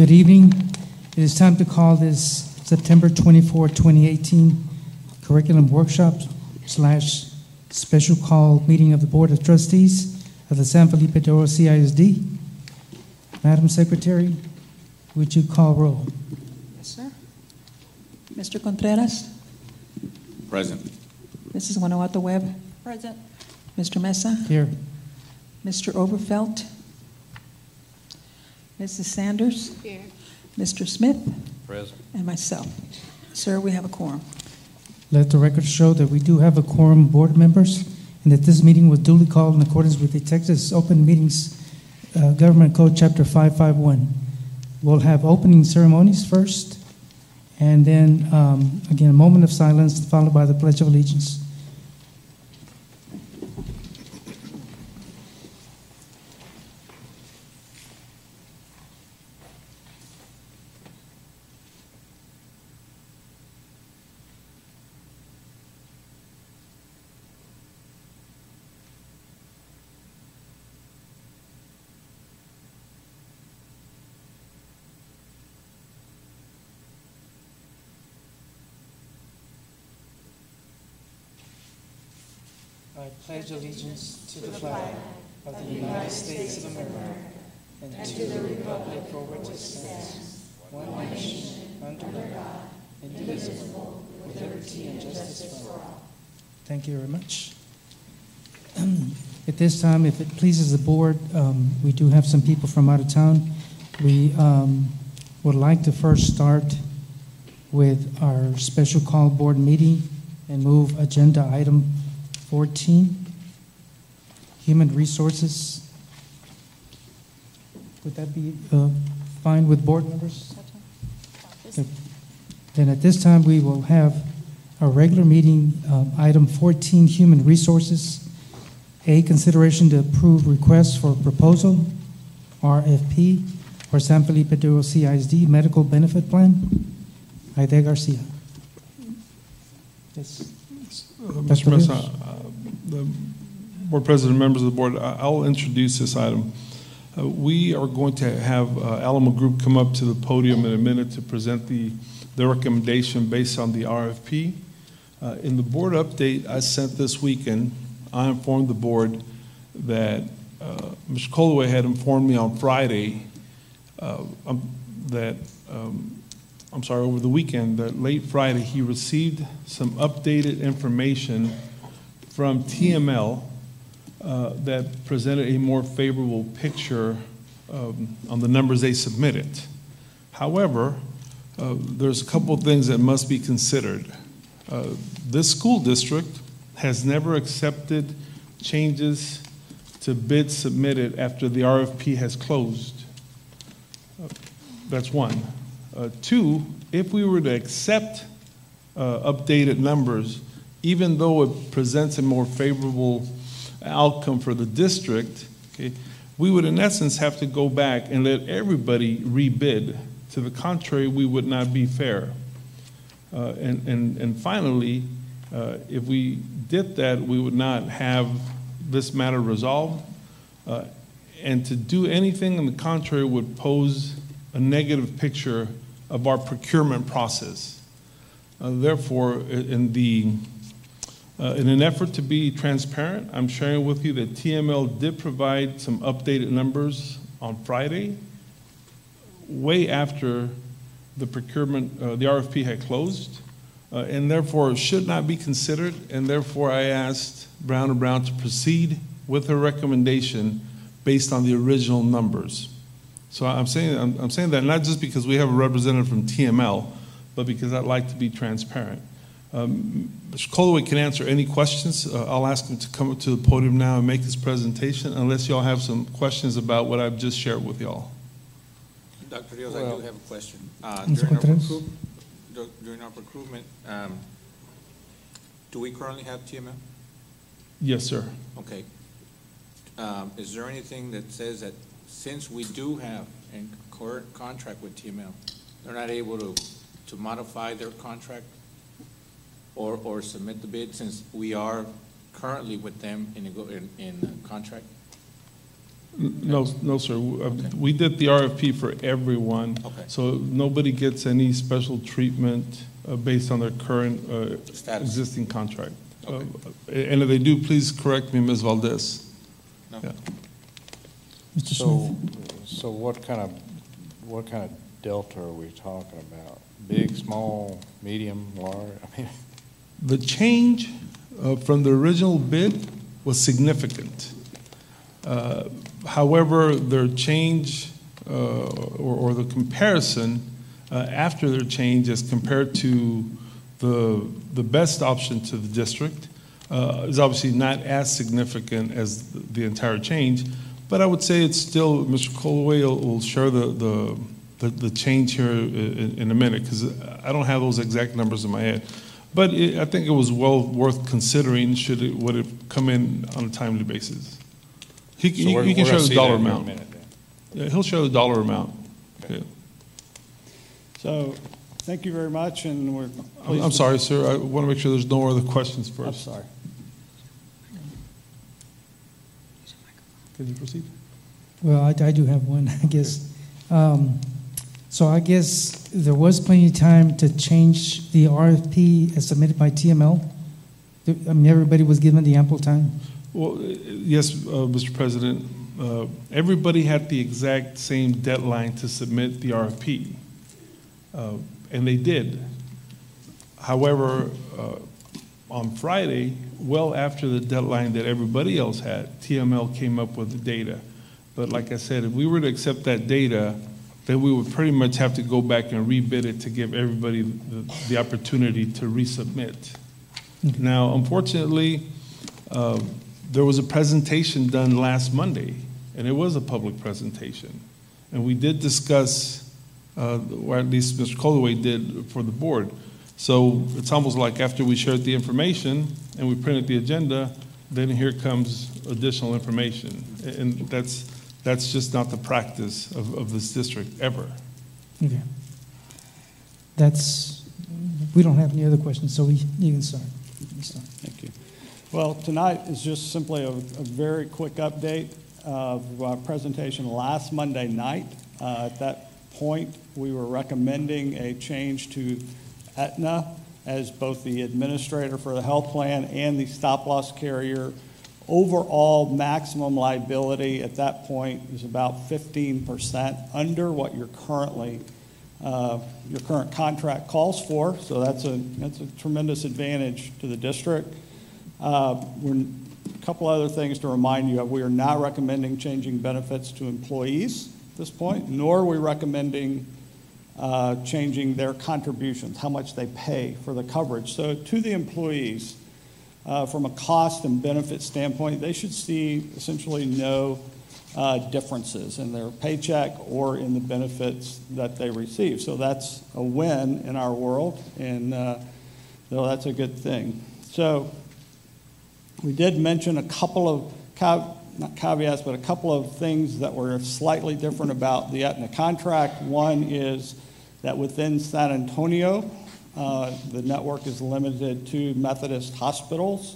Good evening. It is time to call this September 24, 2018 curriculum workshop / special call meeting of the Board of Trustees of the San Felipe Doro CISD. Madam Secretary, would you call roll? Yes, sir. Mr. Contreras? Present. Mrs. Guanajuato Webb? Present. Mr. Mesa? Here. Mr. Overfelt? Mrs. Sanders? Here. Mr. Smith? Present. And myself. Sir, we have a quorum. Let the record show that we do have a quorum of board members and that this meeting was duly called in accordance with the Texas Open Meetings Government Code Chapter 551. We'll have opening ceremonies first, and then, again, a moment of silence followed by the Pledge of Allegiance. I pledge allegiance to the flag of the United States of America and to the republic for which it stands, one nation, under God, indivisible, with liberty and justice for all. Thank you very much. At this time, if it pleases the board, we do have some people from out of town. We would like to first start with our special call board meeting and move agenda item 14, Human Resources. Would that be fine with board members? Okay. Then at this time, we will have a regular meeting, item 14, Human Resources. A, consideration to approve request for proposal, RFP, for San Felipe Duro CISD Medical Benefit Plan. Aide Garcia. Yes. Mr. Mesa, the board president, members of the board, I'll introduce this item. We are going to have Alamo Group come up to the podium in a minute to present their recommendation based on the RFP. In the board update I sent this weekend, I informed the board that Mr. Colaway had informed me on Friday over the weekend, that late Friday, he received some updated information from TML that presented a more favorable picture on the numbers they submitted. However, there's a couple of things that must be considered. This school district has never accepted changes to bids submitted after the RFP has closed. That's one. Two, if we were to accept updated numbers, even though it presents a more favorable outcome for the district, okay, we would in essence have to go back and let everybody rebid. To the contrary, we would not be fair. And finally, if we did that, we would not have this matter resolved. And to do anything on the contrary would pose a negative picture of our procurement process. Therefore, in an effort to be transparent, I'm sharing with you that TML did provide some updated numbers on Friday, way after the procurement, the RFP had closed, and therefore should not be considered, and therefore I asked Brown & Brown to proceed with her recommendation based on the original numbers. So I'm saying that not just because we have a representative from TML, but because I'd like to be transparent. Mr. Colaway can answer any questions. I'll ask him to come up to the podium now and make his presentation, unless y'all have some questions about what I've just shared with y'all. Dr. Rios, I do have a question. During our procurement, do we currently have TML? Yes, sir. Okay. Is there anything that says that since we do have a current contract with TML, they're not able to modify their contract or submit the bid, since we are currently with them in contract? No, sir. We did the RFP for everyone. Okay. So nobody gets any special treatment based on their current Status. existing contract. Okay. And if they do, please correct me, Ms. Valdez. No. Yeah. Mr. So, Smith? so what kind of delta are we talking about? Big, small, medium, large? I mean, The change from the original bid was significant. However, their change or the comparison after their change as compared to the best option to the district is obviously not as significant as the entire change. But I would say it's still, Mr. Colaway will share the change here in a minute, because I don't have those exact numbers in my head. But I think it was well worth considering would it come in on a timely basis. He we're can gonna share the see dollar that in a amount. minute then. Yeah, he'll share the dollar amount. Okay. Yeah. So, thank you very much, and we're I'm pleased. sorry, sir. I want to make sure there's no other questions I'm first. sorry. Can you proceed? Well, I do have one, I guess. So I guess there was plenty of time to change the RFP as submitted by TML? I mean, everybody was given the ample time? Well, yes, Mr. President. Everybody had the exact same deadline to submit the RFP, and they did. However, on Friday, well after the deadline that everybody else had, TML came up with the data. But like I said, if we were to accept that data, then we would pretty much have to go back and rebid it to give everybody the opportunity to resubmit. Now, unfortunately, there was a presentation done last Monday, and it was a public presentation. And we did discuss, or at least Mr. Colaway did for the board. So it's almost like after we shared the information and we printed the agenda, then here comes additional information. And that's just not the practice of this district ever. Okay. We don't have any other questions, so you can start. Thank you. Well, tonight is just simply a very quick update of our presentation last Monday night. At that point, we were recommending a change to Aetna as both the administrator for the health plan and the stop-loss carrier. Overall maximum liability at that point is about 15% under what your current contract calls for. So that's a tremendous advantage to the district. A couple other things to remind you of. We are not recommending changing benefits to employees at this point, nor are we recommending changing their contributions, how much they pay for the coverage. So to the employees, from a cost and benefit standpoint, they should see essentially no differences in their paycheck or in the benefits that they receive. So that's a win in our world, and so that's a good thing. So we did mention a couple of, not caveats, but a couple of things that were slightly different about the Aetna contract. One is that within San Antonio, the network is limited to Methodist hospitals.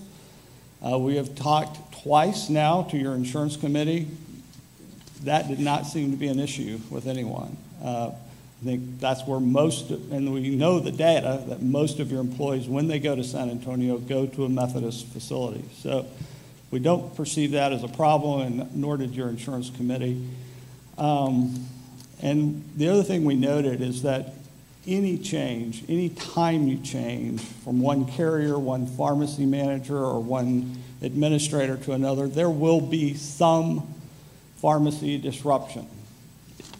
We have talked twice now to your insurance committee. That did not seem to be an issue with anyone. I think that's where and we know the data, that most of your employees, when they go to San Antonio, go to a Methodist facility. So we don't perceive that as a problem, and nor did your insurance committee. And the other thing we noted is that any change, any time you change from one carrier, one pharmacy manager, or one administrator to another, there will be some pharmacy disruption.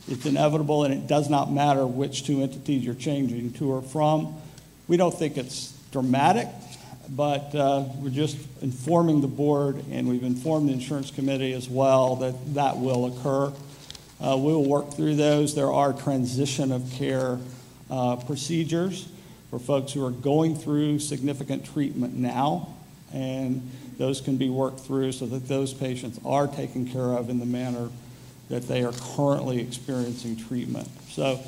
It's inevitable, and it does not matter which two entities you're changing to or from. We don't think it's dramatic, but we're just informing the board, and we've informed the insurance committee as well that that will occur. We will work through those. There are transition of care procedures for folks who are going through significant treatment now, and those can be worked through so that those patients are taken care of in the manner that they are currently experiencing treatment. So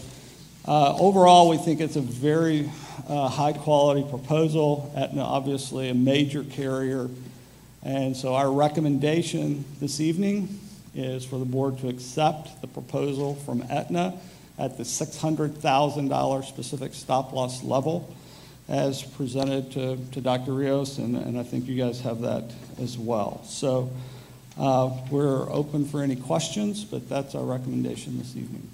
overall, we think it's a very high-quality proposal. Aetna, obviously, a major carrier. And so our recommendation this evening is for the board to accept the proposal from Aetna at the $600,000 specific stop loss level as presented to Dr. Rios, and I think you guys have that as well. So we're open for any questions, but that's our recommendation this evening.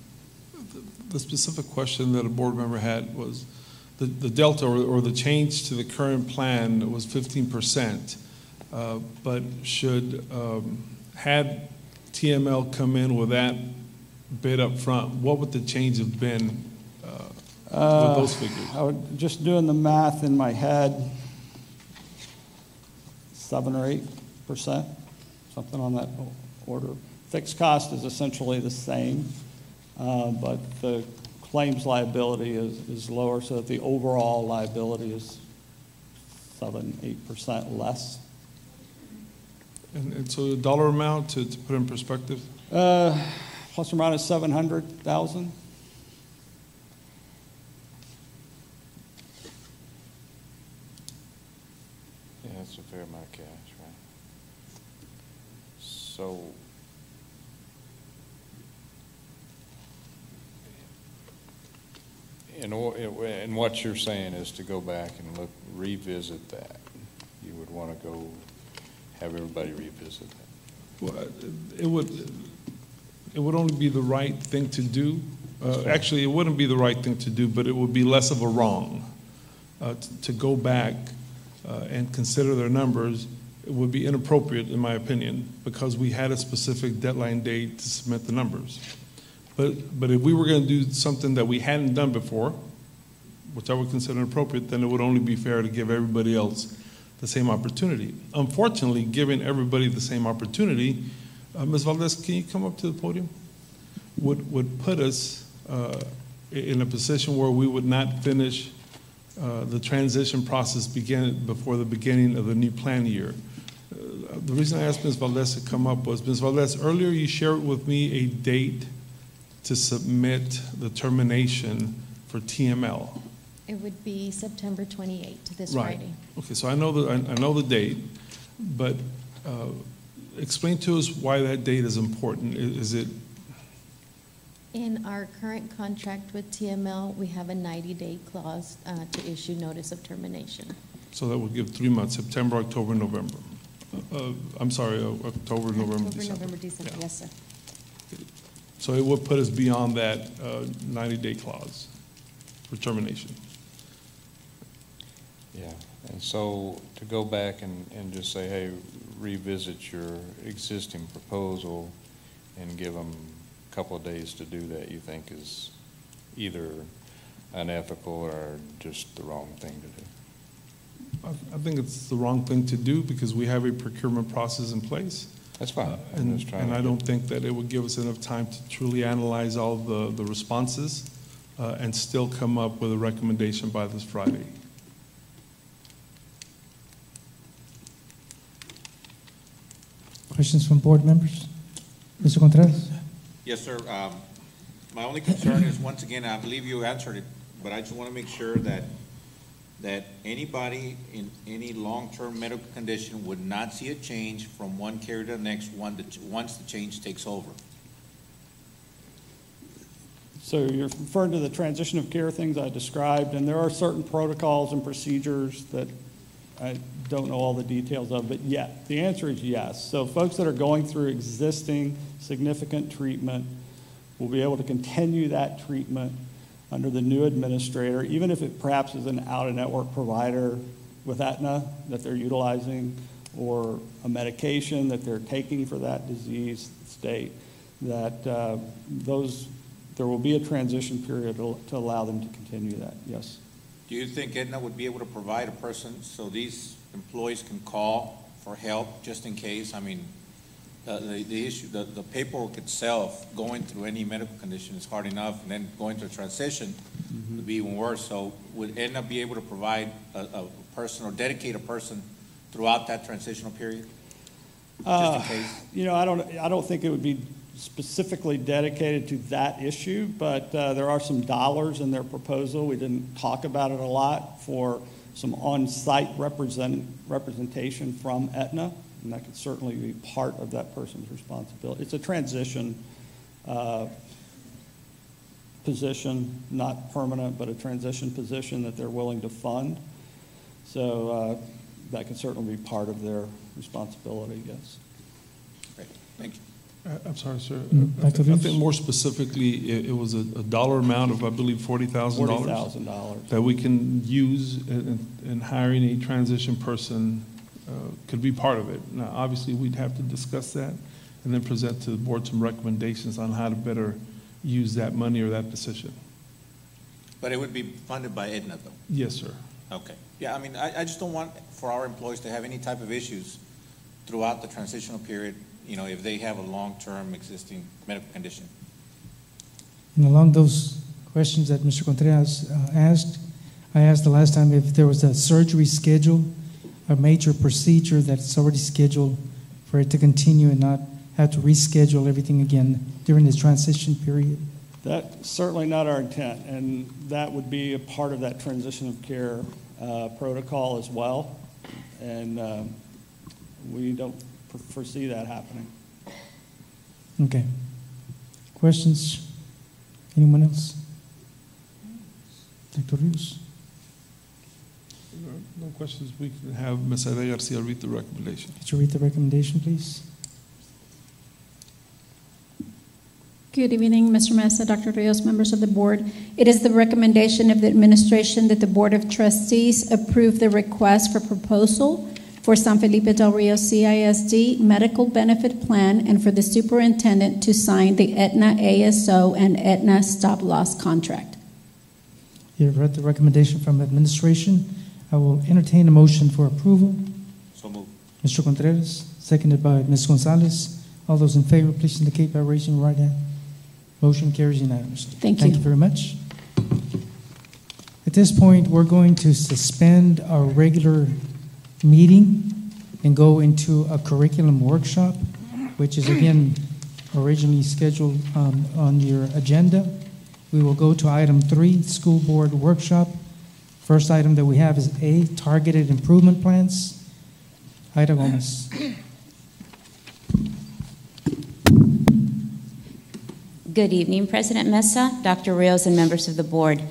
The specific question that a board member had was the delta or the change to the current plan was 15%, but should, had TML come in with that bid up front, what would the change have been with those figures? I would, just doing the math in my head, 7 or 8%, something on that order. Fixed cost is essentially the same, but the claims liability is lower, so that the overall liability is 7-8% less. And so the dollar amount to put in perspective? Plus or minus 700,000. Yeah, that's a fair amount of cash, right? So, and what you're saying is to go back and revisit that. You would want to go have everybody revisit that. Well, it would only be the right thing to do. Actually, it wouldn't be the right thing to do, but it would be less of a wrong to go back and consider their numbers. It would be inappropriate, in my opinion, because we had a specific deadline date to submit the numbers. But if we were going to do something that we hadn't done before, which I would consider inappropriate, then it would only be fair to give everybody else the same opportunity. Unfortunately, giving everybody the same opportunity, Ms. Valdez, can you come up to the podium? Would put us in a position where we would not finish the transition process before the beginning of the new plan year. The reason I asked Ms. Valdez to come up was, Ms. Valdez, earlier you shared with me a date to submit the termination for TML. It would be September 28th, this Right. Friday. Okay, so I know the date, but explain to us why that date is important. Is it? In our current contract with TML, we have a 90-day clause to issue notice of termination. So that would give 3 months, September, October, November. I'm sorry, October, November, December. November, December, Yeah. yes, sir. So it would put us beyond that 90-day clause for termination. Yeah, and so to go back and just say, hey, revisit your existing proposal and give them a couple of days to do that, you think is either unethical or just the wrong thing to do? I think it's the wrong thing to do because we have a procurement process in place. That's fine. And I don't think that it would give us enough time to truly analyze all the responses and still come up with a recommendation by this Friday. Questions from board members? Mr. Contreras? Yes, sir. My only concern is, once again, I believe you answered it, but I just want to make sure that anybody in any long-term medical condition would not see a change from one carrier to the next once the change takes over. So you're referring to the transition of care things I described, and there are certain protocols and procedures that I don't know all the details of, but yeah, the answer is yes. So folks that are going through existing significant treatment will be able to continue that treatment under the new administrator, even if it perhaps is an out-of-network provider with Aetna that they're utilizing, or a medication that they're taking for that disease state, that there will be a transition period to allow them to continue that, yes. Do you think Aetna would be able to provide a person so these employees can call for help just in case? I mean, the issue, the paperwork itself, going through any medical condition is hard enough, and then going through a transition would be even worse. So would Aetna be able to provide a person or dedicate a person throughout that transitional period, just in case? You know, I don't think it would be specifically dedicated to that issue, but there are some dollars in their proposal. We didn't talk about it a lot, for some on-site representation from Aetna And that could certainly be part of that person's responsibility. It's a transition position, not permanent, but a transition position that they're willing to fund. So that can certainly be part of their responsibility, yes. Great, thank you. I'm sorry, sir. Dr. I Rios? think more specifically, it was a dollar amount of, I believe, $40,000. $40,000. That we can use in hiring a transition person could be part of it. Now, obviously, we'd have to discuss that and then present to the board some recommendations on how to better use that money or that position. But it would be funded by Aetna, though? Yes, sir. Okay. Yeah, I mean, I just don't want for our employees to have any type of issues throughout the transitional period, you know, if they have a long-term existing medical condition. And along those questions that Mr. Contreras asked, I asked the last time if there was a surgery schedule, a major procedure that's already scheduled for it to continue and not have to reschedule everything again during this transition period. That's certainly not our intent, and that would be a part of that transition of care protocol as well. And we don't foresee that happening. Okay. Questions? Anyone else? Dr. Rios? No questions. We can have Ms. Aida Garcia read the recommendation. Could you read the recommendation, please? Good evening, Mr. Mesa, Dr. Rios, members of the board. It is the recommendation of the administration that the Board of Trustees approve the request for proposal for San Felipe del Rio CISD medical benefit plan and for the superintendent to sign the Aetna ASO and Aetna stop-loss contract. You've read the recommendation from administration. I will entertain a motion for approval. So moved. Mr. Contreras, seconded by Ms. Gonzalez. All those in favor, please indicate by raising your right hand. Motion carries unanimously. Thank you. Thank you very much. At this point, we're going to suspend our regular meeting and go into a curriculum workshop, which is again originally scheduled on your agenda. We will go to item 3, school board workshop. First item that we have is A, targeted improvement plans. Ida Gomez. Good evening, President Mesa, Dr. Rios, and members of the board.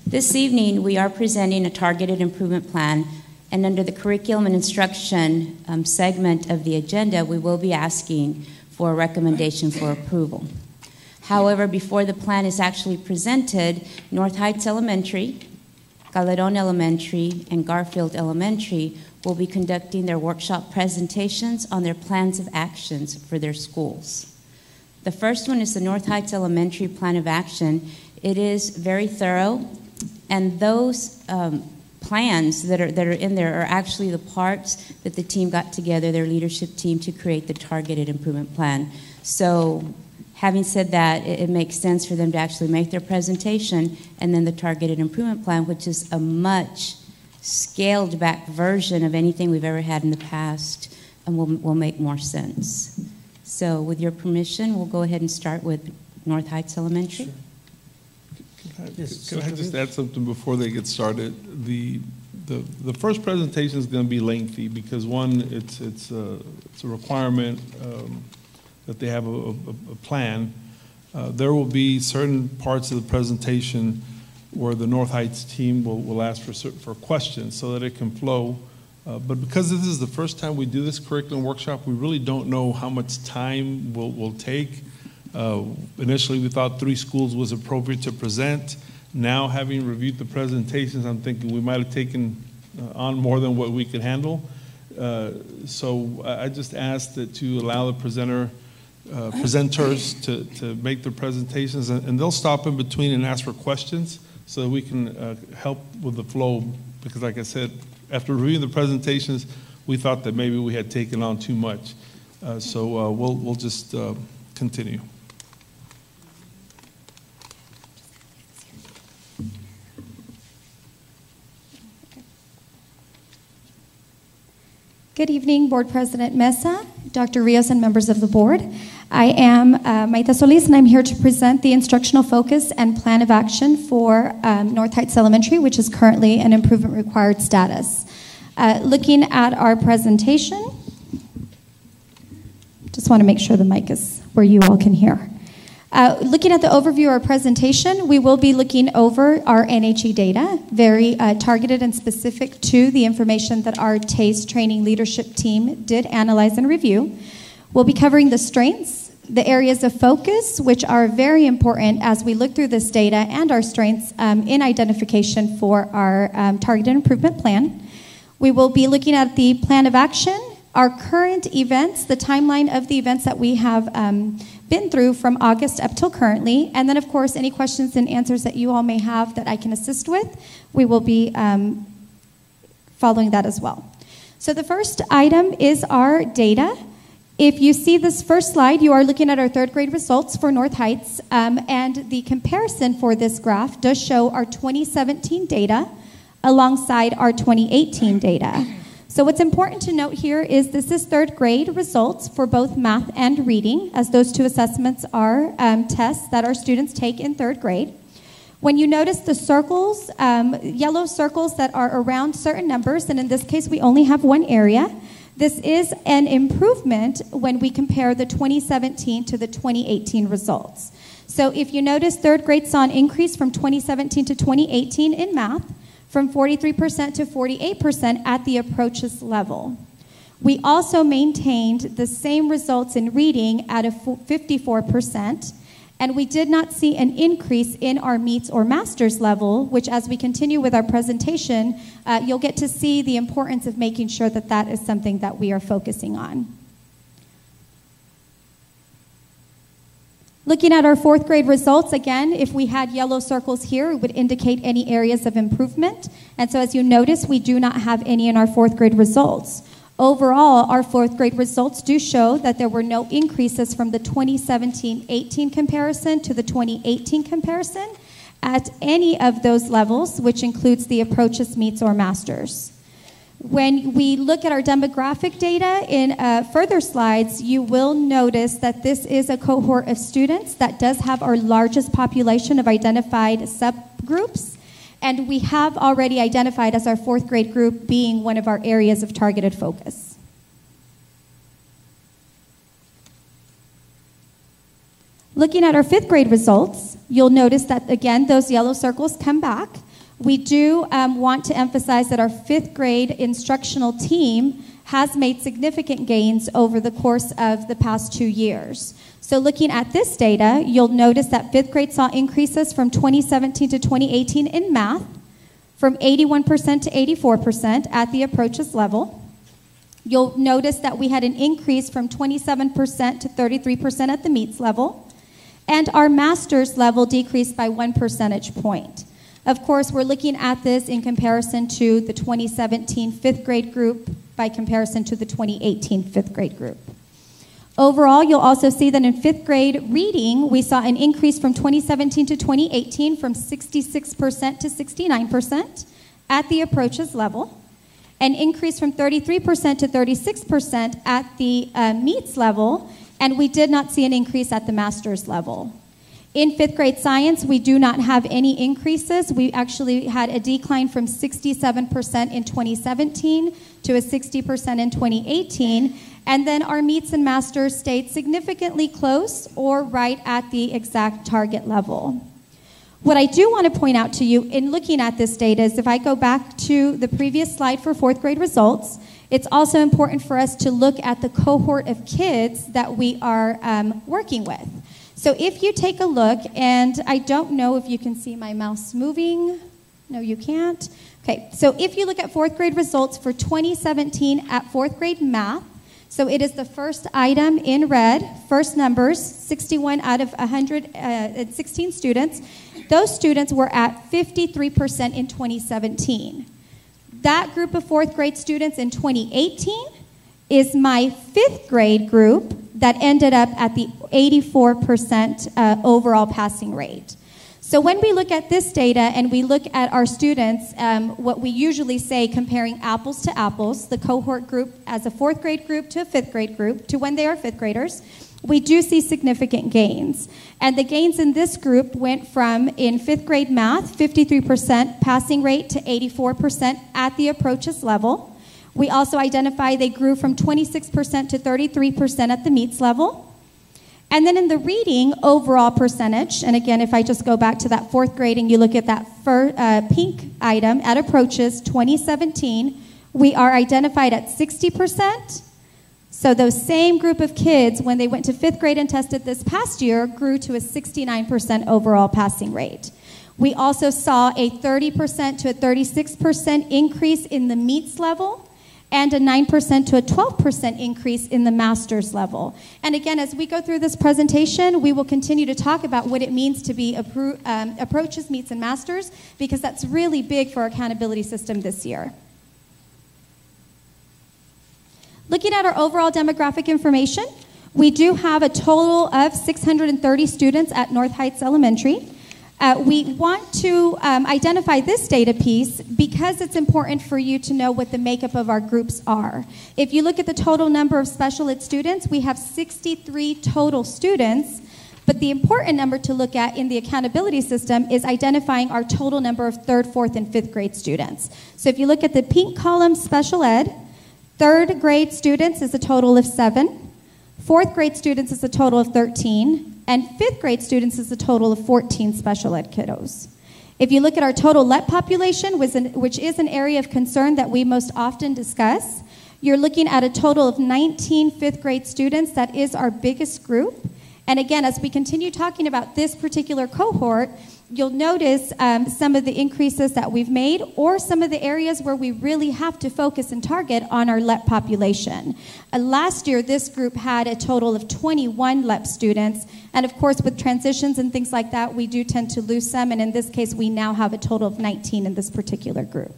This evening, we are presenting a targeted improvement plan, and under the curriculum and instruction segment of the agenda, we will be asking for a recommendation for approval. However, before the plan is actually presented, North Heights Elementary, Calderon Elementary, and Garfield Elementary will be conducting their workshop presentations on their plans of actions for their schools. The first one is the North Heights Elementary Plan of Action. It is very thorough, and those plans that are in there are actually the parts that the team got together, their leadership team, to create the targeted improvement plan. So having said that, it makes sense for them to actually make their presentation and then the targeted improvement plan, which is a much scaled back version of anything we've ever had in the past, and will make more sense. So with your permission, we'll go ahead and start with North Heights Elementary. Can I just add something before they get started? The first presentation is going to be lengthy because, one, it's a requirement that they have a plan. There will be certain parts of the presentation where the North Heights team will ask for questions so that it can flow. But because this is the first time we do this curriculum workshop, we really don't know how much time will take. Initially, we thought 3 schools was appropriate to present. Now, having reviewed the presentations, I'm thinking we might have taken on more than what we could handle. So I just asked that to allow the presenters to make their presentations, and they'll stop in between and ask for questions so that we can help with the flow. Because, like I said, after reviewing the presentations, we thought that maybe we had taken on too much. So we'll just continue. Good evening, Board President Mesa, Dr. Rios, and members of the board. I am Maita Solis, and I'm here to present the instructional focus and plan of action for North Heights Elementary, which is currently an improvement required status. Looking at our presentation, want to make sure the mic is where you all can hear. Looking at the overview of our presentation, we will be looking over our NHE data, very targeted and specific to the information that our TASE training leadership team did analyze and review. We'll be covering the strengths, the areas of focus, which are very important as we look through this data, and our strengths in identification for our targeted improvement plan. We will be looking at the plan of action, our current events, the timeline of the events that we have been through from August up till currently, and then of course any questions and answers that you all may have that I can assist with, we will be following that as well. So the first item is our data. If you see this first slide, you are looking at our third grade results for North Heights, and the comparison for this graph does show our 2017 data alongside our 2018 data. So what's important to note here is this is third grade results for both math and reading, as those two assessments are tests that our students take in third grade. When you notice the circles, yellow circles that are around certain numbers, and in this case we only have one area, this is an improvement when we compare the 2017 to the 2018 results. So if you notice, third grade saw an increase from 2017 to 2018 in math, from 43% to 48% at the approaches level. We also maintained the same results in reading at a 54%, and we did not see an increase in our meets or masters level, which as we continue with our presentation, you'll get to see the importance of making sure that that is something that we are focusing on. Looking at our fourth grade results, again, if we had yellow circles here, it would indicate any areas of improvement. And so as you notice, we do not have any in our fourth grade results. Overall, our fourth grade results do show that there were no increases from the 2017-18 comparison to the 2018 comparison at any of those levels, which includes the approaches, meets, or masters. When we look at our demographic data in further slides, you will notice that this is a cohort of students that does have our largest population of identified subgroups, and we have already identified as our fourth grade group being one of our areas of targeted focus. Looking at our fifth grade results, you'll notice that, again, those yellow circles come back. We do want to emphasize that our fifth grade instructional team has made significant gains over the course of the past 2 years. So looking at this data, you'll notice that fifth grade saw increases from 2017 to 2018 in math, from 81% to 84% at the approaches level. You'll notice that we had an increase from 27% to 33% at the meets level, and our master's level decreased by 1 percentage point. Of course, we're looking at this in comparison to the 2017 fifth grade group by comparison to the 2018 fifth grade group. Overall, you'll also see that in fifth grade reading, we saw an increase from 2017 to 2018 from 66% to 69% at the approaches level, an increase from 33% to 36% at the meets level, and we did not see an increase at the master's level. In fifth grade science, we do not have any increases. We actually had a decline from 67% in 2017 to a 60% in 2018. And then our meets and masters stayed significantly close or right at the exact target level. What I do want to point out to you in looking at this data is if I go back to the previous slide for fourth grade results, it's also important for us to look at the cohort of kids that we are working with. So if you take a look, and I don't know if you can see my mouse moving. No, you can't. Okay, so if you look at fourth grade results for 2017 at fourth grade math, so it is the first item in red, first numbers, 61 out of 116 students. Those students were at 53% in 2017. That group of fourth grade students in 2018 is my fifth grade group that ended up at the 84% overall passing rate. So when we look at this data and we look at our students, what we usually say comparing apples to apples, the cohort group as a fourth grade group to a fifth grade group to when they are fifth graders, we do see significant gains. And the gains in this group went from, in fifth grade math, 53% passing rate to 84% at the approaches level. We also identify they grew from 26% to 33% at the meets level. And then in the reading overall percentage, and again, if I just go back to that fourth grade and you look at that pink item at approaches 2017, we are identified at 60%. So those same group of kids, when they went to fifth grade and tested this past year, grew to a 69% overall passing rate. We also saw a 30% to a 36% increase in the meets level, and a 9% to a 12% increase in the master's level. And again, as we go through this presentation, we will continue to talk about what it means to be approaches, meets, and masters, because that's really big for our accountability system this year. Looking at our overall demographic information, we do have a total of 630 students at North Heights Elementary. We want to identify this data piece because it's important for you to know what the makeup of our groups are. If you look at the total number of special ed students, we have 63 total students, but the important number to look at in the accountability system is identifying our total number of third, fourth, and fifth grade students. So if you look at the pink column, special ed, third grade students is a total of 7, fourth grade students is a total of 13, and fifth grade students is a total of 14 special ed kiddos. If you look at our total LEP population, which is an area of concern that we most often discuss, you're looking at a total of 19 fifth grade students. That is our biggest group. And again, as we continue talking about this particular cohort, you'll notice some of the increases that we've made, or some of the areas where we really have to focus and target on our LEP population. Last year, this group had a total of 21 LEP students, and of course, with transitions and things like that, we do tend to lose some, and in this case, we now have a total of 19 in this particular group.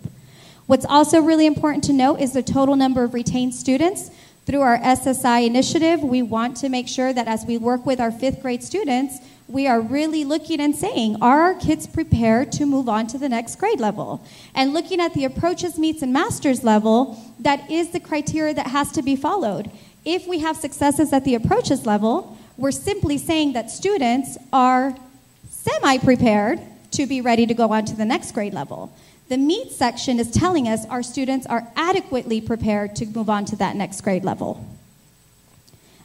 What's also really important to note is the total number of retained students. Through our SSI initiative, we want to make sure that as we work with our fifth grade students, we are really looking and saying, are our kids prepared to move on to the next grade level? And looking at the approaches, meets, and masters level, that is the criteria that has to be followed. If we have successes at the approaches level, we're simply saying that students are semi-prepared to be ready to go on to the next grade level. The meets section is telling us our students are adequately prepared to move on to that next grade level.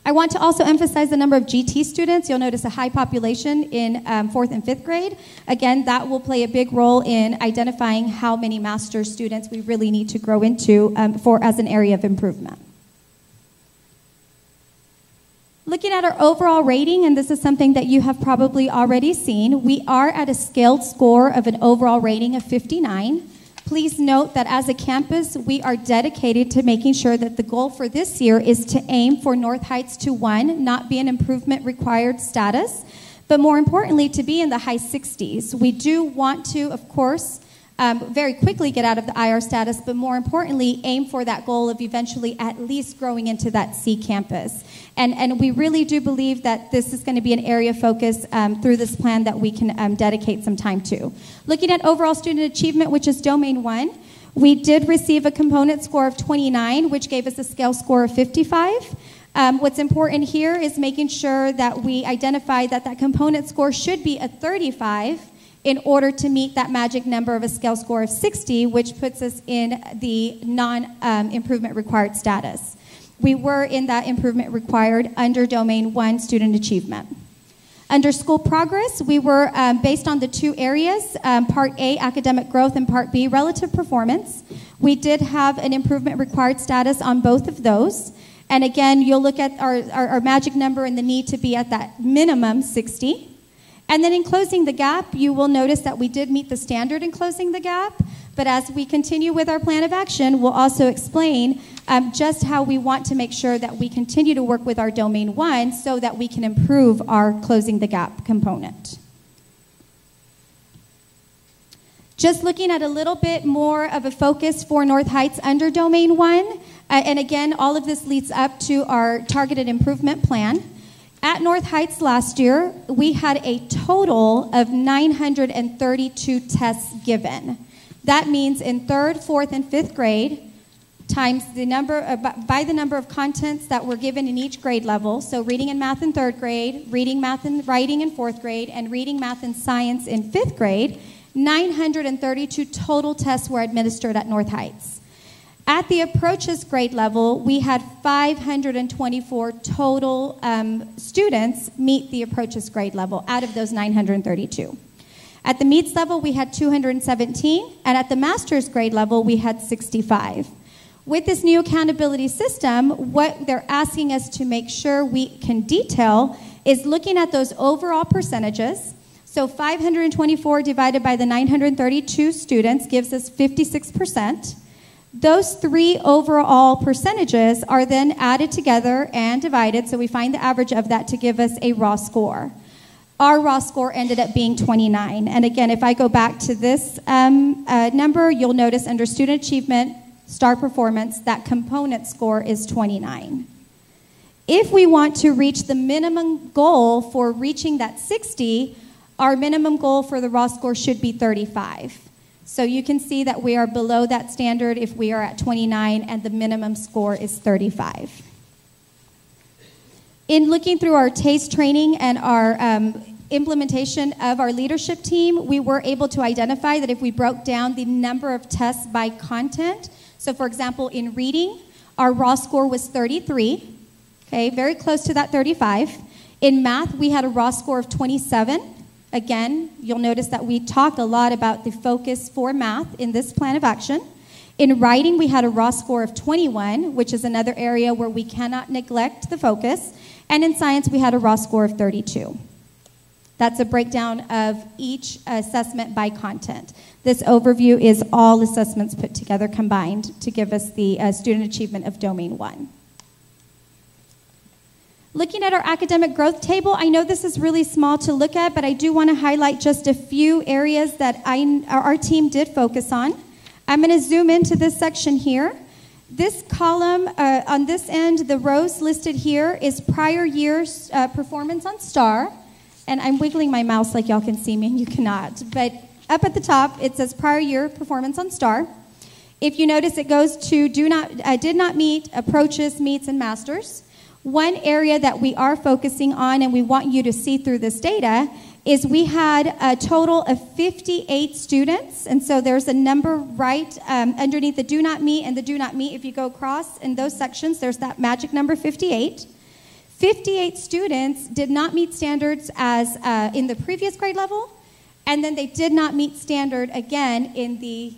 I want to also emphasize the number of GT students. You'll notice a high population in fourth and fifth grade. Again, that will play a big role in identifying how many master's students we really need to grow into as an area of improvement. Looking at our overall rating, and this is something that you have probably already seen, we are at a scaled score of an overall rating of 59. Please note that as a campus, we are dedicated to making sure that the goal for this year is to aim for North Heights to 1, not be an improvement required status, but more importantly, to be in the high 60s. We do want to, of course, very quickly get out of the IR status, but more importantly, aim for that goal of eventually at least growing into that C campus. And we really do believe that this is going to be an area of focus through this plan that we can dedicate some time to. Looking at overall student achievement, which is domain 1, we did receive a component score of 29, which gave us a scale score of 55. What's important here is making sure that we identify that that component score should be a 35 in order to meet that magic number of a scale score of 60, which puts us in the non-improvement required status. We were in that improvement required under domain 1 student achievement. Under school progress, we were based on the 2 areas, part A, academic growth, and part B, relative performance. We did have an improvement required status on both of those. And again, you'll look at our magic number and the need to be at that minimum 60. And then in closing the gap, you will notice that we did meet the standard in closing the gap. But as we continue with our plan of action, we'll also explain just how we want to make sure that we continue to work with our domain 1 so that we can improve our closing the gap component. Just looking at a little bit more of a focus for North Heights under domain 1. And again, all of this leads up to our targeted improvement plan. At North Heights last year, we had a total of 932 tests given. That means in 3rd, 4th, and 5th grade, times the number by the number of contents that were given in each grade level. So reading and math in 3rd grade, reading, math, and writing in 4th grade, and reading, math, and science in 5th grade, 932 total tests were administered at North Heights. At the approaches grade level, we had 524 total students meet the approaches grade level out of those 932. At the meets level, we had 217, and at the master's grade level, we had 65. With this new accountability system, what they're asking us to make sure we can detail is looking at those overall percentages. So 524 divided by the 932 students gives us 56%. Those three overall percentages are then added together and divided, so we find the average of that to give us a raw score. Our raw score ended up being 29. And again, if I go back to this number, you'll notice under student achievement, star performance, that component score is 29. If we want to reach the minimum goal for reaching that 60, our minimum goal for the raw score should be 35. So you can see that we are below that standard if we are at 29 and the minimum score is 35. In looking through our TASTE training and our implementation of our leadership team, we were able to identify that if we broke down the number of tests by content, so for example, in reading, our raw score was 33, okay, very close to that 35. In math, we had a raw score of 27. Again, you'll notice that we talk a lot about the focus for math in this plan of action. In writing, we had a raw score of 21, which is another area where we cannot neglect the focus. And in science, we had a raw score of 32. That's a breakdown of each assessment by content. This overview is all assessments put together combined to give us the student achievement of Domain 1. Looking at our academic growth table, I know this is really small to look at, but I do want to highlight just a few areas that our team did focus on. I'm going to zoom into this section here. This column on this end, the rows listed here, is prior year's performance on STAR. And I'm wiggling my mouse like y'all can see me, and you cannot. But up at the top, it says prior year performance on STAR. If you notice, it goes to did not meet, approaches, meets, and masters. One area that we are focusing on, and we want you to see through this data, is we had a total of 58 students. And so there's a number right underneath the do not meet and the do not meet. If you go across in those sections, there's that magic number 58. 58 students did not meet standards as in the previous grade level, and then they did not meet standard again in the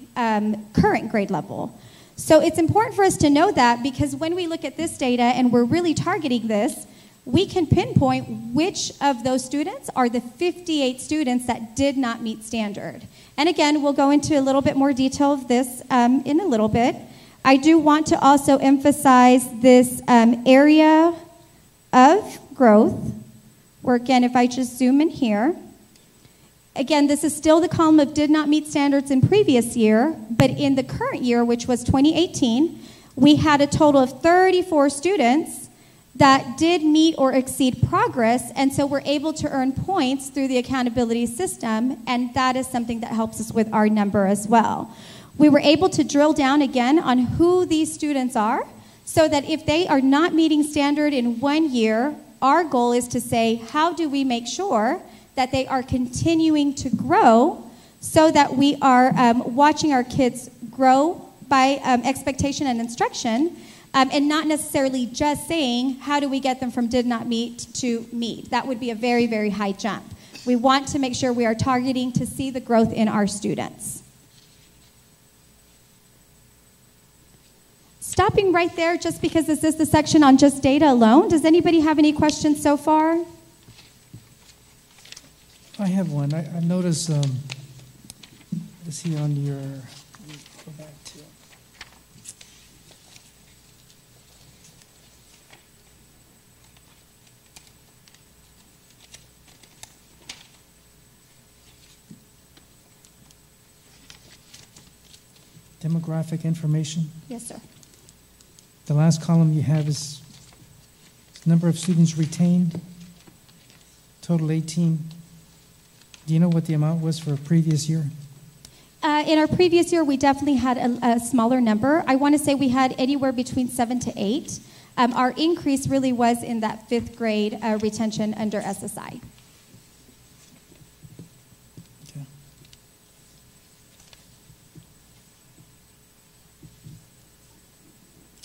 current grade level. So it's important for us to know that, because when we look at this data and we're really targeting this, we can pinpoint which of those students are the 58 students that did not meet standard. And again, we'll go into a little bit more detail of this in a little bit. I do want to also emphasize this area of growth, where again, if I just zoom in here, again, this is still the column of did not meet standards in previous year, but in the current year, which was 2018, we had a total of 34 students that did meet or exceed progress, and so we're able to earn points through the accountability system, and that is something that helps us with our number as well. We were able to drill down again on who these students are, so that if they are not meeting standard in 1 year, our goal is to say, how do we make sure that they are continuing to grow so that we are watching our kids grow by expectation and instruction, and not necessarily just saying, how do we get them from did not meet to meet? That would be a very, very high jump. We want to make sure we are targeting to see the growth in our students. Stopping right there, just because this is the section on just data alone. Does anybody have any questions so far? I have one. I noticed this here on your, let me go back to it. Demographic information. Yes, sir. The last column you have is number of students retained, total 18. Do you know what the amount was for a previous year? In our previous year, we definitely had a smaller number. I want to say we had anywhere between 7 to 8. Our increase really was in that 5th grade retention under SSI.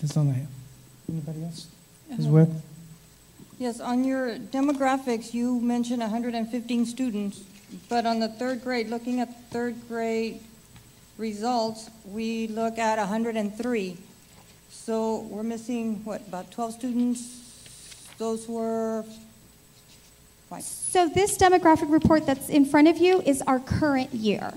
That's all I have. Anybody else? Ms. Webb? Yes, on your demographics, you mentioned 115 students, but on the third grade, looking at third grade results, we look at 103. So we're missing, what, about 12 students? Those were, fine. So this demographic report that's in front of you is our current year.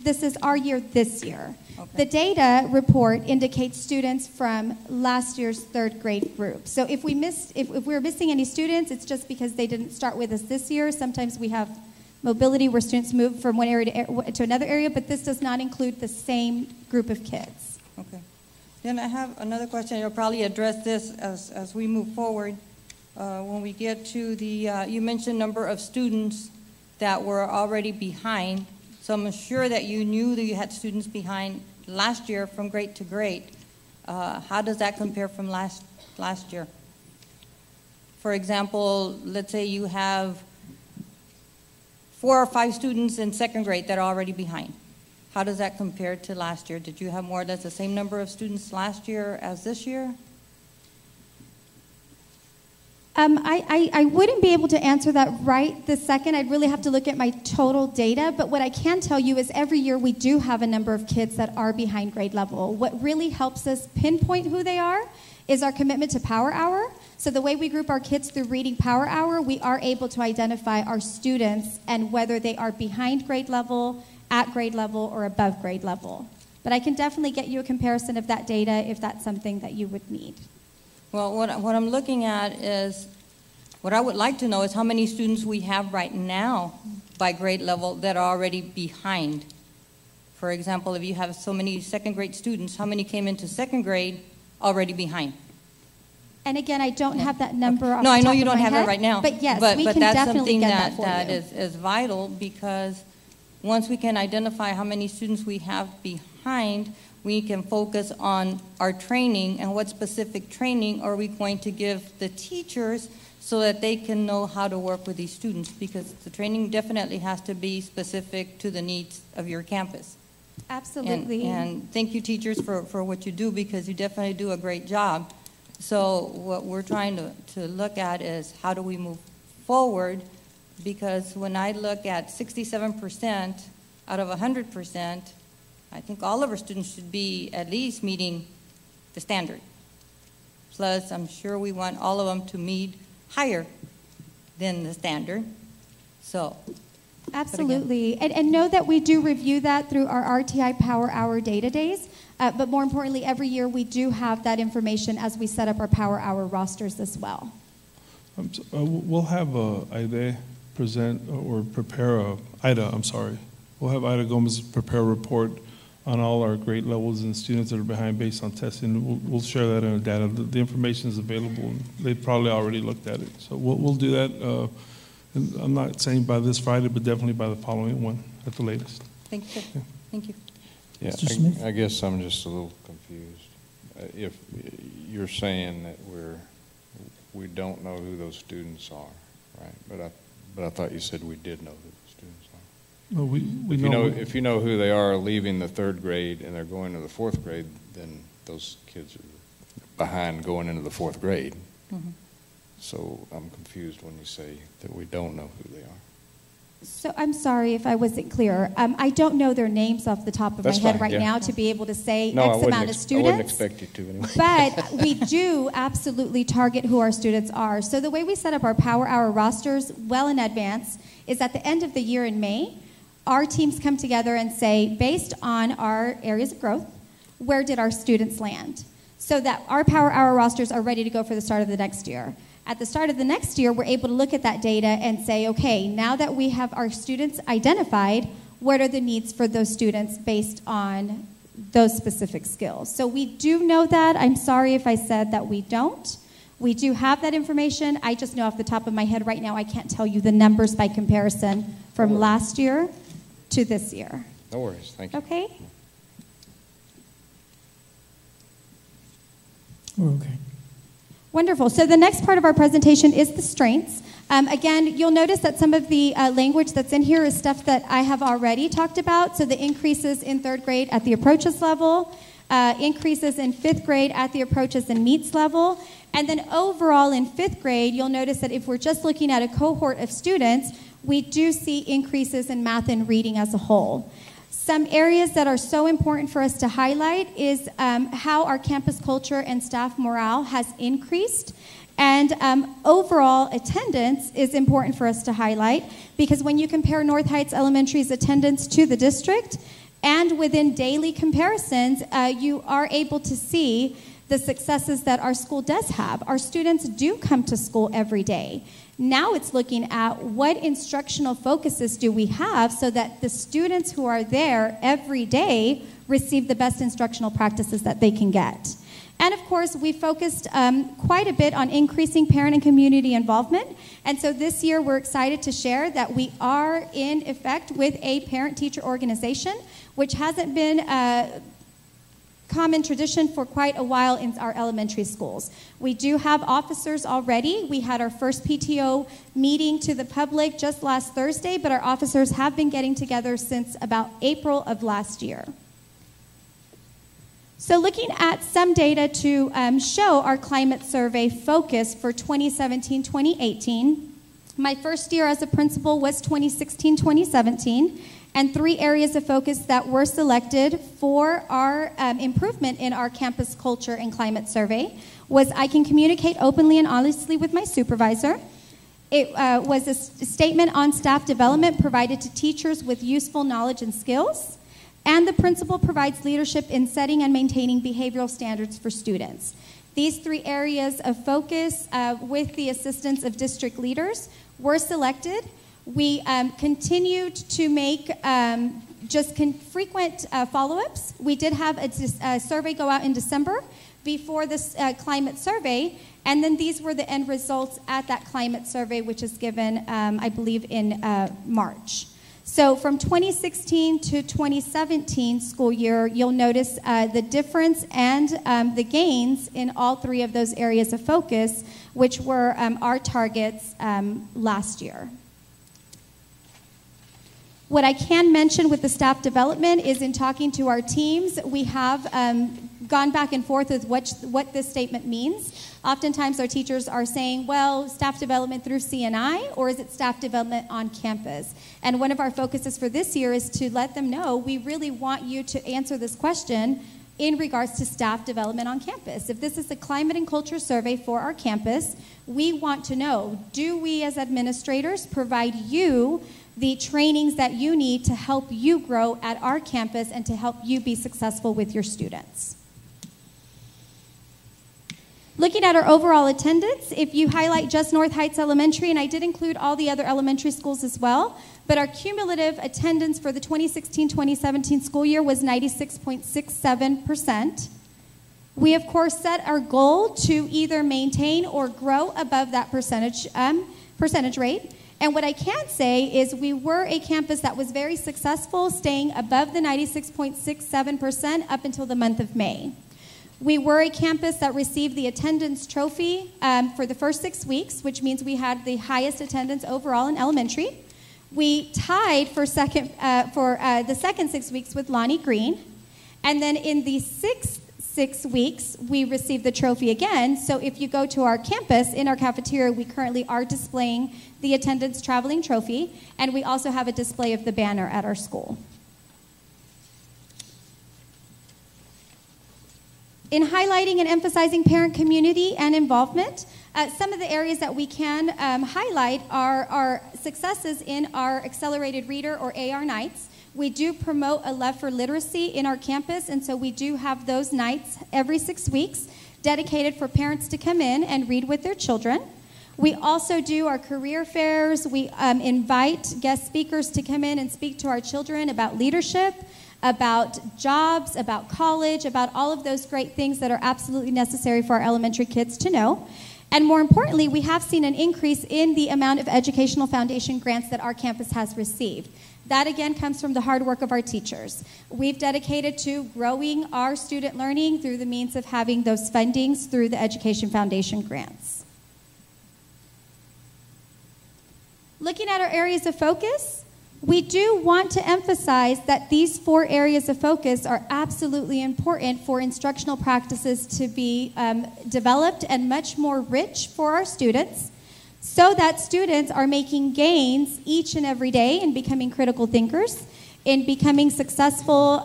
This is our year this year. Okay. The data report indicates students from last year's third grade group. So if we're missing any students, it's just because they didn't start with us this year. Sometimes we have mobility where students move from one area to another area, but this does not include the same group of kids. Okay. Then I have another question. You'll probably address this as we move forward. When we get to the, you mentioned number of students that were already behind. So I'm sure that you knew that you had students behind last year from grade to grade. How does that compare from last year? For example, let's say you have 4 or 5 students in second grade that are already behind. How does that compare to last year? Did you have more or less the same number of students last year as this year? I wouldn't be able to answer that right this second. I'd really have to look at my total data. But what I can tell you is every year we do have a number of kids that are behind grade level. What really helps us pinpoint who they are is our commitment to Power Hour. So the way we group our kids through Reading Power Hour, we are able to identify our students and whether they are behind grade level, at grade level, or above grade level. But I can definitely get you a comparison of that data if that's something that you would need. Well, what I'm looking at is, what I would like to know is how many students we have right now by grade level that are already behind. For example, if you have so many second grade students, how many came into second grade already behind? And again, I don't have that number off No, the I know top you of don't my have head, that right now. But yes, we but can that's definitely something get that for that you. is vital, because once we can identify how many students we have behind, we can focus on our training and what specific training are we going to give the teachers so that they can know how to work with these students, because the training definitely has to be specific to the needs of your campus. Absolutely. And thank you, teachers, for what you do, because you definitely do a great job. So what we're trying to look at is how do we move forward, because when I look at 67% out of 100%, I think all of our students should be at least meeting the standard. Plus, I'm sure we want all of them to meet higher than the standard. So, Absolutely. And know that we do review that through our RTI Power Hour data days. But more importantly, every year we do have that information as we set up our Power Hour rosters as well. We'll have Ida present or prepare We'll have Ida Gomez prepare a report on all our grade levels and students that are behind based on testing. We'll share that in our data. The information is available, and they've probably already looked at it. So we'll do that. And I'm not saying by this Friday, but definitely by the following one at the latest. thank you. Yeah. Thank you. Yeah, Mr. Smith? I guess I'm just a little confused. If you're saying that we don't know who those students are, right? But I thought you said we did know who the students are. Well, we know. If you know who they are leaving the third grade and they're going to the fourth grade, then those kids are behind going into the fourth grade. Mm-hmm. So I'm confused when you say that we don't know who they are. So I'm sorry if I wasn't clear. I don't know their names off the top of That's my head fine, right yeah. now to be able to say No, X amount of students. I wouldn't expect you to anyway. But we do absolutely target who our students are. So the way we set up our Power Hour rosters well in advance is at the end of the year in May, our teams come together and say, based on our areas of growth, where did our students land? So that our Power Hour rosters are ready to go for the start of the next year. At the start of the next year, we're able to look at that data and say, okay, now that we have our students identified, what are the needs for those students based on those specific skills? So we do know that. I'm sorry if I said that we don't. We do have that information. I just know off the top of my head right now, I can't tell you the numbers by comparison from last year to this year. No worries. Thank you. Okay? We're okay. Wonderful. So the next part of our presentation is the strengths. Again, you'll notice that some of the language that's in here is stuff that I have already talked about. So the increases in third grade at the approaches level, increases in 5th grade at the approaches and meets level. And then overall in 5th grade, you'll notice that if we're just looking at a cohort of students, we do see increases in math and reading as a whole. Some areas that are so important for us to highlight is how our campus culture and staff morale has increased. And overall attendance is important for us to highlight, because when you compare North Heights Elementary's attendance to the district, and within daily comparisons, you are able to see the successes that our school does have. Our students do come to school every day. Now it's looking at what instructional focuses do we have so that the students who are there every day receive the best instructional practices that they can get. And of course, we focused quite a bit on increasing parent and community involvement. And so this year, we're excited to share that we are in effect with a parent-teacher organization, which hasn't been common tradition for quite a while in our elementary schools. We do have officers already. We had our first PTO meeting to the public just last Thursday, but our officers have been getting together since about April of last year. So looking at some data to show our climate survey focus for 2017-2018, my first year as a principal was 2016-2017, and 3 areas of focus that were selected for our improvement in our campus culture and climate survey was I can communicate openly and honestly with my supervisor. It was a statement on staff development provided to teachers with useful knowledge and skills. And the principal provides leadership in setting and maintaining behavioral standards for students. These 3 areas of focus, with the assistance of district leaders, were selected. We continued to make frequent follow-ups. We did have a survey go out in December before this climate survey, and then these were the end results at that climate survey, which is given, I believe, in March. So from 2016 to 2017 school year, you'll notice the difference and the gains in all 3 of those areas of focus, which were our targets last year. What I can mention with the staff development is in talking to our teams, we have gone back and forth with what this statement means. Oftentimes our teachers are saying, well, staff development through C&I, or is it staff development on campus? And one of our focuses for this year is to let them know we really want you to answer this question in regards to staff development on campus. If this is a climate and culture survey for our campus, we want to know, do we as administrators provide you the trainings that you need to help you grow at our campus and to help you be successful with your students? Looking at our overall attendance, if you highlight just North Heights Elementary, and I did include all the other elementary schools as well, but our cumulative attendance for the 2016-2017 school year was 96.67%. We, of course, set our goal to either maintain or grow above that percentage rate. And what I can say is we were a campus that was very successful, staying above the 96.67% up until the month of May. We were a campus that received the attendance trophy for the first 6 weeks, which means we had the highest attendance overall in elementary. We tied for the second 6 weeks with Lonnie Green. And then in the sixth 6 weeks, we received the trophy again. So if you go to our campus, in our cafeteria, we currently are displaying the attendance traveling trophy, and we also have a display of the banner at our school. In highlighting and emphasizing parent community and involvement, some of the areas that we can highlight are our successes in our Accelerated Reader or AR nights. We do promote a love for literacy in our campus, and so we do have those nights every 6 weeks dedicated for parents to come in and read with their children. We also do our career fairs. We invite guest speakers to come in and speak to our children about leadership, about jobs, about college, about all of those great things that are absolutely necessary for our elementary kids to know. And more importantly, we have seen an increase in the amount of educational foundation grants that our campus has received. That again comes from the hard work of our teachers. We've dedicated to growing our student learning through the means of having those fundings through the Education Foundation grants. Looking at our areas of focus, We do want to emphasize that these 4 areas of focus are absolutely important for instructional practices to be developed and much more rich for our students, so that students are making gains each and every day in becoming critical thinkers, in becoming successful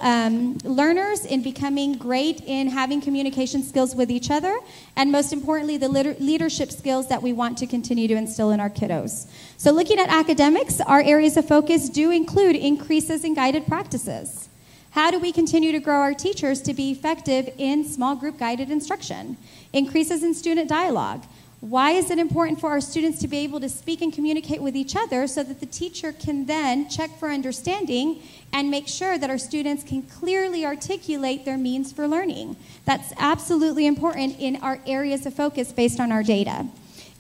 learners, in becoming great in having communication skills with each other, and most importantly, the leadership skills that we want to continue to instill in our kiddos. So looking at academics, our areas of focus do include increases in guided practices. How do we continue to grow our teachers to be effective in small group guided instruction? Increases in student dialogue. Why is it important for our students to be able to speak and communicate with each other so that the teacher can then check for understanding and make sure that our students can clearly articulate their means for learning? That's absolutely important in our areas of focus based on our data.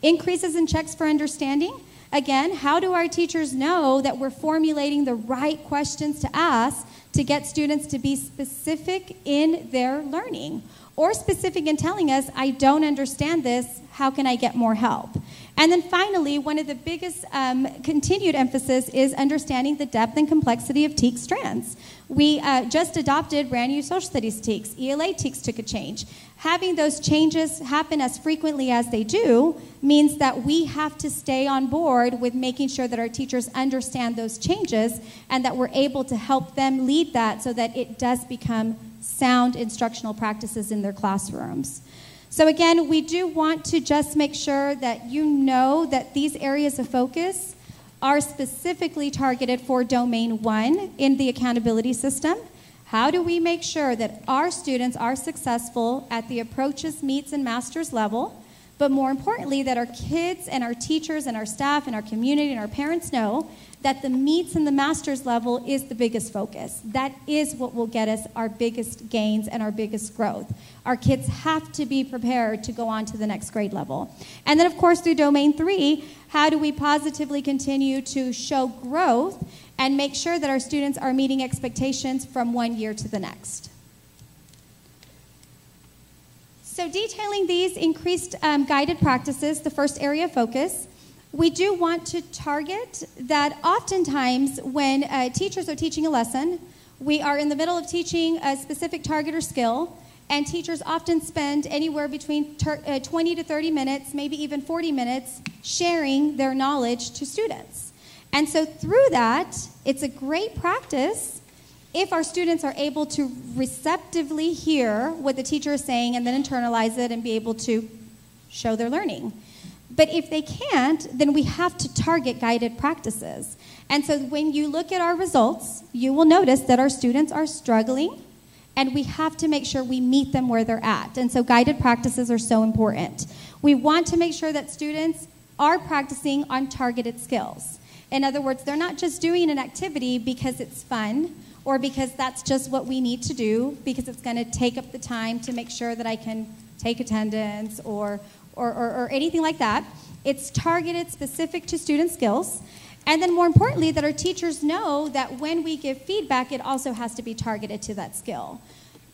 Increases in checks for understanding. Again, how do our teachers know that we're formulating the right questions to ask to get students to be specific in their learning? Or specific in telling us, I don't understand this, how can I get more help? And then finally, one of the biggest continued emphasis is understanding the depth and complexity of TEKS strands. We just adopted brand new social studies TEKS. ELA TEKS took a change. Having those changes happen as frequently as they do means that we have to stay on board with making sure that our teachers understand those changes and that we're able to help them lead that so that it does become sound instructional practices in their classrooms. So again, we do want to just make sure that you know that these areas of focus are specifically targeted for Domain 1 in the accountability system. How do we make sure that our students are successful at the approaches, meets, and masters level, but more importantly, that our kids and our teachers and our staff and our community and our parents know that the meets and the master's level is the biggest focus. That is what will get us our biggest gains and our biggest growth. Our kids have to be prepared to go on to the next grade level. And then, of course, through Domain 3, how do we positively continue to show growth and make sure that our students are meeting expectations from one year to the next? So detailing these increased guided practices, the first area of focus, we do want to target that oftentimes when teachers are teaching a lesson, we are in the middle of teaching a specific target or skill, and teachers often spend anywhere between 20 to 30 minutes, maybe even 40 minutes, sharing their knowledge to students. And so through that, it's a great practice if our students are able to receptively hear what the teacher is saying and then internalize it and be able to show their learning. But if they can't, then we have to target guided practices. And so when you look at our results, you will notice that our students are struggling, and we have to make sure we meet them where they're at. And so guided practices are so important. We want to make sure that students are practicing on targeted skills. In other words, they're not just doing an activity because it's fun or because that's just what we need to do, because it's going to take up the time to make sure that I can take attendance or anything like that. It's targeted, specific to student skills. And then more importantly, that our teachers know that when we give feedback, it also has to be targeted to that skill.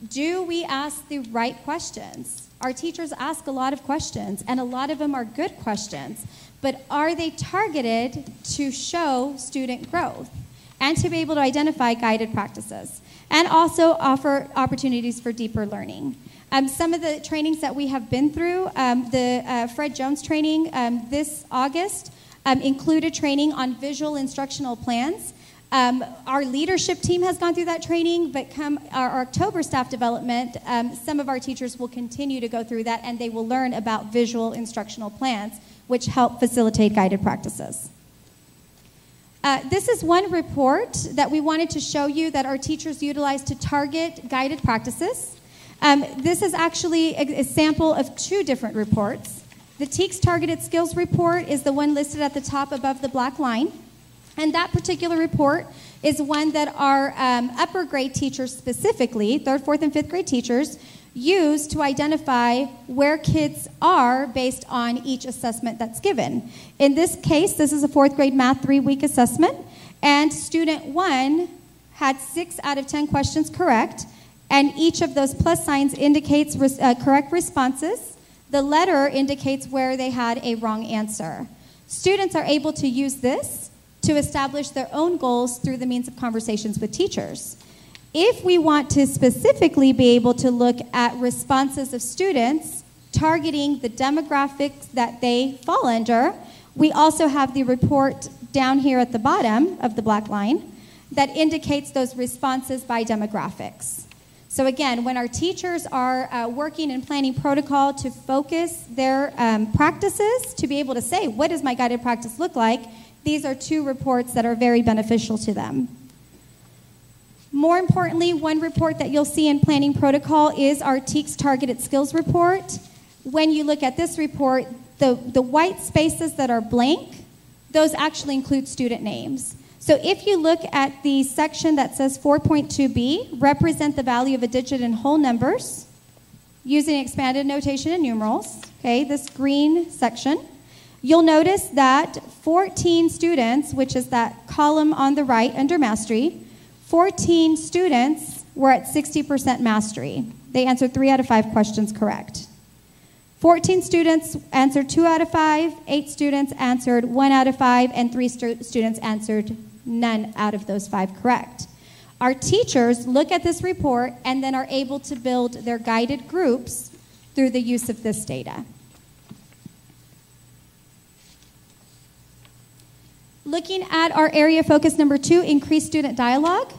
Do we ask the right questions? Our teachers ask a lot of questions, and a lot of them are good questions. But are they targeted to show student growth and to be able to identify guided practices and also offer opportunities for deeper learning? Some of the trainings that we have been through, the Fred Jones training this August included training on visual instructional plans. Our leadership team has gone through that training, but come our October staff development, some of our teachers will continue to go through that, and they will learn about visual instructional plans, which help facilitate guided practices. This is one report that we wanted to show you that our teachers utilize to target guided practices. This is actually a sample of two different reports. The TEKS Targeted Skills Report is the one listed at the top above the black line. And that particular report is one that our upper grade teachers specifically, 3rd, 4th, and 5th grade teachers, use to identify where kids are based on each assessment that's given. In this case, this is a 4th grade math 3-week assessment, and student 1 had 6 out of 10 questions correct, and each of those plus signs indicates correct responses. The letter indicates where they had a wrong answer. Students are able to use this to establish their own goals through the means of conversations with teachers. If we want to specifically be able to look at responses of students targeting the demographics that they fall under, we also have the report down here at the bottom of the black line that indicates those responses by demographics. So again, when our teachers are working and planning protocol to focus their practices, to be able to say, what does my guided practice look like, these are two reports that are very beneficial to them. More importantly, one report that you'll see in planning protocol is our TEKS Targeted Skills Report. When you look at this report, the white spaces that are blank, those actually include student names. So if you look at the section that says 4.2b, represent the value of a digit in whole numbers, using expanded notation and numerals, okay, this green section, you'll notice that 14 students, which is that column on the right under mastery, 14 students were at 60% mastery. They answered 3 out of 5 questions correct. 14 students answered 2 out of 5, 8 students answered 1 out of 5, and 3 students answered none out of those 5 correct. Our teachers look at this report and then are able to build their guided groups through the use of this data. Looking at our area focus number 2, increased student dialogue,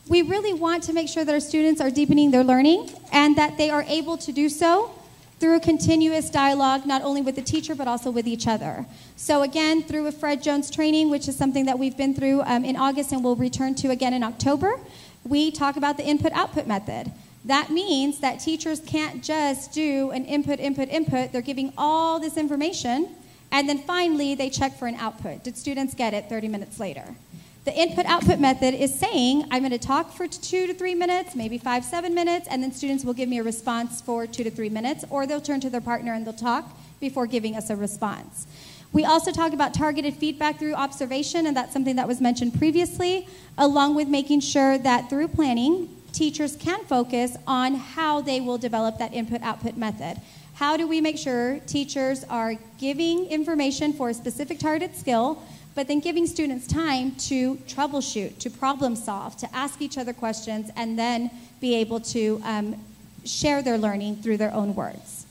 we really want to make sure that our students are deepening their learning and that they are able to do so through continuous dialogue, not only with the teacher, but also with each other. So again, through a Fred Jones training, which is something that we've been through in August and we'll return to again in October, we talk about the input-output method. That means that teachers can't just do an input, input, input. They're giving all this information, and then finally they check for an output. Did students get it 30 minutes later? The input-output method is saying, I'm going to talk for 2 to 3 minutes, maybe 5, 7 minutes, and then students will give me a response for 2 to 3 minutes, or they'll turn to their partner and they'll talk before giving us a response. We also talk about targeted feedback through observation, and that's something that was mentioned previously, along with making sure that through planning, teachers can focus on how they will develop that input-output method. How do we make sure teachers are giving information for a specific targeted skill, but then giving students time to troubleshoot, to problem solve, to ask each other questions, and then be able to share their learning through their own words.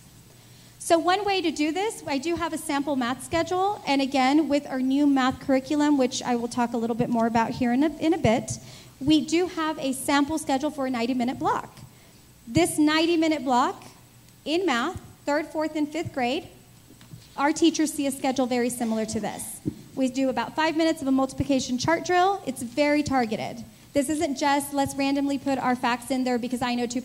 So one way to do this, I do have a sample math schedule, and again, with our new math curriculum, which I will talk a little bit more about here in a bit, we do have a sample schedule for a 90-minute block. This 90-minute block in math, 3rd, 4th, and 5th grade, our teachers see a schedule very similar to this. We do about 5 minutes of a multiplication chart drill. It's very targeted. This isn't just let's randomly put our facts in there because I know 2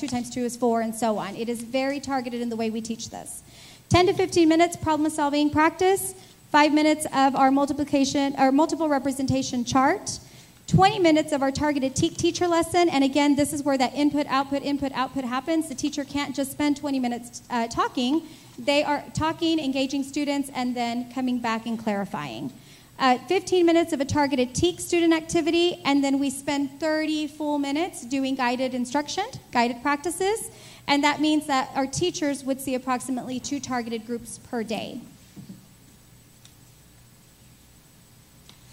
times 2 is 4 and so on. It is very targeted in the way we teach this. 10 to 15 minutes problem solving practice, 5 minutes of our multiplication or multiple representation chart, 20 minutes of our targeted teacher lesson, and again, this is where that input, output happens. The teacher can't just spend 20 minutes talking. They are talking, engaging students, and then coming back and clarifying. 15 minutes of a targeted TEK student activity, and then we spend 30 full minutes doing guided instruction, guided practices, and that means that our teachers would see approximately 2 targeted groups per day.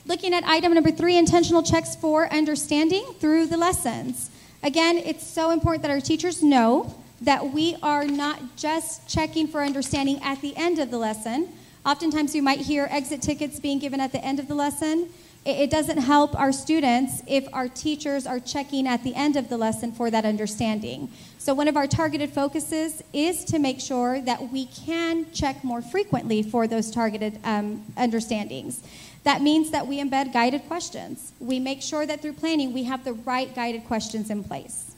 Looking at item number 3, intentional checks for understanding through the lessons. Again, it's so important that our teachers know that we are not just checking for understanding at the end of the lesson. Oftentimes you might hear exit tickets being given at the end of the lesson. It doesn't help our students if our teachers are checking at the end of the lesson for that understanding. So one of our targeted focuses is to make sure that we can check more frequently for those targeted understandings. That means that we embed guided questions. We make sure that through planning we have the right guided questions in place.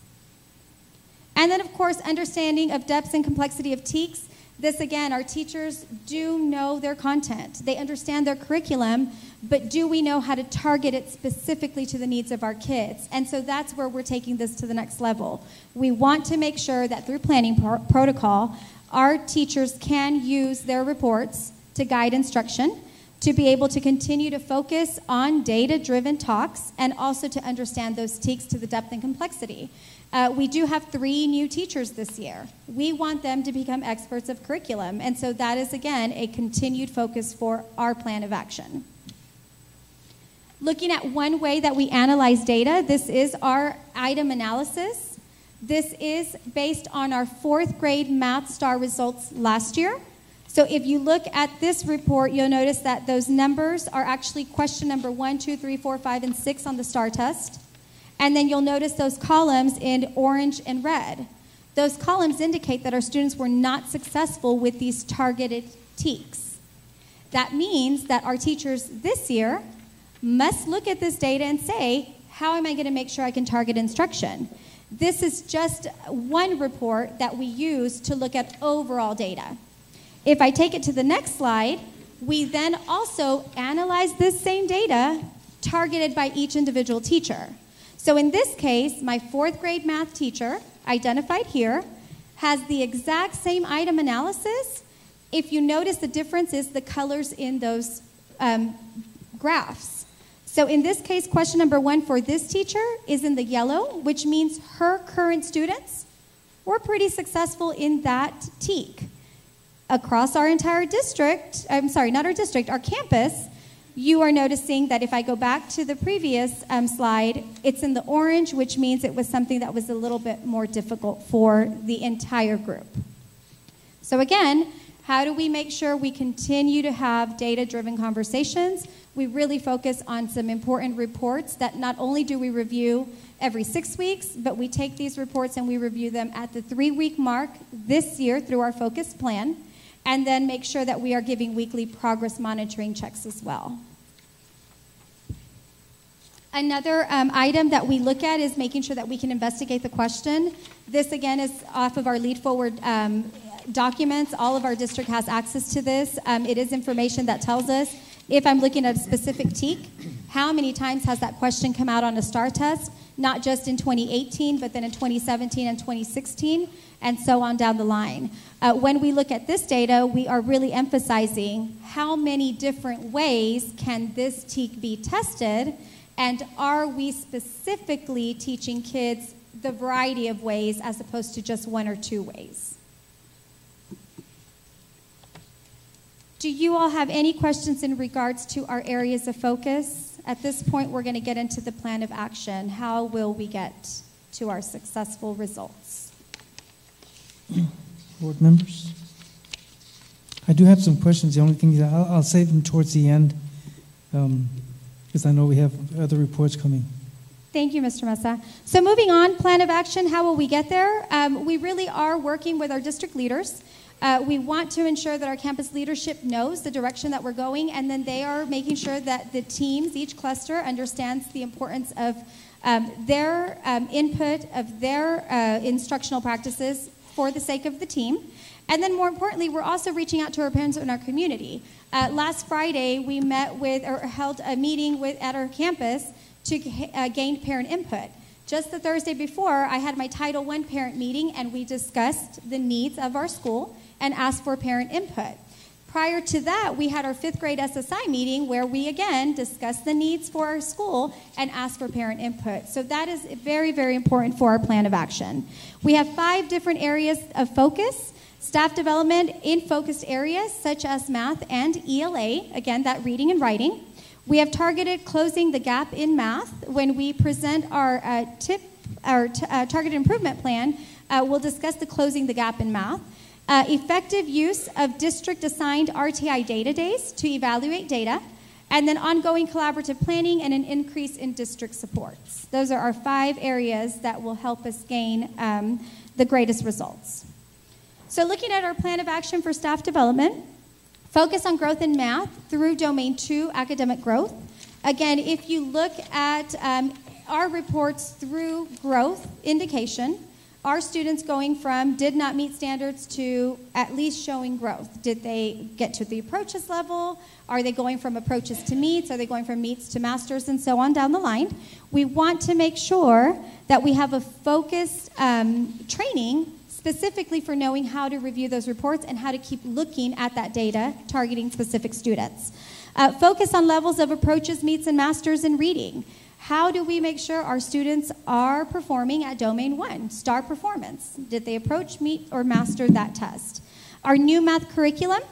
And then, of course, understanding of depths and complexity of TEKS. This, again, our teachers do know their content. They understand their curriculum, but do we know how to target it specifically to the needs of our kids? And so that's where we're taking this to the next level. We want to make sure that through planning protocol, our teachers can use their reports to guide instruction, to be able to continue to focus on data-driven talks, and also to understand those TEKS to the depth and complexity. We do have 3 new teachers this year. We want them to become experts of curriculum, and so that is, again, a continued focus for our plan of action. Looking at one way that we analyze data, this is our item analysis. This is based on our 4th grade math STAR results last year. So if you look at this report, you'll notice that those numbers are actually question number 1, 2, 3, 4, 5, and 6 on the STAR test. And then you'll notice those columns in orange and red. Those columns indicate that our students were not successful with these targeted TEKs. That means that our teachers this year must look at this data and say, how am I going to make sure I can target instruction? This is just one report that we use to look at overall data. If I take it to the next slide, we then also analyze this same data targeted by each individual teacher. So in this case, my 4th grade math teacher, identified here, has the exact same item analysis. If you notice, the difference is the colors in those graphs. So in this case, question number 1 for this teacher is in the yellow, which means her current students were pretty successful in that TEK. Across our entire district, our campus, you are noticing that if I go back to the previous slide, it's in the orange, which means it was something that was a little bit more difficult for the entire group. So again, how do we make sure we continue to have data-driven conversations? We really focus on some important reports that not only do we review every 6 weeks, but we take these reports and we review them at the 3-week mark this year through our focus plan, and then make sure that we are giving weekly progress monitoring checks as well. Another item that we look at is making sure that we can investigate the question. This, again, is off of our Lead Forward documents. All of our district has access to this. It is information that tells us, if I'm looking at a specific TEK, how many times has that question come out on a STAR test, not just in 2018, but then in 2017 and 2016, and so on down the line. When we look at this data, we are really emphasizing how many different ways can this TEK be tested, and are we specifically teaching kids the variety of ways as opposed to just 1 or 2 ways. Do you all have any questions in regards to our areas of focus? At this point, we're going to get into the plan of action. How will we get to our successful results? Board members? I do have some questions. The only thing is I'll save them towards the end because I know we have other reports coming. Thank you, Mr. Mesa. So moving on, plan of action, how will we get there? We really are working with our district leaders. We want to ensure that our campus leadership knows the direction that we're going, and then they are making sure that the teams, each cluster, understands the importance of their input, of their instructional practices for the sake of the team. And then more importantly, we're also reaching out to our parents in our community. Last Friday, we met with, or held a meeting at our campus to gain parent input. Just the Thursday before, I had my Title I parent meeting, and we discussed the needs of our school and asked for parent input. Prior to that, we had our 5th grade SSI meeting where we again discussed the needs for our school and asked for parent input. So that is very, very important for our plan of action. We have 5 different areas of focus. Staff development in focused areas such as math and ELA, again, that reading and writing. We have targeted closing the gap in math. When we present our targeted improvement plan, we'll discuss the closing the gap in math. Effective use of district-assigned RTI data days to evaluate data, and then ongoing collaborative planning and an increase in district supports. Those are our 5 areas that will help us gain the greatest results. So looking at our plan of action for staff development, focus on growth in math through Domain 2 academic growth. Again, if you look at our reports through growth indication, our students going from did not meet standards to at least showing growth. Did they get to the approaches level? Are they going from approaches to meets? Are they going from meets to masters, and so on down the line? We want to make sure that we have a focused training specifically for knowing how to review those reports and how to keep looking at that data, targeting specific students. Focus on levels of approaches, meets, and masters in reading. How do we make sure our students are performing at Domain 1, STAR performance? Did they approach, meet, or master that test? Our new math curriculum,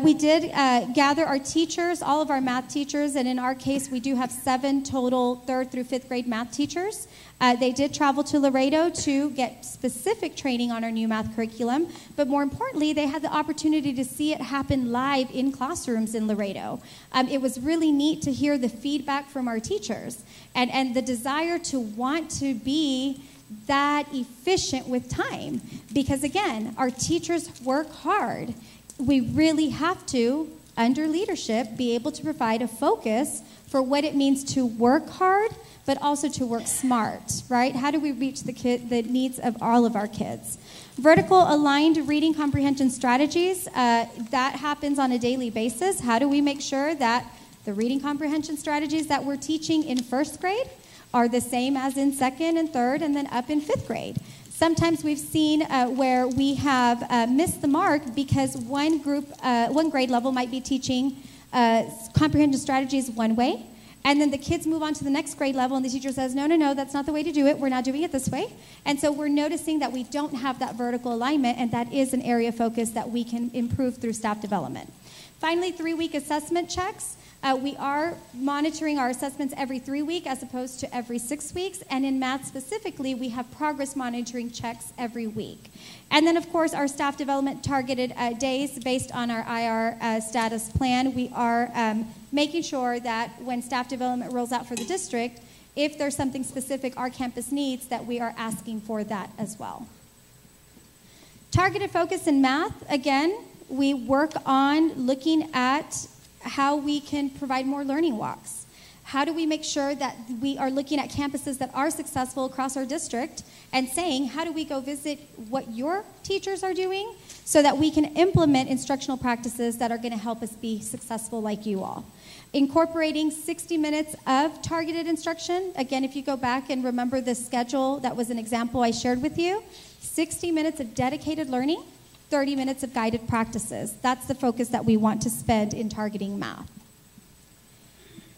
We did gather our teachers, all of our math teachers, and in our case, we do have 7 total 3rd through 5th grade math teachers. They did travel to Laredo to get specific training on our new math curriculum, but more importantly, they had the opportunity to see it happen live in classrooms in Laredo. It was really neat to hear the feedback from our teachers and the desire to want to be that efficient with time, because again, our teachers work hard. We really have to, under leadership, be able to provide a focus for what it means to work hard, but also to work smart, right? How do we reach the needs of all of our kids? Vertical aligned reading comprehension strategies, that happens on a daily basis. How do we make sure that the reading comprehension strategies that we're teaching in 1st grade are the same as in 2nd and 3rd and then up in 5th grade? Sometimes we've seen where we have missed the mark because one grade level might be teaching comprehension strategies one way, and then the kids move on to the next grade level and the teacher says, no, that's not the way to do it. We're not doing it this way. And so we're noticing that we don't have that vertical alignment, and that is an area of focus that we can improve through staff development. Finally, 3-week assessment checks. We are monitoring our assessments every 3 weeks as opposed to every 6 weeks. And in math specifically, we have progress monitoring checks every week. And then, of course, our staff development targeted days based on our IR status plan. We are making sure that when staff development rolls out for the district, if there's something specific our campus needs, that we are asking for that as well. Targeted focus in math, again, we work on looking at how we can provide more learning walks. How do we make sure that we are looking at campuses that are successful across our district and saying, how do we go visit what your teachers are doing so that we can implement instructional practices that are going to help us be successful like you all? Incorporating 60 minutes of targeted instruction. Again, if you go back and remember the schedule, that was an example I shared with you. 60 minutes of dedicated learning, 30 minutes of guided practices. That's the focus that we want to spend in targeting math.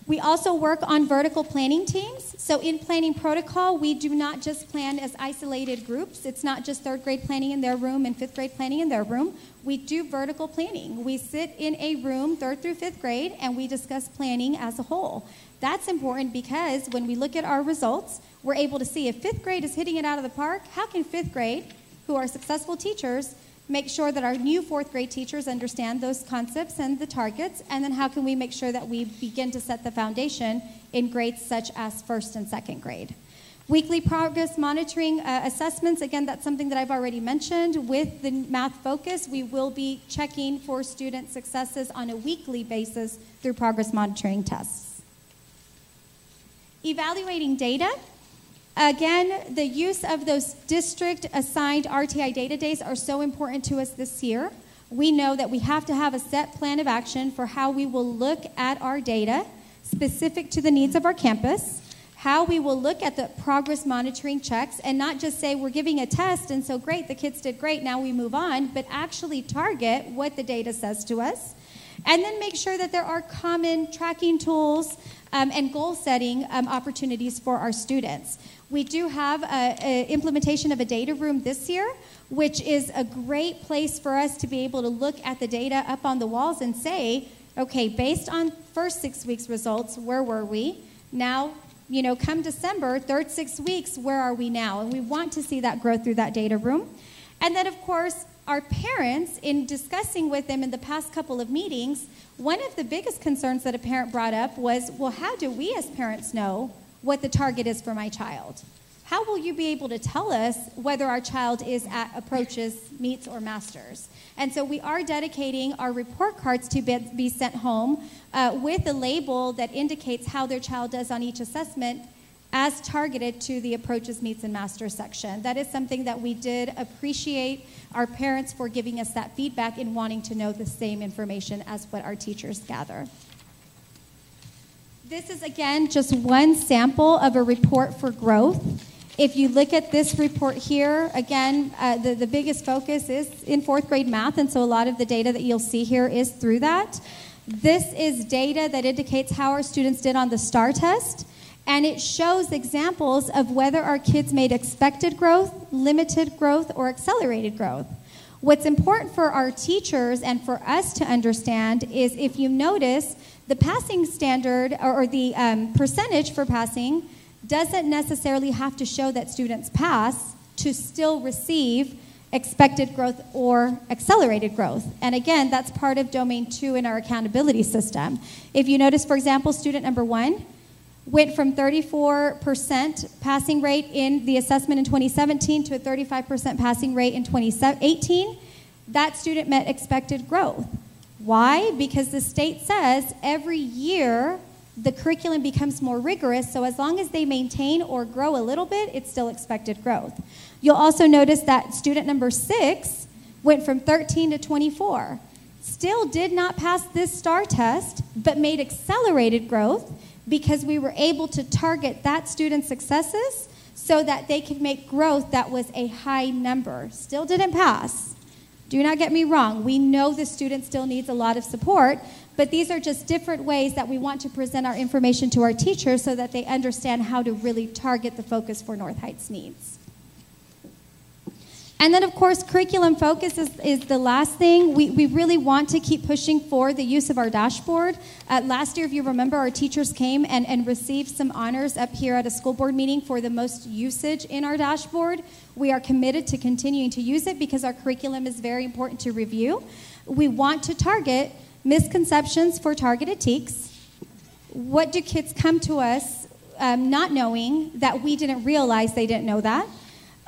We also work on vertical planning teams. So in planning protocol, we do not just plan as isolated groups. It's not just 3rd grade planning in their room and 5th grade planning in their room. We do vertical planning. We sit in a room, 3rd through 5th grade, and we discuss planning as a whole. That's important because when we look at our results, we're able to see if 5th grade is hitting it out of the park, how can 5th grade, who are successful teachers, make sure that our new 4th grade teachers understand those concepts and the targets, and then how can we make sure that we begin to set the foundation in grades such as 1st and 2nd grade. Weekly progress monitoring assessments, again, that's something that I've already mentioned. With the math focus, we will be checking for student successes on a weekly basis through progress monitoring tests. Evaluating data. Again, the use of those district-assigned RTI data days are so important to us this year. We know that we have to have a set plan of action for how we will look at our data specific to the needs of our campus, how we will look at the progress monitoring checks, and not just say we're giving a test and so great, the kids did great, now we move on, but actually target what the data says to us. And then make sure that there are common tracking tools and goal-setting opportunities for our students. We do have an implementation of a data room this year, which is a great place for us to be able to look at the data up on the walls and say, okay, based on first 6 weeks results, where were we? Now, come December, 3rd 6 weeks, where are we now? And we want to see that growth through that data room. And then, of course, our parents, in discussing with them in the past couple of meetings, one of the biggest concerns that a parent brought up was, well, how do we as parents know what the target is for my child? How will you be able to tell us whether our child is at approaches, meets, or masters? And so we are dedicating our report cards to be sent home with a label that indicates how their child does on each assessment as targeted to the approaches, meets, and masters section. That is something that we did appreciate our parents for giving us that feedback and wanting to know the same information as what our teachers gather. This is, again, just one sample of a report for growth. If you look at this report here, again, the biggest focus is in 4th grade math, and so a lot of the data that you'll see here is through that. This is data that indicates how our students did on the STAR test, and it shows examples of whether our kids made expected growth, limited growth, or accelerated growth. What's important for our teachers and for us to understand is, if you notice, the passing standard or the percentage for passing doesn't necessarily have to show that students pass to still receive expected growth or accelerated growth. And again, that's part of Domain 2 in our accountability system. If you notice, for example, student number 1 went from 34% passing rate in the assessment in 2017 to a 35% passing rate in 2018, that student met expected growth. Why? Because the state says every year the curriculum becomes more rigorous, so as long as they maintain or grow a little bit, it's still expected growth. You'll also notice that student number 6 went from 13 to 24. Still did not pass this STAR test, but made accelerated growth because we were able to target that student's successes so that they could make growth that was a high number. Still didn't pass. Do not get me wrong. We know the student still needs a lot of support, but these are just different ways that we want to present our information to our teachers so that they understand how to really target the focus for North Heights needs. And then, of course, curriculum focus is the last thing. We really want to keep pushing for the use of our dashboard. Last year, if you remember, our teachers came and received some honors up here at a school board meeting for the most usage in our dashboard. We are committed to continuing to use it because our curriculum is very important to review. We want to target misconceptions for targeted TEKS. What do kids come to us not knowing that we didn't realize they didn't know that?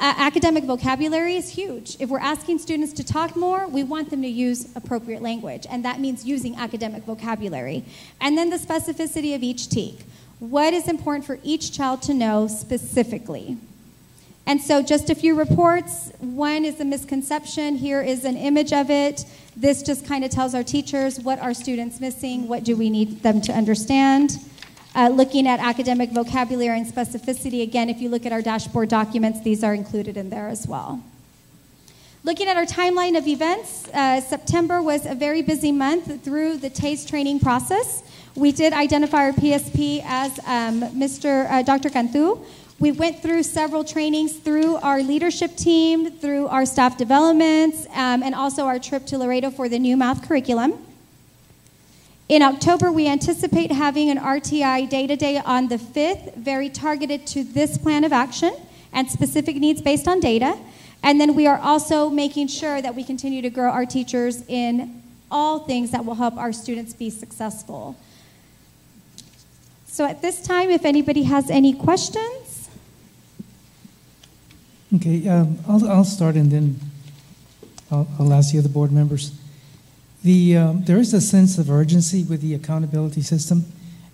Academic vocabulary is huge. If we're asking students to talk more, we want them to use appropriate language, and that means using academic vocabulary. And then the specificity of each TEK. What is important for each child to know specifically? And so just a few reports. One is a misconception. Here is an image of it. This just kind of tells our teachers what are students missing, what do we need them to understand. Looking at academic vocabulary and specificity, again, if you look at our dashboard documents, these are included in there as well. Looking at our timeline of events, September was a very busy month through the TASE training process. We did identify our PSP as Dr. Cantu. We went through several trainings through our leadership team, through our staff developments, and also our trip to Laredo for the new math curriculum. In October, we anticipate having an RTI day-to-day on the 5th, very targeted to this plan of action and specific needs based on data. And then we are also making sure that we continue to grow our teachers in all things that will help our students be successful. So at this time, if anybody has any questions. Okay, I'll start and then I'll ask the other board members. There is a sense of urgency with the accountability system.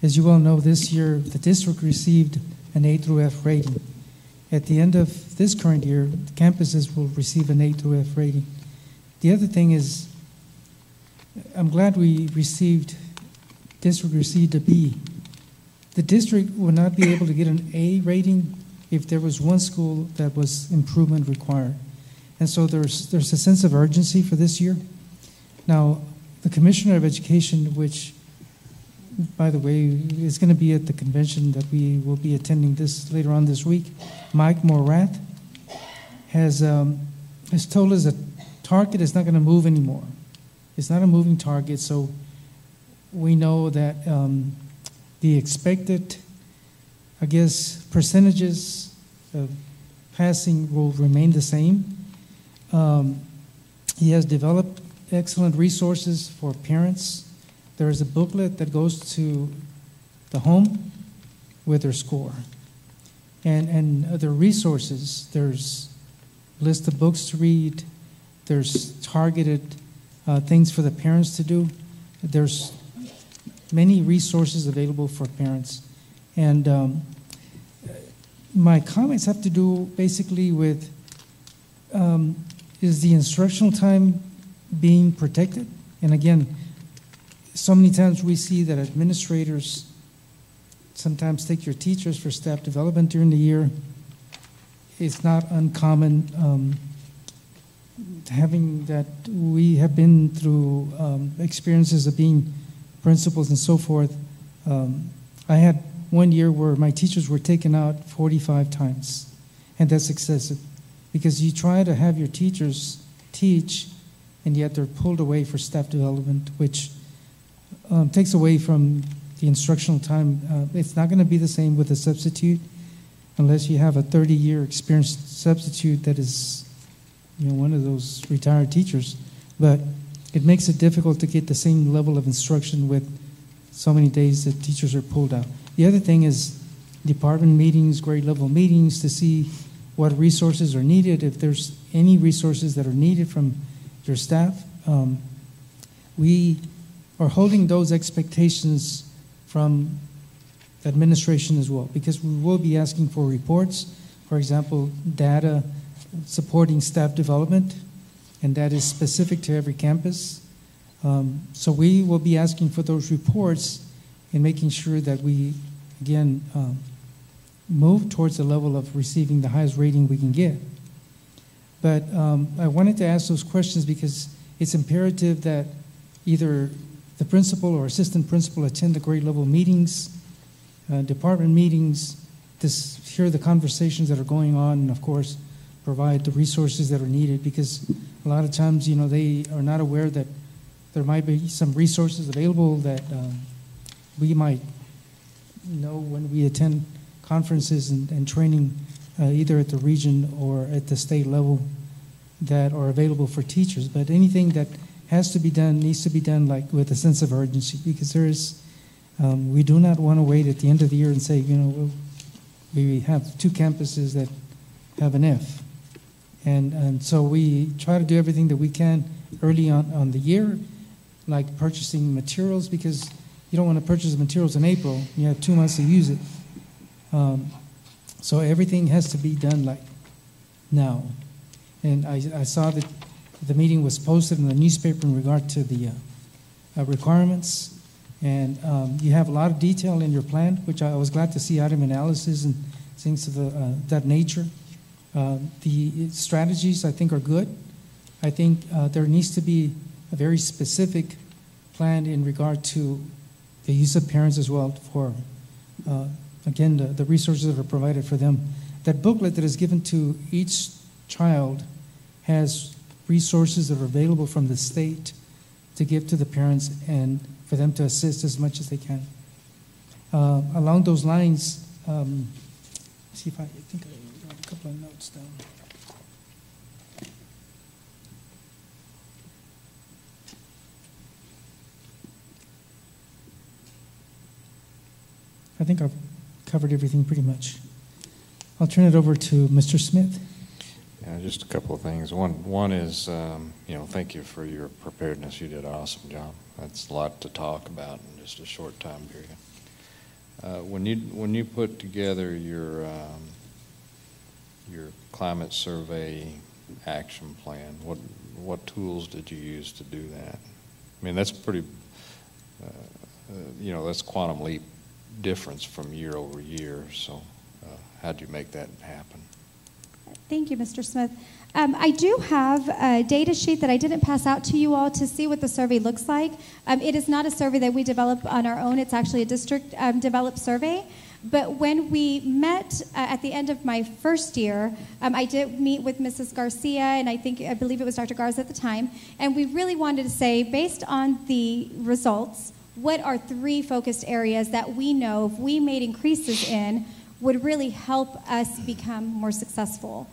As you well know, this year the district received an A through F rating. At the end of this current year, the campuses will receive an A through F rating. The other thing is, I'm glad district received a B. The district would not be able to get an A rating if there was one school that was improvement required. And so there's a sense of urgency for this year. Now, the Commissioner of Education, which, by the way, is going to be at the convention that we will be attending this later on this week, Mike Morath, has told us that target is not going to move anymore. It's not a moving target, so we know that the expected, I guess, percentages of passing will remain the same. He has developed excellent resources for parents. There is a booklet that goes to the home with their score. And other resources, there's a list of books to read, there's targeted things for the parents to do. There's many resources available for parents. And my comments have to do basically with, is the instructional time being protected? And again, so many times we see that administrators sometimes take your teachers for staff development during the year. It's not uncommon having that. We have been through experiences of being principals and so forth. I had one year where my teachers were taken out 45 times, and that's excessive because you try to have your teachers teach, and yet they're pulled away for staff development, which takes away from the instructional time. It's not going to be the same with a substitute unless you have a 30-year experienced substitute that is, one of those retired teachers. But it makes it difficult to get the same level of instruction with so many days that teachers are pulled out. The other thing is department meetings, grade level meetings, to see what resources are needed, if there's any resources that are needed from your staff. We are holding those expectations from administration as well, because we will be asking for reports, for example, data supporting staff development, and that is specific to every campus. So we will be asking for those reports and making sure that we, again, move towards the level of receiving the highest rating we can get. But I wanted to ask those questions because it's imperative that either the principal or assistant principal attend the grade level meetings, department meetings, to hear the conversations that are going on, and of course, provide the resources that are needed, because a lot of times, they are not aware that there might be some resources available that we might know when we attend conferences and training either at the region or at the state level that are available for teachers. But anything that has to be done needs to be done like with a sense of urgency, because there is, we do not want to wait at the end of the year and say, we have 2 campuses that have an F. And so we try to do everything that we can early on the year, like purchasing materials, because you don't want to purchase materials in April. You have 2 months to use it. So everything has to be done like now. And I saw that the meeting was posted in the newspaper in regard to the requirements. And you have a lot of detail in your plan, which I was glad to see item analysis and things of that nature. The strategies, I think, are good. I think there needs to be a very specific plan in regard to the use of parents as well for, again, the resources that are provided for them. That booklet that is given to each child has resources that are available from the state to give to the parents and for them to assist as much as they can. Along those lines, see if I think I wrote a couple of notes down. I think I've covered everything pretty much. I'll turn it over to Mr. Smith. Yeah, just a couple of things. One is, thank you for your preparedness. You did an awesome job. That's a lot to talk about in just a short time period. When you put together your climate survey action plan, what tools did you use to do that? I mean, that's pretty, that's quantum leap difference from year over year. So how did you make that happen? Thank you, Mr. Smith. I do have a data sheet that I didn't pass out to you all to see what the survey looks like. It is not a survey that we develop on our own. It's actually a district-developed survey. But when we met at the end of my first year, I did meet with Mrs. Garcia, and I believe it was Dr. Garza at the time, and we really wanted to say, based on the results, what are 3 focused areas that we know if we made increases in would really help us become more successful.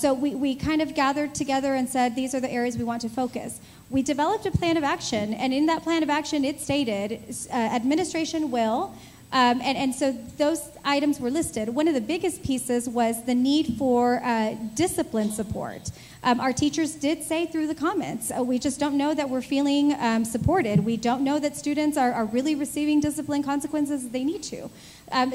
So we kind of gathered together and said, these are the areas we want to focus. We developed a plan of action, and in that plan of action, it stated administration will, and so those items were listed. One of the biggest pieces was the need for discipline support. Our teachers did say through the comments, we just don't know that we're feeling supported. We don't know that students are really receiving discipline consequences as they need to.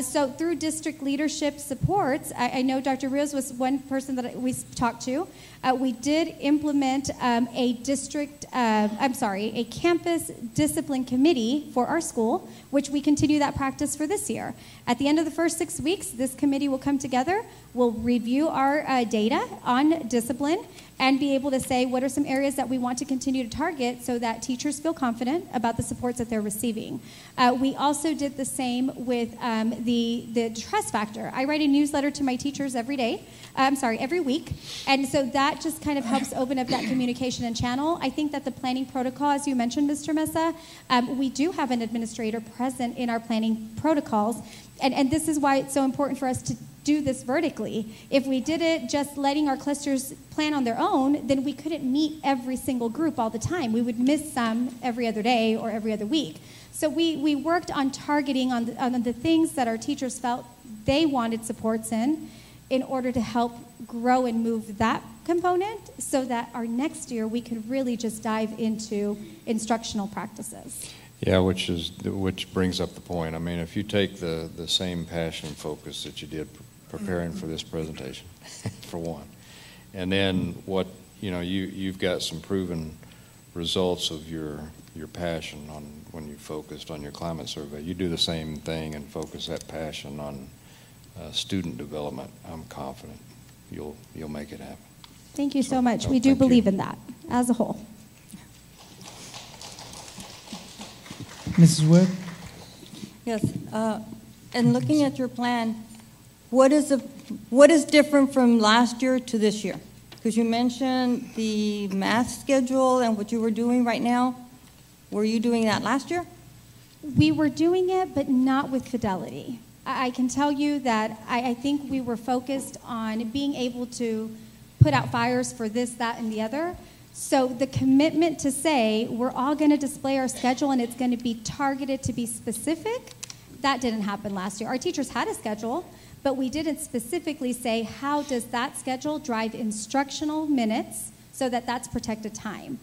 So through district leadership supports, I know Dr. Rios was one person that we talked to. We did implement a campus discipline committee for our school, which we continue that practice for this year. At the end of the first 6 weeks, this committee will come together. We'll review our data on discipline and be able to say what are some areas that we want to continue to target so that teachers feel confident about the supports that they're receiving. We also did the same with the trust factor. I write a newsletter to my teachers every week. And so that just kind of helps open up that communication and channel. I think that the planning protocol, as you mentioned, Mr. Mesa, we do have an administrator present in our planning protocols. And this is why it's so important for us to do this vertically. If we did it just letting our clusters plan on their own, then we couldn't meet every single group all the time. We would miss some every other day or every other week. So we worked on targeting on the things that our teachers felt they wanted supports in order to help grow and move that component so that our next year we could really just dive into instructional practices. Yeah, which brings up the point. I mean, if you take the same passion and focus that you did preparing for this presentation, for one, and then you've got some proven results of your passion on when you focused on your climate survey. You do the same thing and focus that passion on student development. I'm confident you'll make it happen. Thank you so much. We do believe in that as a whole. Mrs. Webb? Yes, and looking at your plan, what is different from last year to this year? Because you mentioned the math schedule and what you were doing right now. Were you doing that last year? We were doing it, but not with fidelity. I can tell you that I think we were focused on being able to put out fires for this, that, and the other. So the commitment to say we're all going to display our schedule and it's going to be targeted to be specific, that didn't happen last year. Our teachers had a schedule, but we didn't specifically say how does that schedule drive instructional minutes so that that's protected time.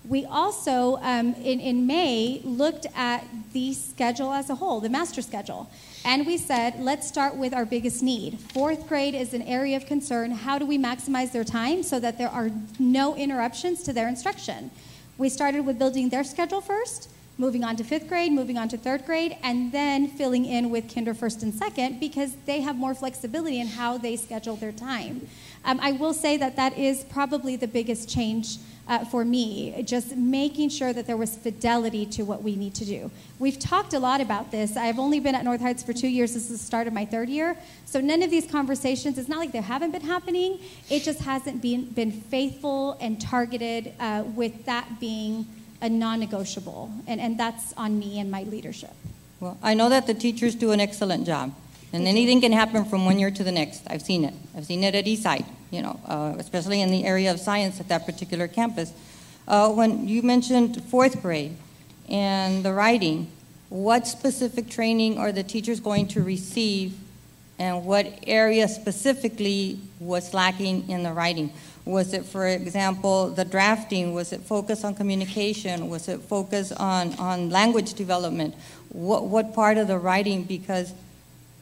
We also, in May, looked at the schedule as a whole, the master schedule. And we said, let's start with our biggest need. Fourth grade is an area of concern. How do we maximize their time so that there are no interruptions to their instruction? We started with building their schedule first, moving on to fifth grade, moving on to third grade, and then filling in with kinder first and second because they have more flexibility in how they schedule their time. I will say that that is probably the biggest change for me, just making sure that there was fidelity to what we need to do. We've talked a lot about this. I've only been at North Heights for 2 years. This is the start of my third year. So none of these conversations, it's not like they haven't been happening. It just hasn't been faithful and targeted with that being a non-negotiable. And that's on me and my leadership. Well, I know that the teachers do an excellent job. And anything can happen from one year to the next. I've seen it. I've seen it at Eastside, especially in the area of science at that particular campus. When you mentioned fourth grade and the writing, what specific training are the teachers going to receive and what area specifically was lacking in the writing? Was it, for example, the drafting? Was it focused on communication? Was it focused on language development? What part of the writing? Because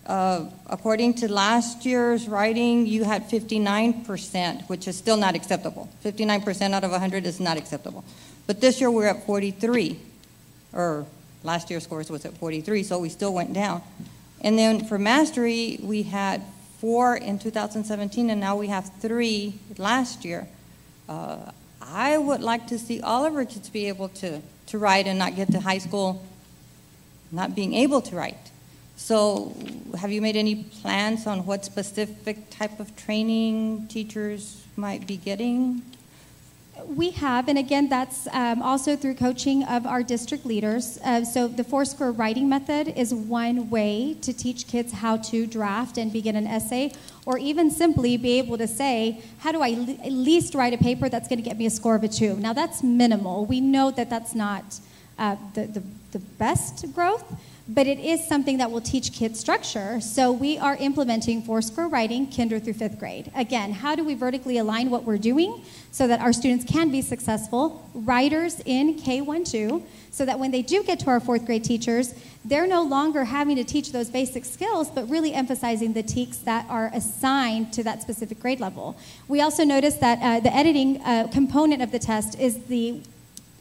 according to last year's writing, you had 59%, which is still not acceptable. 59% out of 100 is not acceptable. But this year we're at 43, or last year's scores was at 43, so we still went down. And then for mastery, we had 4 in 2017, and now we have 3 last year. I would like to see all of our kids be able to write and not get to high school not being able to write. So have you made any plans on what specific type of training teachers might be getting? We have, and again, that's also through coaching of our district leaders. So the 4-square writing method is one way to teach kids how to draft and begin an essay, or even simply be able to say, how do I at least write a paper that's going to get me a score of a 2? Now that's minimal. We know that that's not the best growth, but it is something that will teach kids structure. So we are implementing 4-square writing, kinder through 5th grade. Again, how do we vertically align what we're doing so that our students can be successful writers in K-1-2, so that when they do get to our 4th grade teachers, they're no longer having to teach those basic skills, but really emphasizing the TEKS that are assigned to that specific grade level. We also noticed that the editing component of the test is the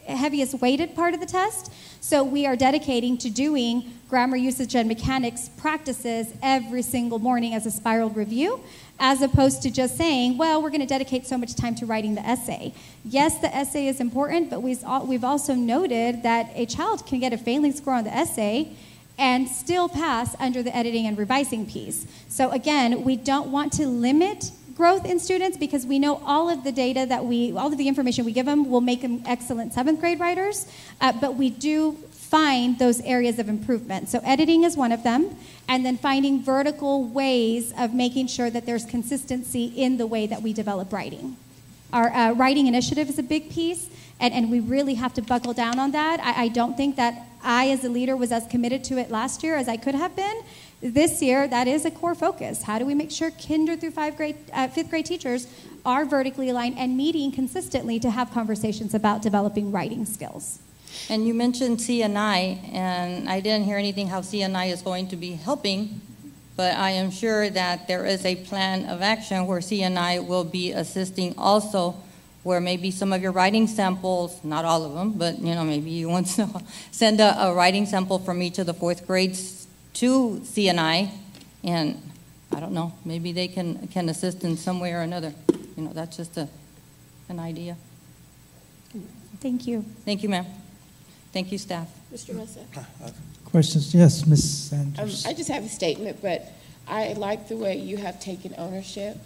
heaviest weighted part of the test. So we are dedicating to doing grammar usage and mechanics practices every single morning as a spiraled review, as opposed to just saying, well, we're going to dedicate so much time to writing the essay. Yes, the essay is important, but we've also noted that a child can get a failing score on the essay and still pass under the editing and revising piece. So again, we don't want to limit growth in students because we know all of the data that all of the information we give them will make them excellent 7th grade writers, but we do find those areas of improvement. So editing is one of them, and then finding vertical ways of making sure that there's consistency in the way that we develop writing. Our writing initiative is a big piece, and we really have to buckle down on that. I don't think that I, as a leader, was as committed to it last year as I could have been. This year, that is a core focus. How do we make sure kinder through 5th grade teachers are vertically aligned and meeting consistently to have conversations about developing writing skills? And you mentioned CNI, and I didn't hear anything how CNI is going to be helping, but I am sure that there is a plan of action where CNI will be assisting also, where maybe some of your writing samples, not all of them, but maybe you want to send a writing sample from each of the 4th grades to CNI, and I don't know, maybe they can assist in some way or another. That's just an idea. Thank you. Thank you, ma'am. Thank you, staff. Mr. Mesa? Questions? Yes, Ms. Sanders. I just have a statement, but I like the way you have taken ownership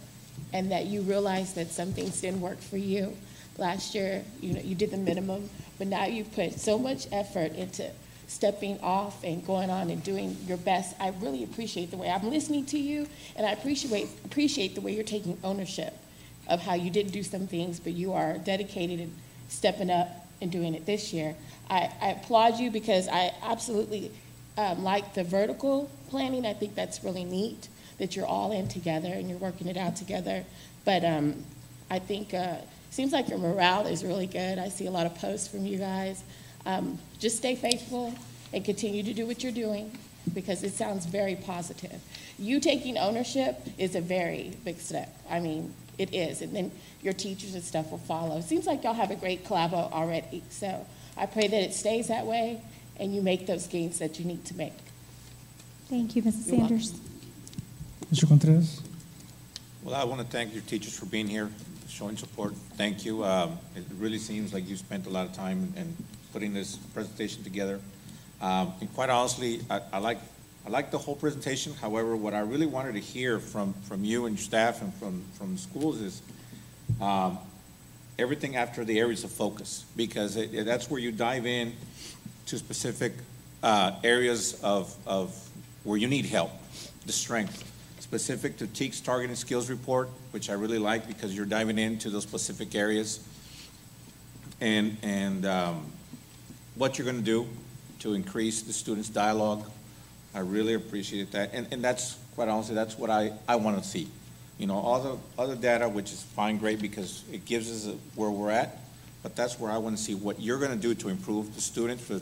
and that you realize that some things didn't work for you. Last year, you did the minimum, but now you've put so much effort into stepping off and going on and doing your best. I really appreciate the way I'm listening to you, and I appreciate the way you're taking ownership of how you didn't do some things, but you are dedicated and stepping up and doing it this year. I applaud you because I absolutely like the vertical planning. I think that's really neat that you're all in together and you're working it out together. But I think it seems like your morale is really good. I see a lot of posts from you guys. Just stay faithful and continue to do what you're doing because it sounds very positive. You taking ownership is a very big step. I mean, it is. And then your teachers and stuff will follow. It seems like y'all have a great collabo already. So I pray that it stays that way and you make those gains that you need to make. Thank you, Mrs. You're Sanders. Mr. Contreras? Well, I want to thank your teachers for being here, showing support. Thank you. It really seems like you spent a lot of time in putting this presentation together. And quite honestly, I like the whole presentation. However, what I really wanted to hear from you and your staff and from the schools is everything after the areas of focus, because that's where you dive in to specific areas of where you need help, the strength. Specific to TEAC's Targeted Skills Report, which I really like because you're diving into those specific areas, and what you're going to do to increase the students' dialogue. I really appreciate that, and that's, quite honestly, that's what I want to see. All the other data, which is fine, great, because it gives us where we're at, but that's where I want to see what you're going to do to improve the students, to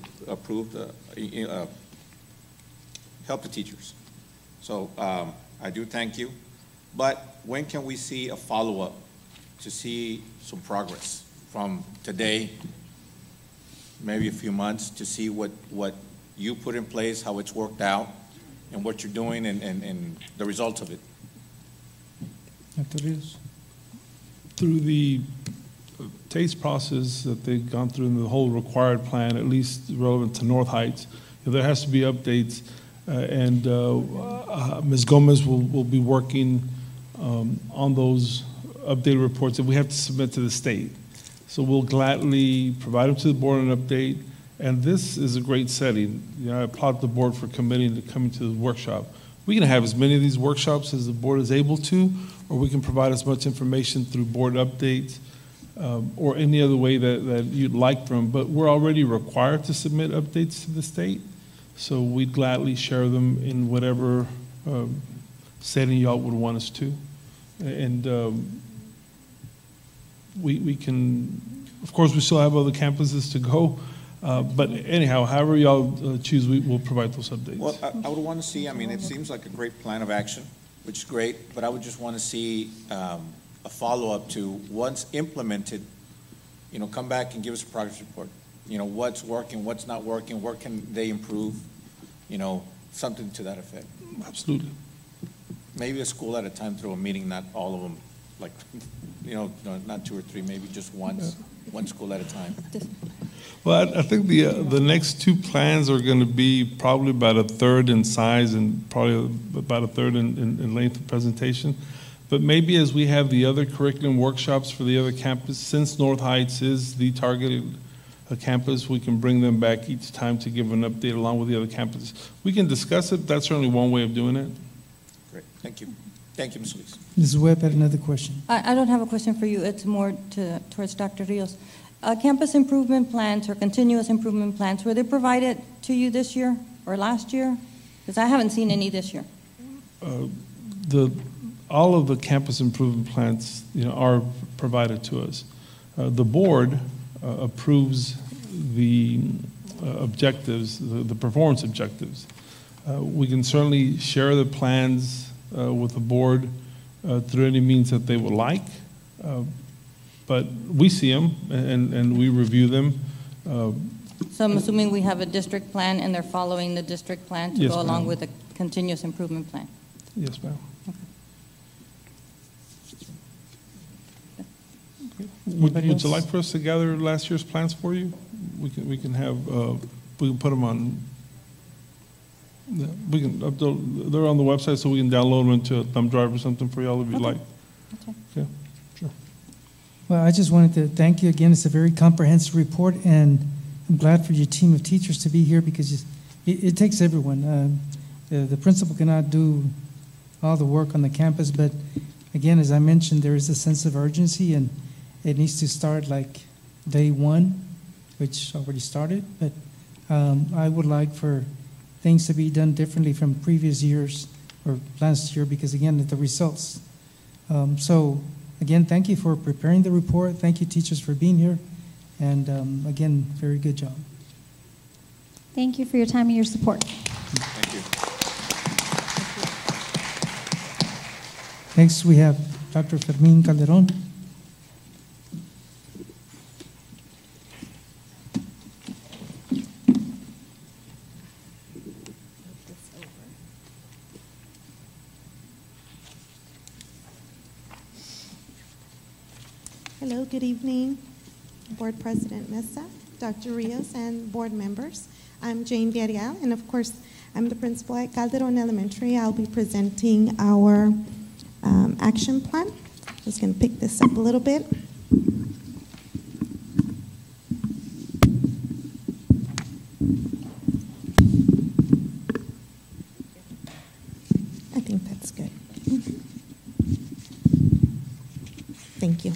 help the teachers. So I do thank you, but when can we see a follow-up to see some progress from today, maybe a few months, to see what you put in place, how it's worked out, and what you're doing and the results of it? Dr. Rios? Through the taste process that they've gone through in the whole required plan, at least relevant to North Heights, there has to be updates. And Ms. Gomez will be working on those updated reports that we have to submit to the state. So we'll gladly provide them to the board an update. And this is a great setting. I applaud the board for committing to coming to the workshop. We can have as many of these workshops as the board is able to, or we can provide as much information through board updates or any other way that you'd like from. But we're already required to submit updates to the state. So we'd gladly share them in whatever setting y'all would want us to. And we can, of course, we still have other campuses to go. But anyhow, however y'all choose, we'll provide those updates. Well, I would want to see, it seems like a great plan of action, which is great, but I would just want to see a follow-up to, once implemented, come back and give us a progress report. What's working, what's not working, where can they improve, something to that effect. Absolutely. Maybe a school at a time through a meeting, not all of them, not 2 or 3, maybe just one school at a time. Well, Well, I think the next two plans are going to be probably about a third in size and probably about a third in length of presentation. But maybe as we have the other curriculum workshops for the other campus, since North Heights is the targeted campus, we can bring them back each time to give an update along with the other campuses. We can discuss it. That's certainly one way of doing it. Great, thank you. Thank you, Ms. Solis. Ms. Webb had another question. I don't have a question for you. It's more towards Dr. Rios. Campus improvement plans or continuous improvement plans, were they provided to you this year or last year? Because I haven't seen any this year. All of the campus improvement plans, are provided to us. The board approves the objectives, the performance objectives. We can certainly share the plans with the board through any means that they would like, but we see them and we review them. So I'm assuming we have a district plan and they're following the district plan to Yes, go along ma'am. with the continuous improvement plan. Yes, ma'am. Would you like for us to gather last year's plans for you? We can put them on. We can. They're on the website, so we can download them into a thumb drive or something for y'all if you'd like. Okay. Sure. Well, I just wanted to thank you again. It's a very comprehensive report, and I'm glad for your team of teachers to be here because it takes everyone. The principal cannot do all the work on the campus, but again, as I mentioned, there is a sense of urgency, and it needs to start like day one, which already started. But I would like for things to be done differently from previous years or last year because, again, the results. So, again, thank you for preparing the report. Thank you, teachers, for being here. And, again, very good job. Thank you for your time and your support. Thank you. Next, we have Dr. Fermin Calderon. Hello, good evening, Board President Mesa, Dr. Rios, and board members. I'm Jane Villarreal, and of course, I'm the principal at Calderon Elementary. I'll be presenting our action plan. Just going to pick this up a little bit. I think that's good. Thank you.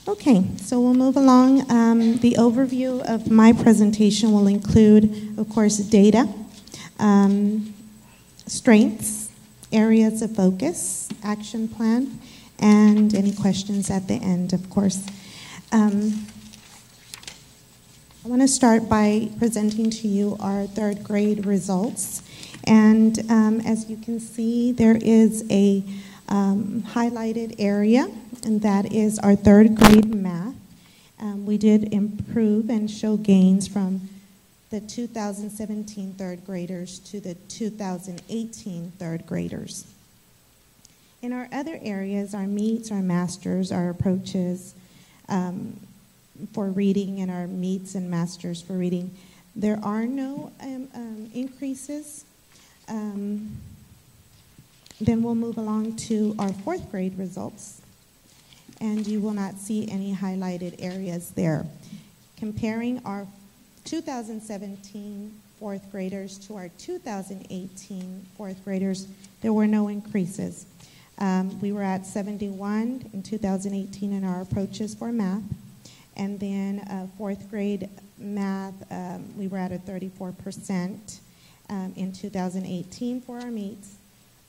Okay, so we'll move along. The overview of my presentation will include, of course, data, strengths, areas of focus, action plan, and any questions at the end, of course. I want to start by presenting to you our third grade results. And as you can see, there is a highlighted area, and that is our third grade math. We did improve and show gains from the 2017 third graders to the 2018 third graders. In our other areas, our meets, our masters, our approaches for reading, and our meets and masters for reading, there are no increases. Then we'll move along to our fourth grade results, and you will not see any highlighted areas there. Comparing our 2017 fourth graders to our 2018 fourth graders, there were no increases. We were at 71 in 2018 in our approaches for math, and then fourth grade math, we were at a 34% in 2018 for our meets,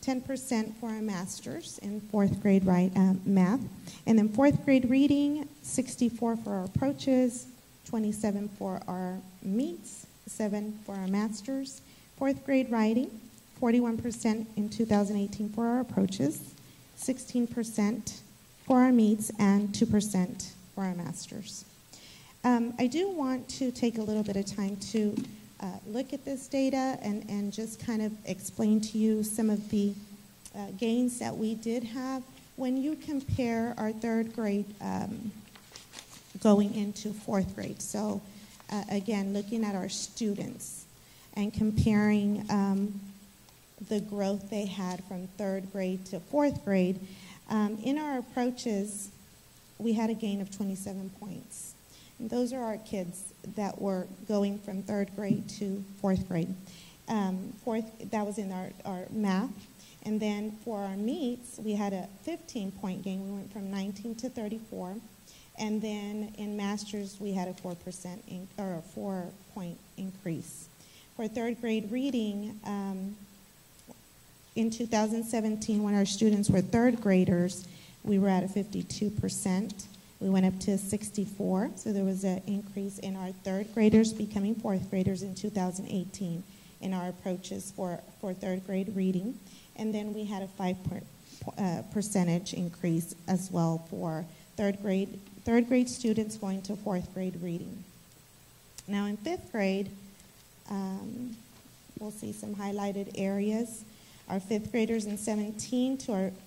10% for our masters in fourth grade math, and then fourth grade reading, 64 for our approaches, 27 for our meets, 7 for our masters. Fourth grade writing, 41% in 2018 for our approaches, 16% for our meets, and 2% for our masters. I do want to take a little bit of time to look at this data and just kind of explain to you some of the gains that we did have. When you compare our third grade going into fourth grade. So again, looking at our students and comparing the growth they had from third grade to fourth grade, in our approaches, we had a gain of 27 points. And those are our kids that were going from third grade to fourth grade. That was in our math. And then for our meets, we had a 15-point gain. We went from 19 to 34. And then in masters, we had a 4-point increase. For third grade reading, in 2017, when our students were third graders, we were at a 52%. We went up to 64, so there was an increase in our third graders becoming fourth graders in 2018 in our approaches for third grade reading. And then we had a 5% increase as well for third grade students going to fourth grade reading. Now in fifth grade, we'll see some highlighted areas. Our fifth graders in 17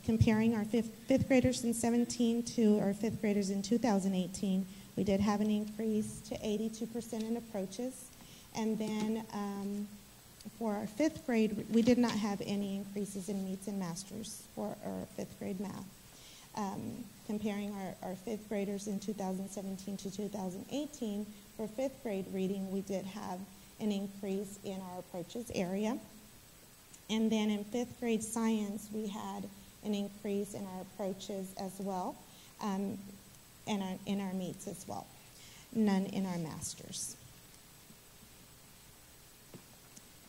comparing our fifth graders in 17 to our fifth graders in 2018, we did have an increase to 82% in approaches. And then for our fifth grade, we did not have any increases in meets and masters for our fifth grade math. Comparing our fifth graders in 2017 to 2018, for fifth grade reading, we did have an increase in our approaches area. And then in fifth grade science, we had an increase in our approaches as well, and in our meets as well. None in our masters.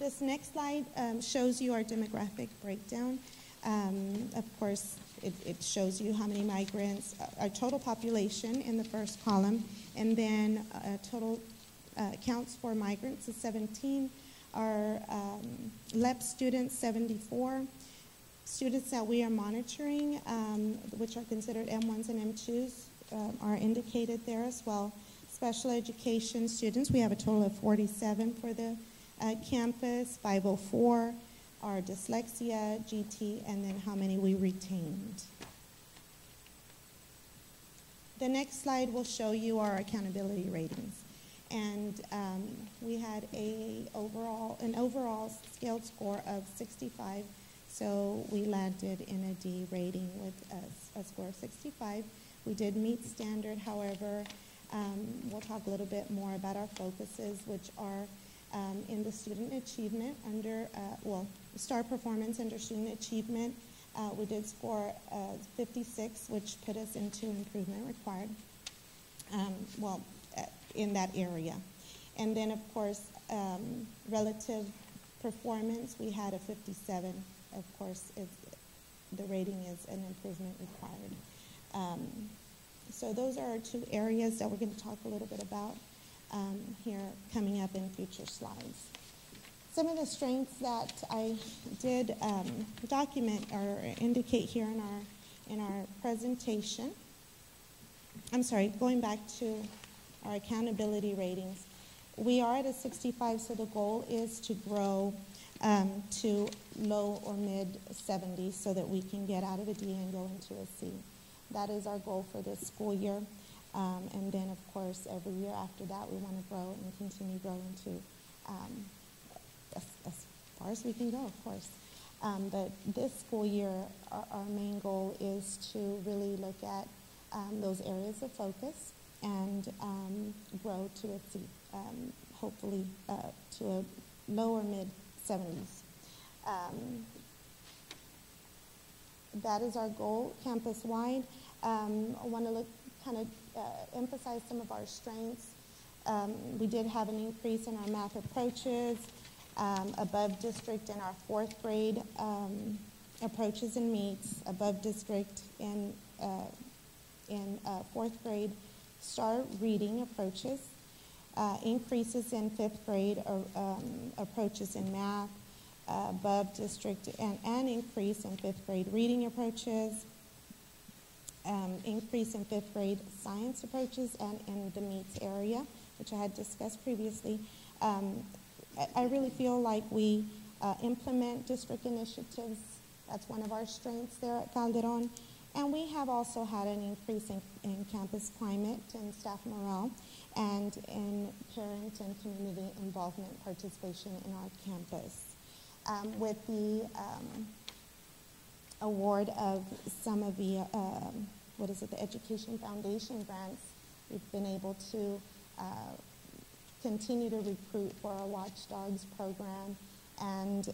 This next slide shows you our demographic breakdown. Of course, it shows you how many migrants, our total population in the first column, and then total counts for migrants is 17. Our LEP students, 74. Students that we are monitoring, which are considered M1s and M2s, are indicated there as well. Special education students, we have a total of 47 for the campus, 504 are dyslexia, GT, and then how many we retained. The next slide will show you our accountability ratings. And we had an overall scaled score of 65, so we landed in a D rating with a score of 65. We did meet standard, however, we'll talk a little bit more about our focuses, which are in the student achievement under, star performance under student achievement. We did score 56, which put us into improvement required. In that area. And then, of course, relative performance, we had a 57. Of course, the rating is an improvement required. So those are our two areas that we're going to talk a little bit about here coming up in future slides. Some of the strengths that I did document or indicate here in our presentation. I'm sorry, going back to our accountability ratings. We are at a 65, so the goal is to grow to low or mid 70s so that we can get out of a D and go into a C. That is our goal for this school year. And then, of course, every year after that, we want to grow and continue growing to as far as we can go, of course. But this school year, our main goal is to really look at those areas of focus and grow to a C, hopefully to a low or mid 70s. That is our goal campus-wide. I want to emphasize some of our strengths. We did have an increase in our math approaches, above district in our fourth grade approaches and meets, above district in fourth grade star reading approaches, increases in fifth grade approaches in math, above district and increase in fifth grade reading approaches, increase in fifth grade science approaches and in the meets area, which I had discussed previously. I really feel like we implement district initiatives. That's one of our strengths there at Calderon. And we have also had an increase in campus climate and staff morale and in parent and community involvement participation in our campus. With the award of some of the, the Education Foundation grants, we've been able to continue to recruit for our Watchdogs program and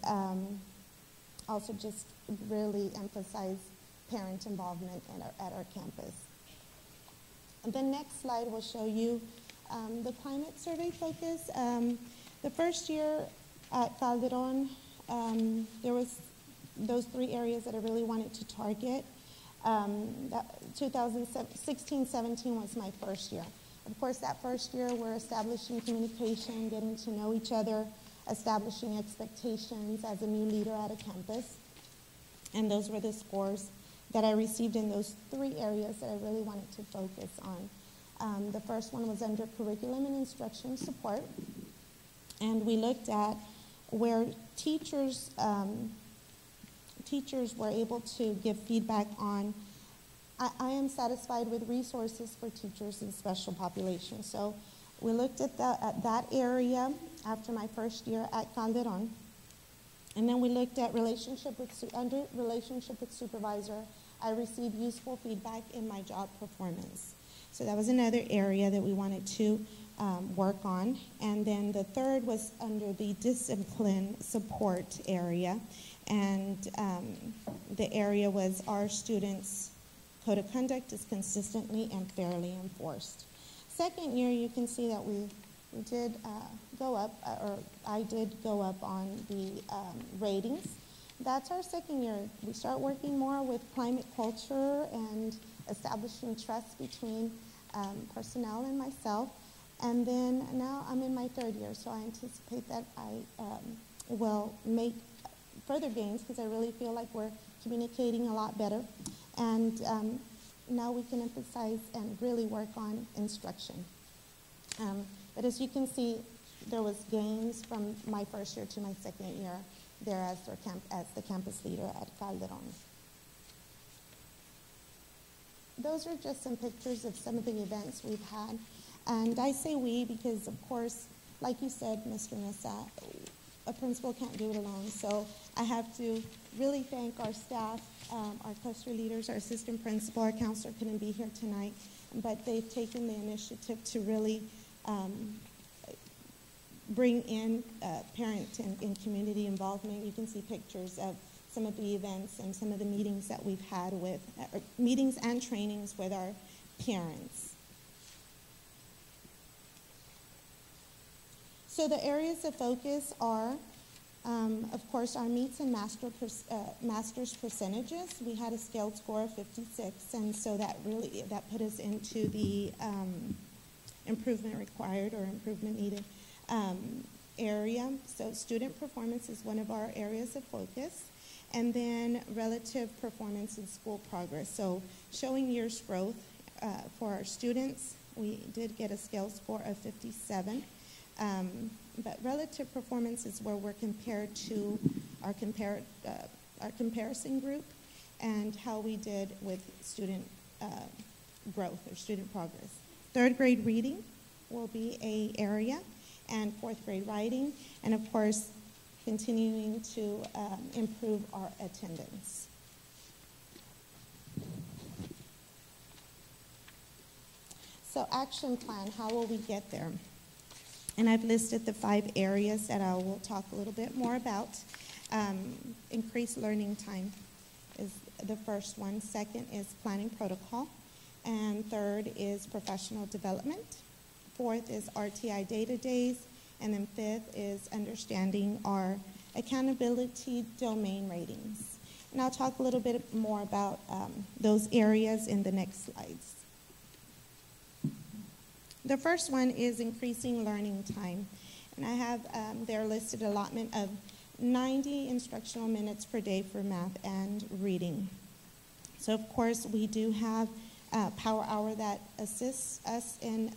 also just really emphasize parent involvement at our campus. The next slide will show you the climate survey focus. The first year at Calderon, there was those 3 areas that I really wanted to target. 2016-17 was my first year. Of course, that first year we're establishing communication, getting to know each other, establishing expectations as a new leader at a campus. And those were the scores that I received in those 3 areas that I really wanted to focus on. The first one was under curriculum and instruction support. And we looked at where teachers were able to give feedback on, I am satisfied with resources for teachers in special populations. So we looked at that area after my first year at Calderon. And then we looked at under relationship with supervisor. I received useful feedback in my job performance. So that was another area that we wanted to work on. And then the third was under the discipline support area. And the area was our students' code of conduct is consistently and fairly enforced. Second year, you can see that we did go up, or I did go up on the ratings. That's our second year. We start working more with climate culture and establishing trust between personnel and myself. And then now I'm in my 3rd year, so I anticipate that I will make further gains because I really feel like we're communicating a lot better. And now we can emphasize and really work on instruction. But as you can see, there was gains from my first year to my 2nd year there as the campus leader at Calderon. Those are just some pictures of some of the events we've had. And I say we because, of course, like you said, Mr. Mesa, a principal can't do it alone. So I have to really thank our staff, our cluster leaders, our assistant principal, our counselor couldn't be here tonight, but they've taken the initiative to really bring in parent and community involvement. You can see pictures of some of the events and some of the meetings that we've had with, meetings and trainings with our parents. So the areas of focus are, of course, our meets and master's percentages. We had a scaled score of 56, and so that put us into the improvement required or improvement needed area. So student performance is one of our areas of focus. And then relative performance and school progress. So showing years growth for our students, we did get a scale score of 57. But relative performance is where we're compared to our comparison group and how we did with student growth or student progress. 3rd grade reading will be an area, and 4th grade writing, and of course, continuing to improve our attendance. So action plan, how will we get there? And I've listed the 5 areas that I will talk a little bit more about. Increased learning time is the first one. 2nd is planning protocol. And 3rd is professional development. 4th is RTI data days. And then 5th is understanding our accountability domain ratings. And I'll talk a little bit more about those areas in the next slides. The first one is increasing learning time. And I have there listed allotment of 90 instructional minutes per day for math and reading. So of course we do have Power Hour that assists us in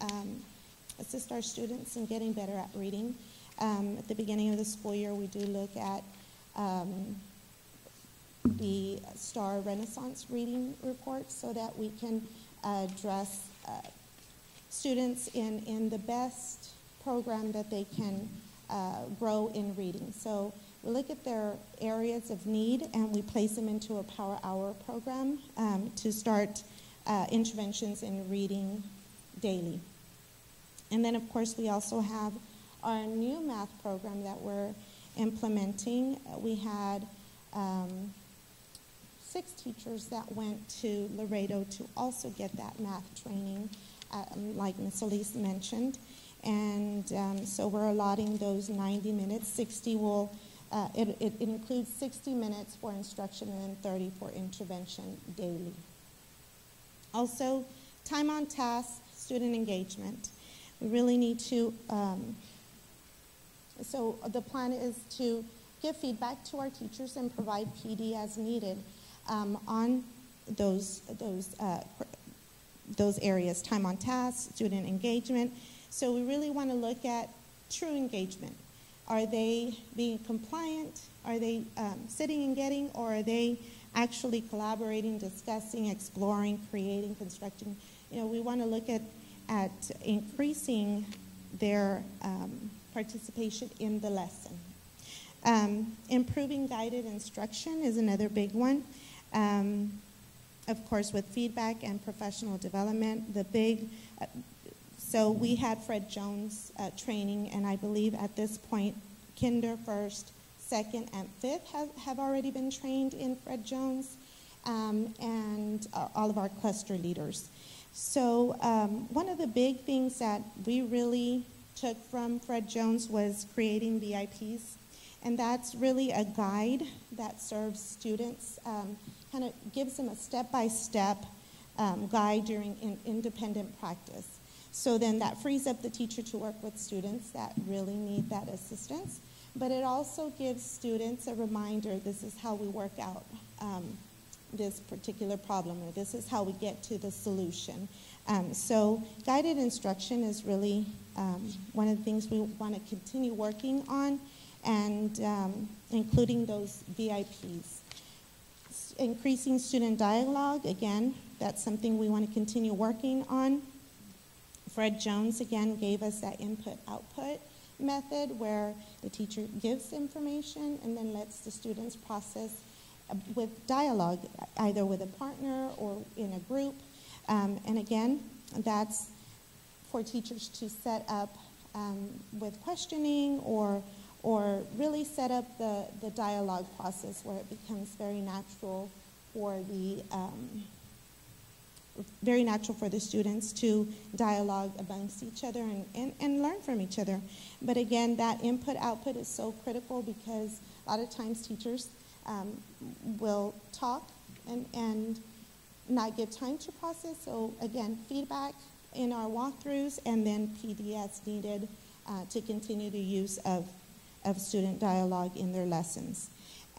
assist our students in getting better at reading. At the beginning of the school year, we do look at the STAR Renaissance reading report so that we can address students in the best program that they can grow in reading. So we look at their areas of need and we place them into a Power Hour program to start interventions in reading daily. And then, of course, we also have our new math program that we're implementing. We had 6 teachers that went to Laredo to also get that math training, like Ms. Solis mentioned. And so we're allotting those 90 minutes. 60 will, it includes 60 minutes for instruction and then 30 for intervention daily. Also, time on task, student engagement. We really need to, so the plan is to give feedback to our teachers and provide PD as needed on those areas, time on task, student engagement. So we really want to look at true engagement. Are they being compliant? Are they sitting and getting? Or are they actually collaborating, discussing, exploring, creating, constructing? You know, we want to look at increasing their participation in the lesson. Improving guided instruction is another big one. Of course, with feedback and professional development, the big, so we had Fred Jones training, and I believe at this point, kinder, first, second, and fifth have already been trained in Fred Jones, and all of our cluster leaders. So one of the big things that we really took from Fred Jones was creating VIPs. And that's really a guide that serves students, kind of gives them a step-by-step guide during independent practice. So then that frees up the teacher to work with students that really need that assistance. But it also gives students a reminder, this is how we work out this particular problem, or this is how we get to the solution. So guided instruction is really one of the things we want to continue working on, and including those VIPs. Increasing student dialogue, again, that's something we want to continue working on. Fred Jones, again, gave us that input-output method where the teacher gives information and then lets the students process with dialogue, either with a partner or in a group. And again, that's for teachers to set up with questioning or really set up the dialogue process where it becomes very natural for the students to dialogue amongst each other and learn from each other. But again, that input-output is so critical because a lot of times teachers will talk and not give time to process. So again, feedback in our walkthroughs and then PD as needed to continue the use of student dialogue in their lessons.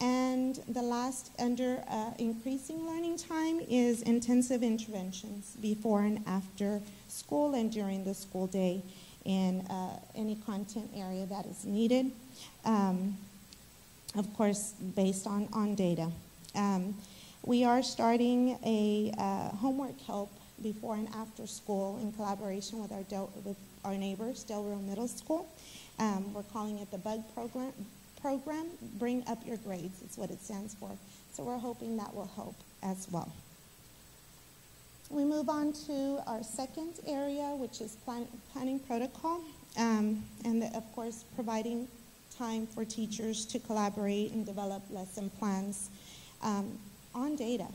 And the last, under increasing learning time, is intensive interventions before and after school and during the school day in any content area that is needed, of course, based on data. We are starting a homework help before and after school in collaboration with our neighbors, Del Rio Middle School. We're calling it the BUG program, Bring Up Your Grades, is what it stands for. So we're hoping that will help as well. We move on to our second area, which is planning protocol, and of course, providing time for teachers to collaborate and develop lesson plans on data,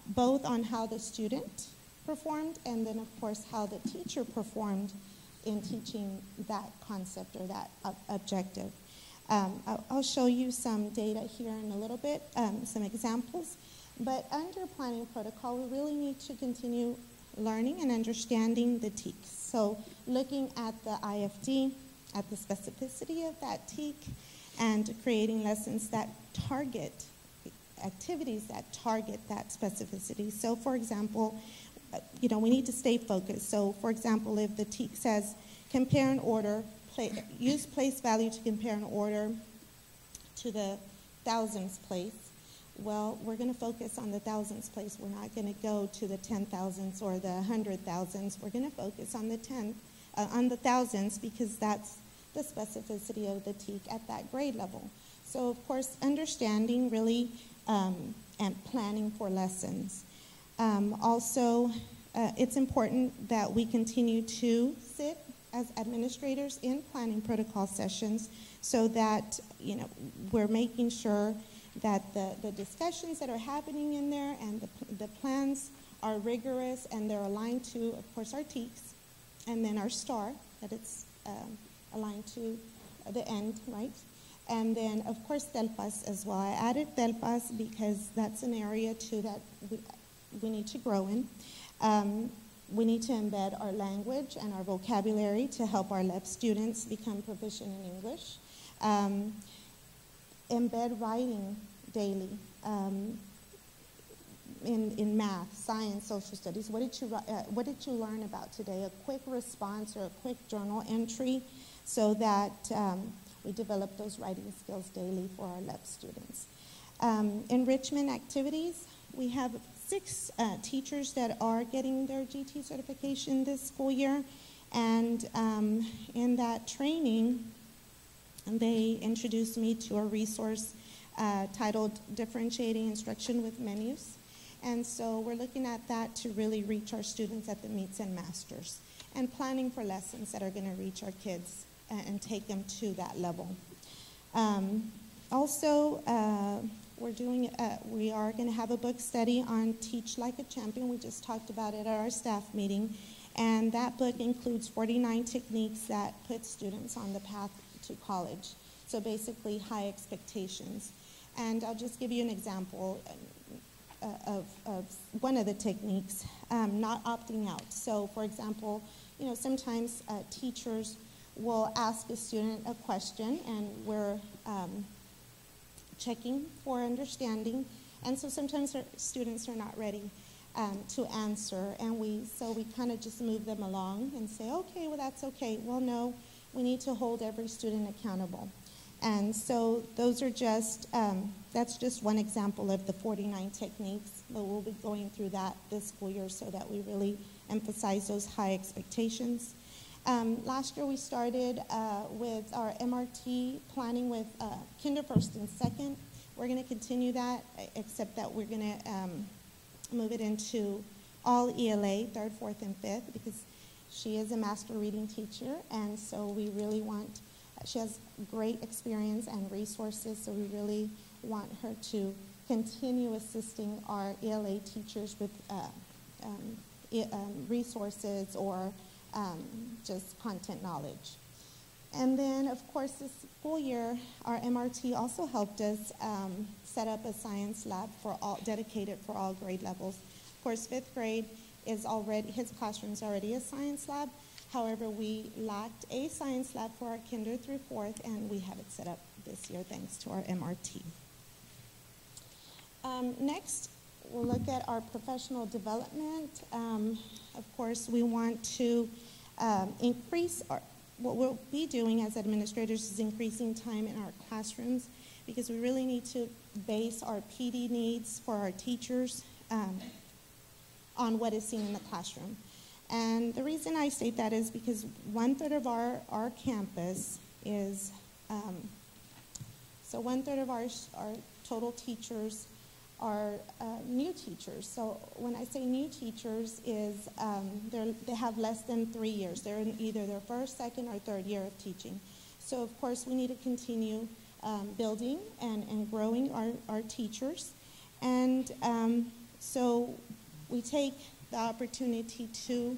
both on how the student performed and then, of course, how the teacher performed in teaching that concept or that objective. I'll show you some data here in a little bit, some examples. But under planning protocol, we really need to continue learning and understanding the TEAC. So looking at the IFD, at the specificity of that TEAC, and creating lessons that target, activities that target that specificity. So for example, we need to stay focused. So for example, if the TEAC says compare and order, use place value to compare an order to the thousands place, Well, we're going to focus on the thousands place. We're not going to go to the 10,000s or the 100,000s. We're going to focus on the thousands because that's the specificity of the TEAC at that grade level. So, of course, understanding really and planning for lessons. Also, it's important that we continue to sit as administrators in planning protocol sessions so that, you know, we're making sure that the discussions that are happening in there and the plans are rigorous and they're aligned to, of course, our TEACs and then our STAR, that it's aligned to the end, right? And then, of course, TELPAS as well. I added TELPAS because that's an area, too, that we need to grow in. We need to embed our language and our vocabulary to help our LEP students become proficient in English. Embed writing daily in math, science, social studies. What did you learn about today? A quick response or a quick journal entry so that we develop those writing skills daily for our LEP students. Enrichment activities. We have 6 teachers that are getting their GT certification this school year. And in that training, they introduced me to a resource titled Differentiating Instruction with Menus. And so we're looking at that to really reach our students at the meets and masters and planning for lessons that are going to reach our kids and take them to that level. Also, we are going to have a book study on Teach Like a Champion. We just talked about it at our staff meeting. And that book includes 49 techniques that put students on the path to college. So basically, high expectations. And I'll just give you an example of one of the techniques, not opting out. So, for example, you know, sometimes teachers will ask a student a question, and we're checking for understanding. And so sometimes our students are not ready to answer, and we kind of just move them along and say, okay, well, that's okay. Well, no, we need to hold every student accountable. And so those are just, that's just one example of the 49 techniques, but we'll be going through that this school year so that we really emphasize those high expectations. Last year we started with our MRT planning with Kinder First and Second. We're going to continue that, except that we're going to move it into all ELA, 3rd, 4th, and 5th, because she is a master reading teacher, and so we really want, she has great experience and resources, so we really want her to continue assisting our ELA teachers with resources or just content knowledge. And then, of course, this school year, our MRT also helped us set up a science lab dedicated for all grade levels. Of course, 5th grade is already, his classroom's already a science lab. However, we lacked a science lab for our kinder through 4th, and we have it set up this year thanks to our MRT. Next, we'll look at our professional development. Of course, we want to increase what we'll be doing as administrators is increasing time in our classrooms, because we really need to base our PD needs for our teachers on what is seen in the classroom. And the reason I state that is because 1/3 of our campus is, so 1/3 of our total teachers are new teachers. So when I say new teachers is they have less than 3 years. They're in either their 1st, 2nd, or 3rd year of teaching. So of course we need to continue building and growing our teachers. And so we take the opportunity to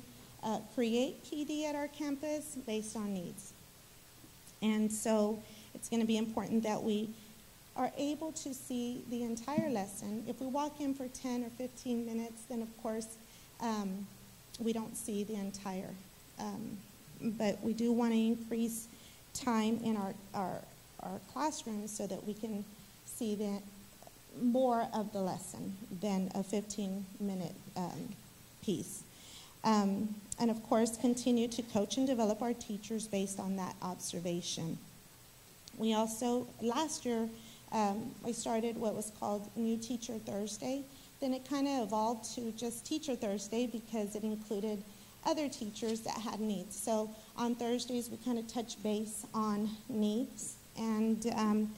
create PD at our campus based on needs. And so it's going to be important that we are able to see the entire lesson. If we walk in for 10 or 15 minutes, then of course we don't see the entire. But we do want to increase time in our classrooms so that we can see more of the lesson than a 15-minute piece. And of course, continue to coach and develop our teachers based on that observation. We also, last year, I started what was called New Teacher Thursday. Then it kind of evolved to just Teacher Thursday because it included other teachers that had needs. So on Thursdays, we kind of touch base on needs, and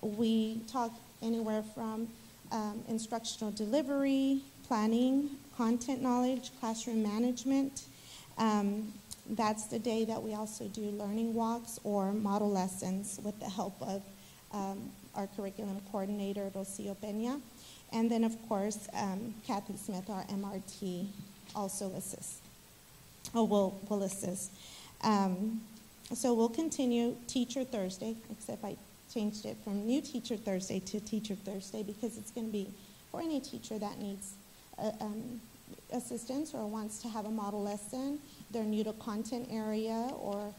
we talk anywhere from instructional delivery, planning, content knowledge, classroom management. That's the day that we also do learning walks or model lessons with the help of our curriculum coordinator, Rocio Peña. And then, of course, Kathy Smith, our MRT, also assists, or will assist. So we'll continue Teacher Thursday, except I changed it from New Teacher Thursday to Teacher Thursday because it's going to be for any teacher that needs assistance or wants to have a model lesson. They're new to content area or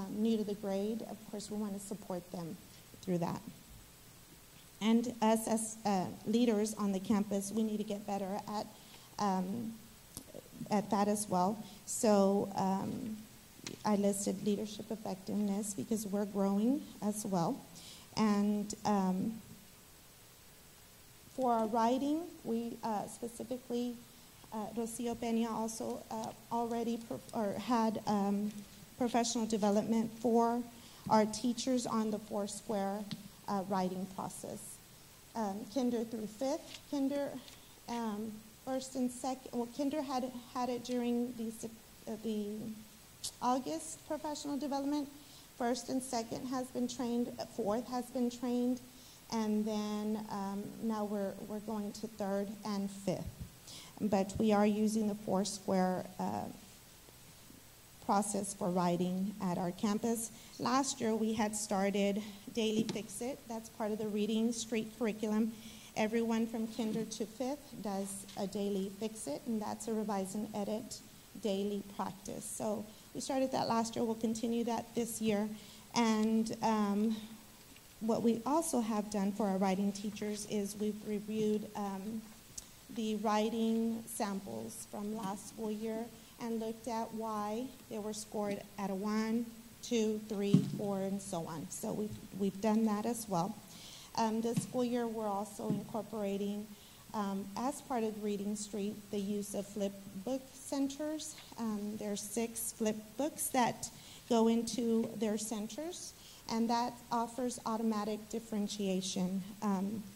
new to the grade. Of course, we want to support them through that. And us as leaders on the campus, we need to get better at that as well. So I listed leadership effectiveness because we're growing as well. And for our writing, we specifically, Rocio Peña also already had professional development for our teachers on the Foursquare writing process. Kinder through fifth, Kinder first and second, well, Kinder had it during the August professional development. First and second has been trained, fourth has been trained, and then now we're going to third and fifth. But we are using the Foursquare process for writing at our campus. Last year we had started Daily Fix-It. That's part of the Reading Street curriculum. Everyone from Kinder to fifth does a Daily Fix-It, and that's a revise and edit daily practice. So we started that last year. We'll continue that this year. And what we also have done for our writing teachers is we've reviewed the writing samples from last school year and looked at why they were scored at a 1, 2, 3, 4, and so on. So we've done that as well. This school year, we're also incorporating, as part of Reading Street, the use of flip book centers. There's 6 flip books that go into their centers, and that offers automatic differentiation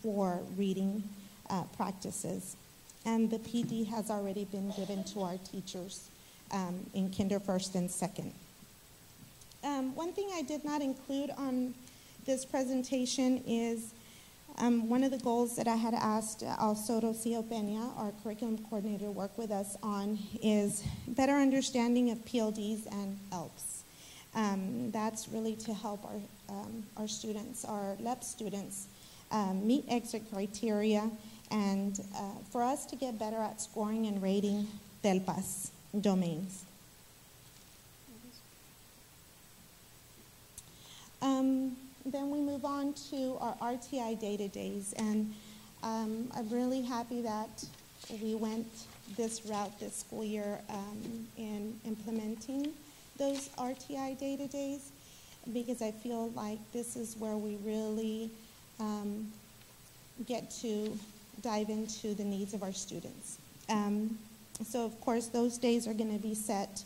for reading practices. And the PD has already been given to our teachers in Kinder first and second. One thing I did not include on this presentation is one of the goals that I had asked also Rocio Peña, our curriculum coordinator, to work with us on is better understanding of PLDs and ELPs. That's really to help our students, our LEP students, meet exit criteria and for us to get better at scoring and rating TELPAS domains. Then we move on to our RTI data days, and I'm really happy that we went this route this school year in implementing those RTI data days, because I feel like this is where we really get to dive into the needs of our students. So of course those days are going to be set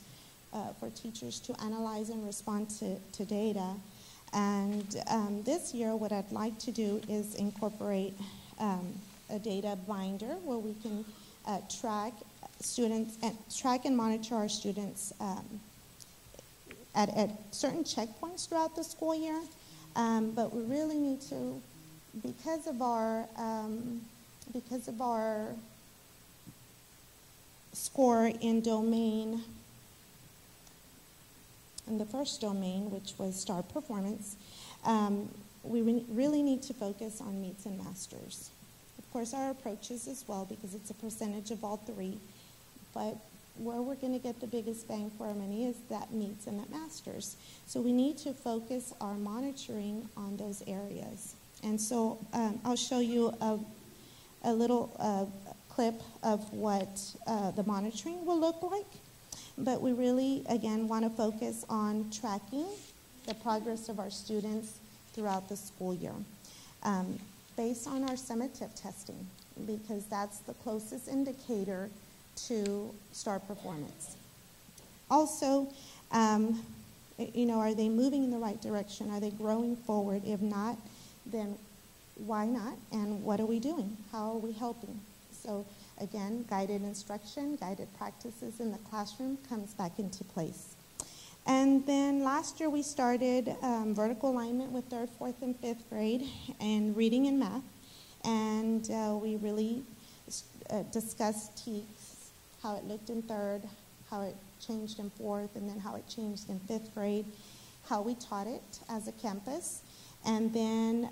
for teachers to analyze and respond to data. And this year what I'd like to do is incorporate a data binder where we can track students and track and monitor our students at certain checkpoints throughout the school year. But we really need to, because of our score in domain, in the first domain, which was star performance, we really need to focus on meets and masters. Of course, our approaches as well, because it's a percentage of all 3, but where we're going to get the biggest bang for our money is that meets and that masters. So we need to focus our monitoring on those areas. And so I'll show you a little clip of what the monitoring will look like. But we really, again, want to focus on tracking the progress of our students throughout the school year. based on our summative testing, because that's the closest indicator to STAR performance. Also, are they moving in the right direction? Are they growing forward? If not, then why not? And what are we doing? How are we helping? So again, guided instruction, guided practices in the classroom comes back into place. And then last year we started vertical alignment with 3rd, 4th, and 5th grade and reading and math. And we really discussed TEKS, how it looked in 3rd, how it changed in 4th, and then how it changed in 5th grade, how we taught it as a campus. And then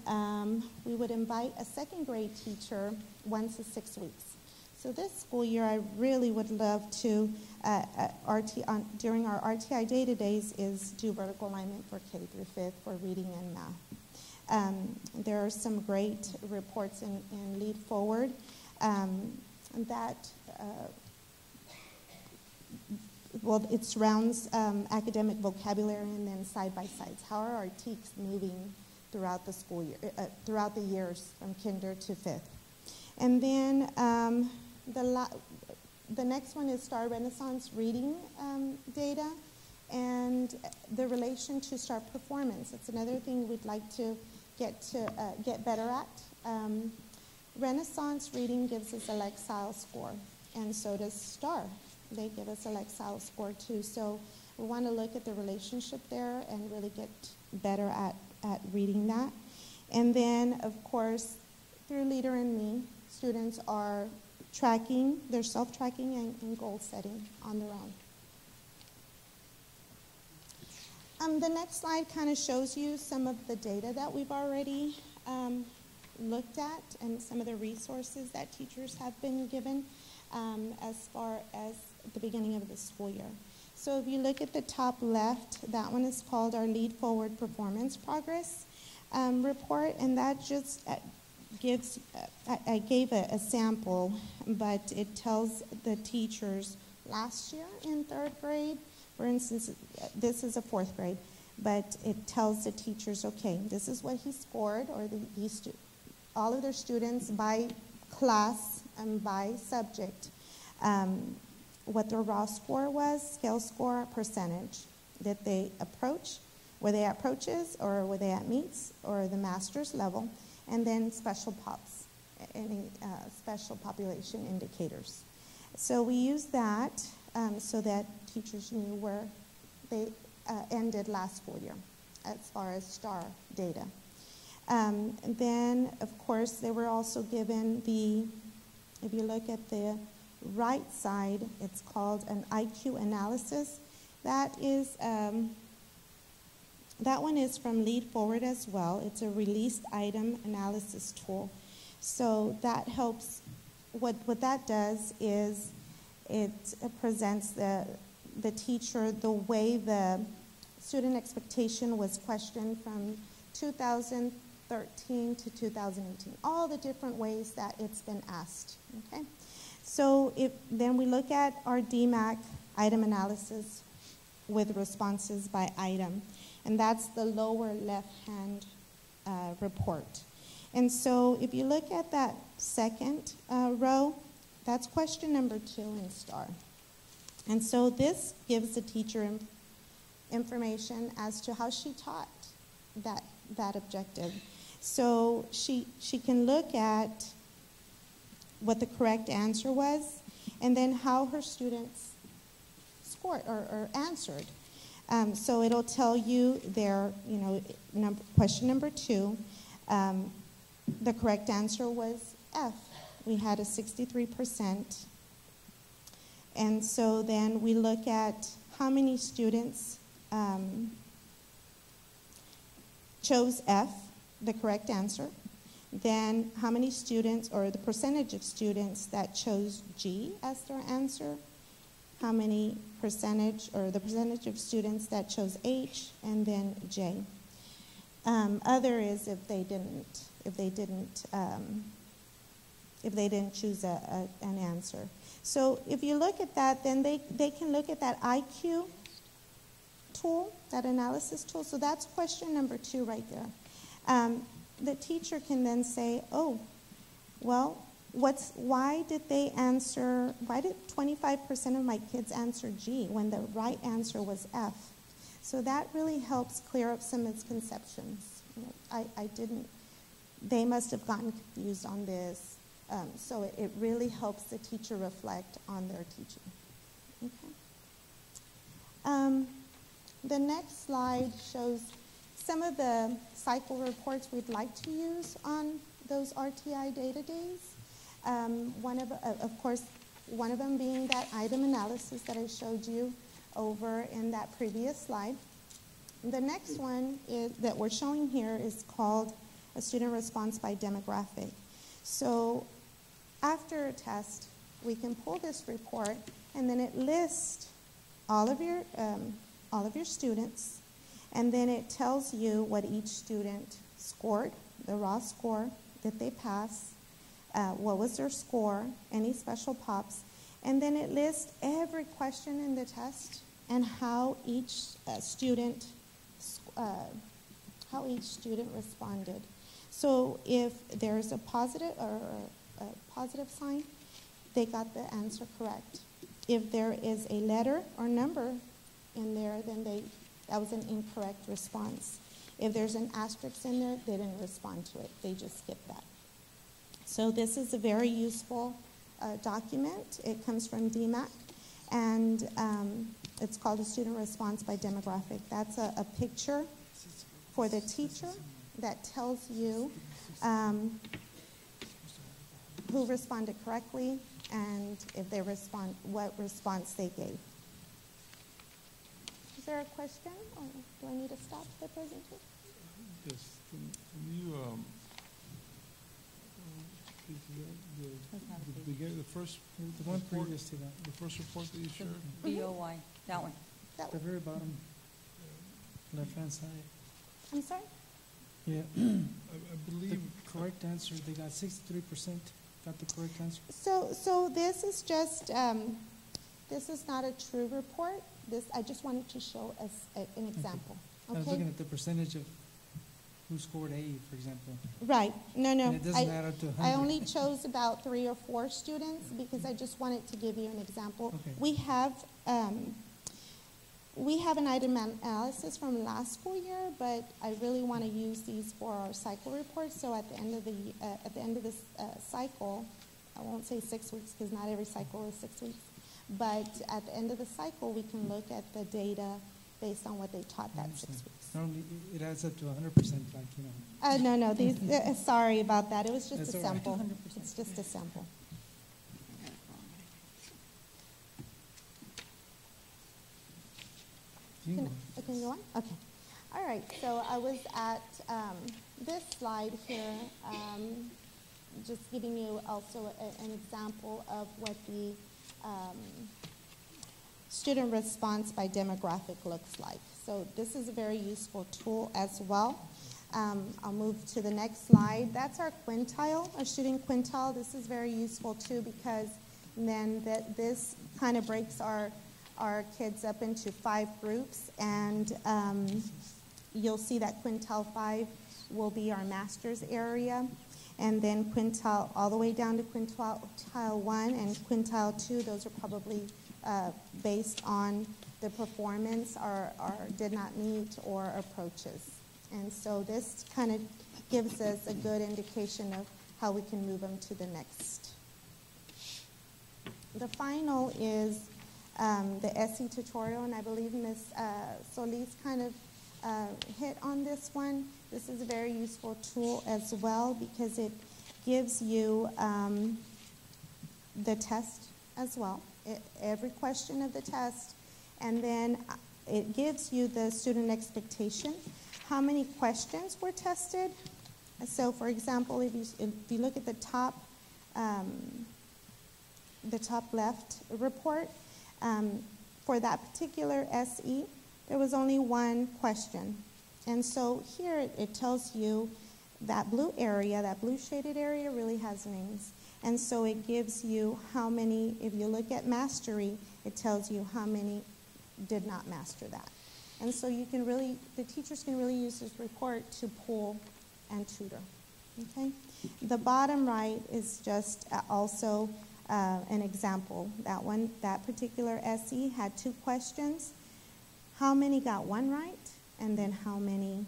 we would invite a 2nd grade teacher once a 6 weeks. So this school year, I really would love to, during our RTI Data Days, is do vertical alignment for K through 5th for reading and math. There are some great reports in Lead Forward it surrounds academic vocabulary and then side-by-sides. How are our TEKs moving throughout the school year, throughout the years from kinder to 5th? And then the next one is STAR Renaissance reading data and the relation to STAR performance. It's another thing we'd like to get better at. Renaissance reading gives us a Lexile score, and so does STAR. They give us a Lexile score too. So we want to look at the relationship there and really get better at reading that. And then, of course, through Leader and Me, students are tracking, they're self-tracking and goal setting on their own. The next slide kind of shows you some of the data that we've already looked at and some of the resources that teachers have been given as far as the beginning of the school year. So if you look at the top left, that one is called our Lead Forward Performance Progress report, and that just gives, I gave a sample, but it tells the teachers last year in 3rd grade, for instance, this is a 4th grade, but it tells the teachers, okay, this is what he scored, or all of their students by class and by subject, what their raw score was, scale score, percentage. Did they approach? Were they at approaches, or were they at meets, or the master's level? And then special pops, any special population indicators. So we use that so that teachers knew where they ended last school year as far as STAR data. And then, of course, they were also given if you look at the right side, it's called an IQ analysis. That one is from Lead Forward as well. It's a released item analysis tool. So that helps, what that does is it presents the teacher the way the student expectation was questioned from 2013 to 2018, all the different ways that it's been asked, okay? So then we look at our DMAC item analysis with responses by item, and that's the lower left-hand report. And so if you look at that second row, that's question number 2 in STAR. And so this gives the teacher information as to how she taught that objective. So she can look at what the correct answer was, and then how her students scored or answered. So it'll tell you their, question number 2, the correct answer was F. We had a 63%. And so then we look at how many students chose F, the correct answer. Then how many students, or the percentage of students that chose G as their answer. How many percentage, or the percentage of students that chose H, and then J. Other is if they didn't choose an answer. So if you look at that, then they can look at that IQ tool, that analysis tool. So that's question number 2 right there. the teacher can then say, oh, well, why did 25% of my kids answer G when the right answer was F? So that really helps clear up some misconceptions. They must have gotten confused on this. So it really helps the teacher reflect on their teaching. Okay. The next slide shows some of the cycle reports we'd like to use on those RTI data days. Of course, one of them being that item analysis that I showed you over in that previous slide. The next one that we're showing here is called a student response by demographic. So after a test, we can pull this report, and then it lists all of your students, and then it tells you what each student scored, the raw score that they passed, what was their score, any special pops, and then it lists every question in the test and how each student responded. So if there's a positive or a positive sign, they got the answer correct. If there is a letter or number in there, then that was an incorrect response. If there's an asterisk in there, they didn't respond to it. They just skipped that. So this is a very useful document. It comes from DMAC, and it's called a student response by demographic. That's a picture for the teacher that tells you who responded correctly and if they what response they gave. Is there a question, or do I need to stop the presentation? Yes. Can you the first the one previous to that, the first report that you shared? BOY, that one. At the very bottom, left-hand side. I'm sorry? Yeah. I believe the correct answer, they got 63% got the correct answer. So this is just, this is not a true report. I just wanted to show us an example. Okay. I was looking at the percentage of who scored A, for example. Right. No. And it doesn't add up to 100. I only chose about 3 or 4 students because I just wanted to give you an example. Okay. We have an item analysis from last school year, but I really want to use these for our cycle reports. So at the end of this cycle, I won't say 6 weeks because not every cycle is 6 weeks, but at the end of the cycle, we can look at the data based on what they taught that 6 weeks. Normally, it adds up to 100%, like, you know. No. These. Sorry about that. It was just That's a all right. sample. It's just a sample. Can you go on? Okay. All right. So I was at this slide here, just giving you also an example of what the student response by demographic looks like. So this is a very useful tool as well. I'll move to the next slide. That's our quintile, our student quintile. This is very useful too because then this kind of breaks our kids up into 5 groups, and you'll see that quintile 5 will be our master's area, and then quintile all the way down to quintile 1 and quintile 2, those are probably based on the performance or did not meet or approaches. And so this kind of gives us a good indication of how we can move them to the next. The final is the SE tutorial, and I believe Ms. Solis kind of hit on this one. This is a very useful tool as well because it gives you the test as well, every question of the test, and then it gives you the student expectation, how many questions were tested. So, for example, if you look at the top left report, for that particular SE, there was only 1 question. And so here it tells you that blue area, that blue shaded area really has names. And so it gives you how many, if you look at mastery, it tells you how many did not master that. And so you can really, the teachers can really use this report to pull and tutor. Okay? The bottom right is just also an example. That particular SE had 2 questions. How many got 1 right? And then how many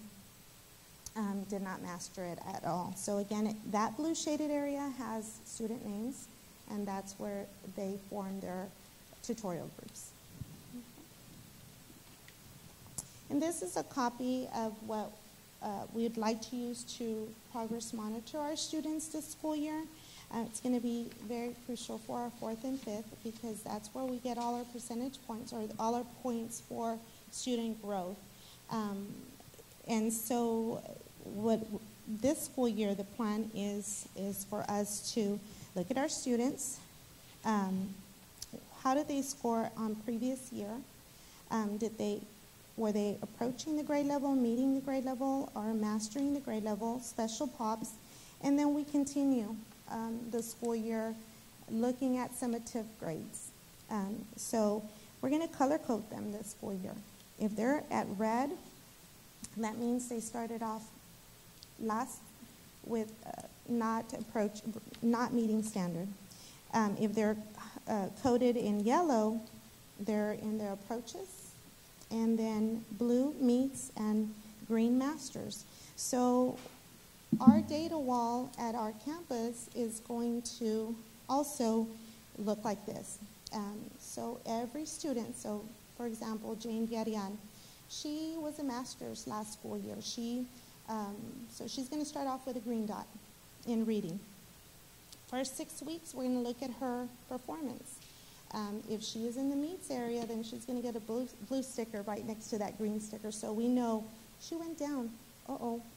did not master it at all? So again, that blue shaded area has student names, and that's where they form their tutorial groups. And this is a copy of what we'd like to use to progress monitor our students this school year. It's going to be very crucial for our 4th and 5th because that's where we get all our percentage points or all our points for student growth. And so what this school year, the plan is for us to look at our students. How did they score on previous year? Were they approaching the grade level, meeting the grade level, or mastering the grade level, special pops? And then we continue the school year looking at summative grades. So we're going to color code them this school year. If they're at red, that means they started off last with not meeting standard. If they're coded in yellow, they're in their approaches. And then blue meets and green masters. So our data wall at our campus is going to also look like this. So every student, so for example, Jane Garian, she was a master's last school year. So she's going to start off with a green dot in reading. First 6 weeks, we're going to look at her performance. If she is in the meets area, then she's going to get a blue sticker right next to that green sticker. So we know she went down.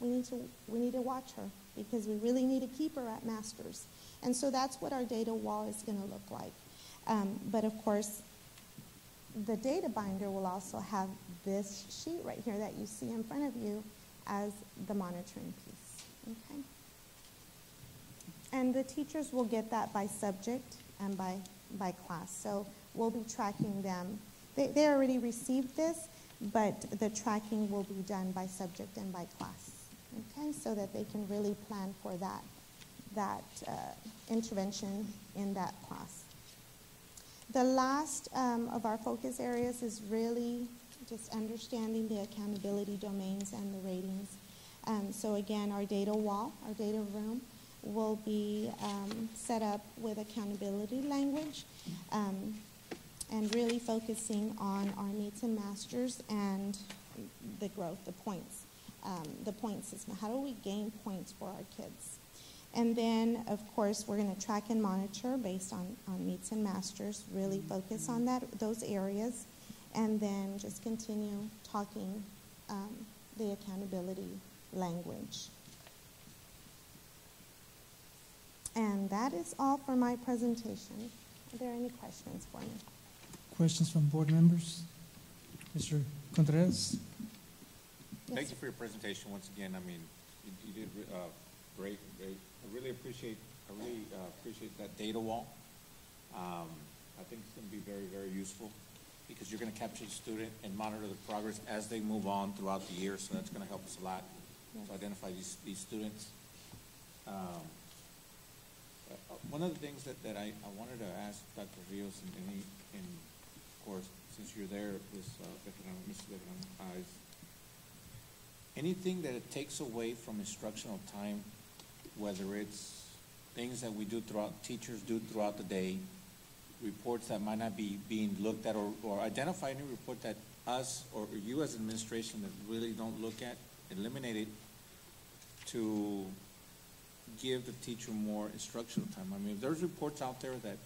We need to watch her because we really need to keep her at masters. And so that's what our data wall is going to look like. But of course, the data binder will also have this sheet right here that you see in front of you as the monitoring piece. Okay? And the teachers will get that by subject and by class. So we'll be tracking them. They already received this, but the tracking will be done by subject and by class, okay, so that they can really plan for that intervention in that class. The last of our focus areas is really just understanding the accountability domains and the ratings. So again, our data wall, our data room, will be set up with accountability language and really focusing on our meets and masters and the growth, the points system. How do we gain points for our kids? And then, of course, we're going to track and monitor based on meets and masters, really focus on those areas, and then just continue talking the accountability language. And that is all for my presentation. Are there any questions for me? Questions from board members? Mr. Contreras? Yes. Thank you for your presentation once again. I mean, you did great. I really appreciate that data wall. I think it's going to be very, very useful because you're going to capture the student and monitor the progress as they move on throughout the year. So that's going to help us a lot to identify these students. One of the things that I wanted to ask Dr. Rios, and of course, since you're there, Mr. Veteran, is anything that it takes away from instructional time, whether it's things that we do teachers do throughout the day, reports that might not be being looked at, or identify any report that us or you as administration that really don't look at, eliminate it to give the teacher more instructional time. I mean, if there's reports out there that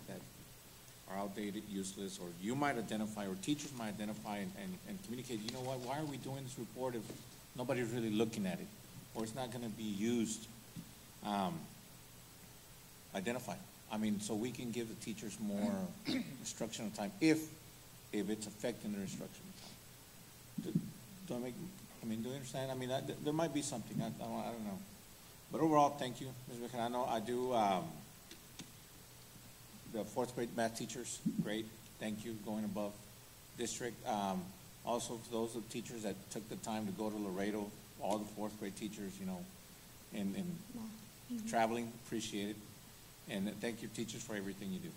are outdated, useless, or you might identify, or teachers might identify and communicate, you know what, why are we doing this report if nobody's really looking at it, or it's not going to be used, identify. I mean, so we can give the teachers more instructional time if it's affecting their instructional time. Do you understand? I mean, there might be something, I don't know. But overall, thank you, Ms. McKenna. I know I do, the 4th grade math teachers, great. Thank you, going above district. Also, for those of teachers that took the time to go to Laredo, all the 4th grade teachers, you know, and traveling, appreciate it. And thank you, teachers, for everything you do.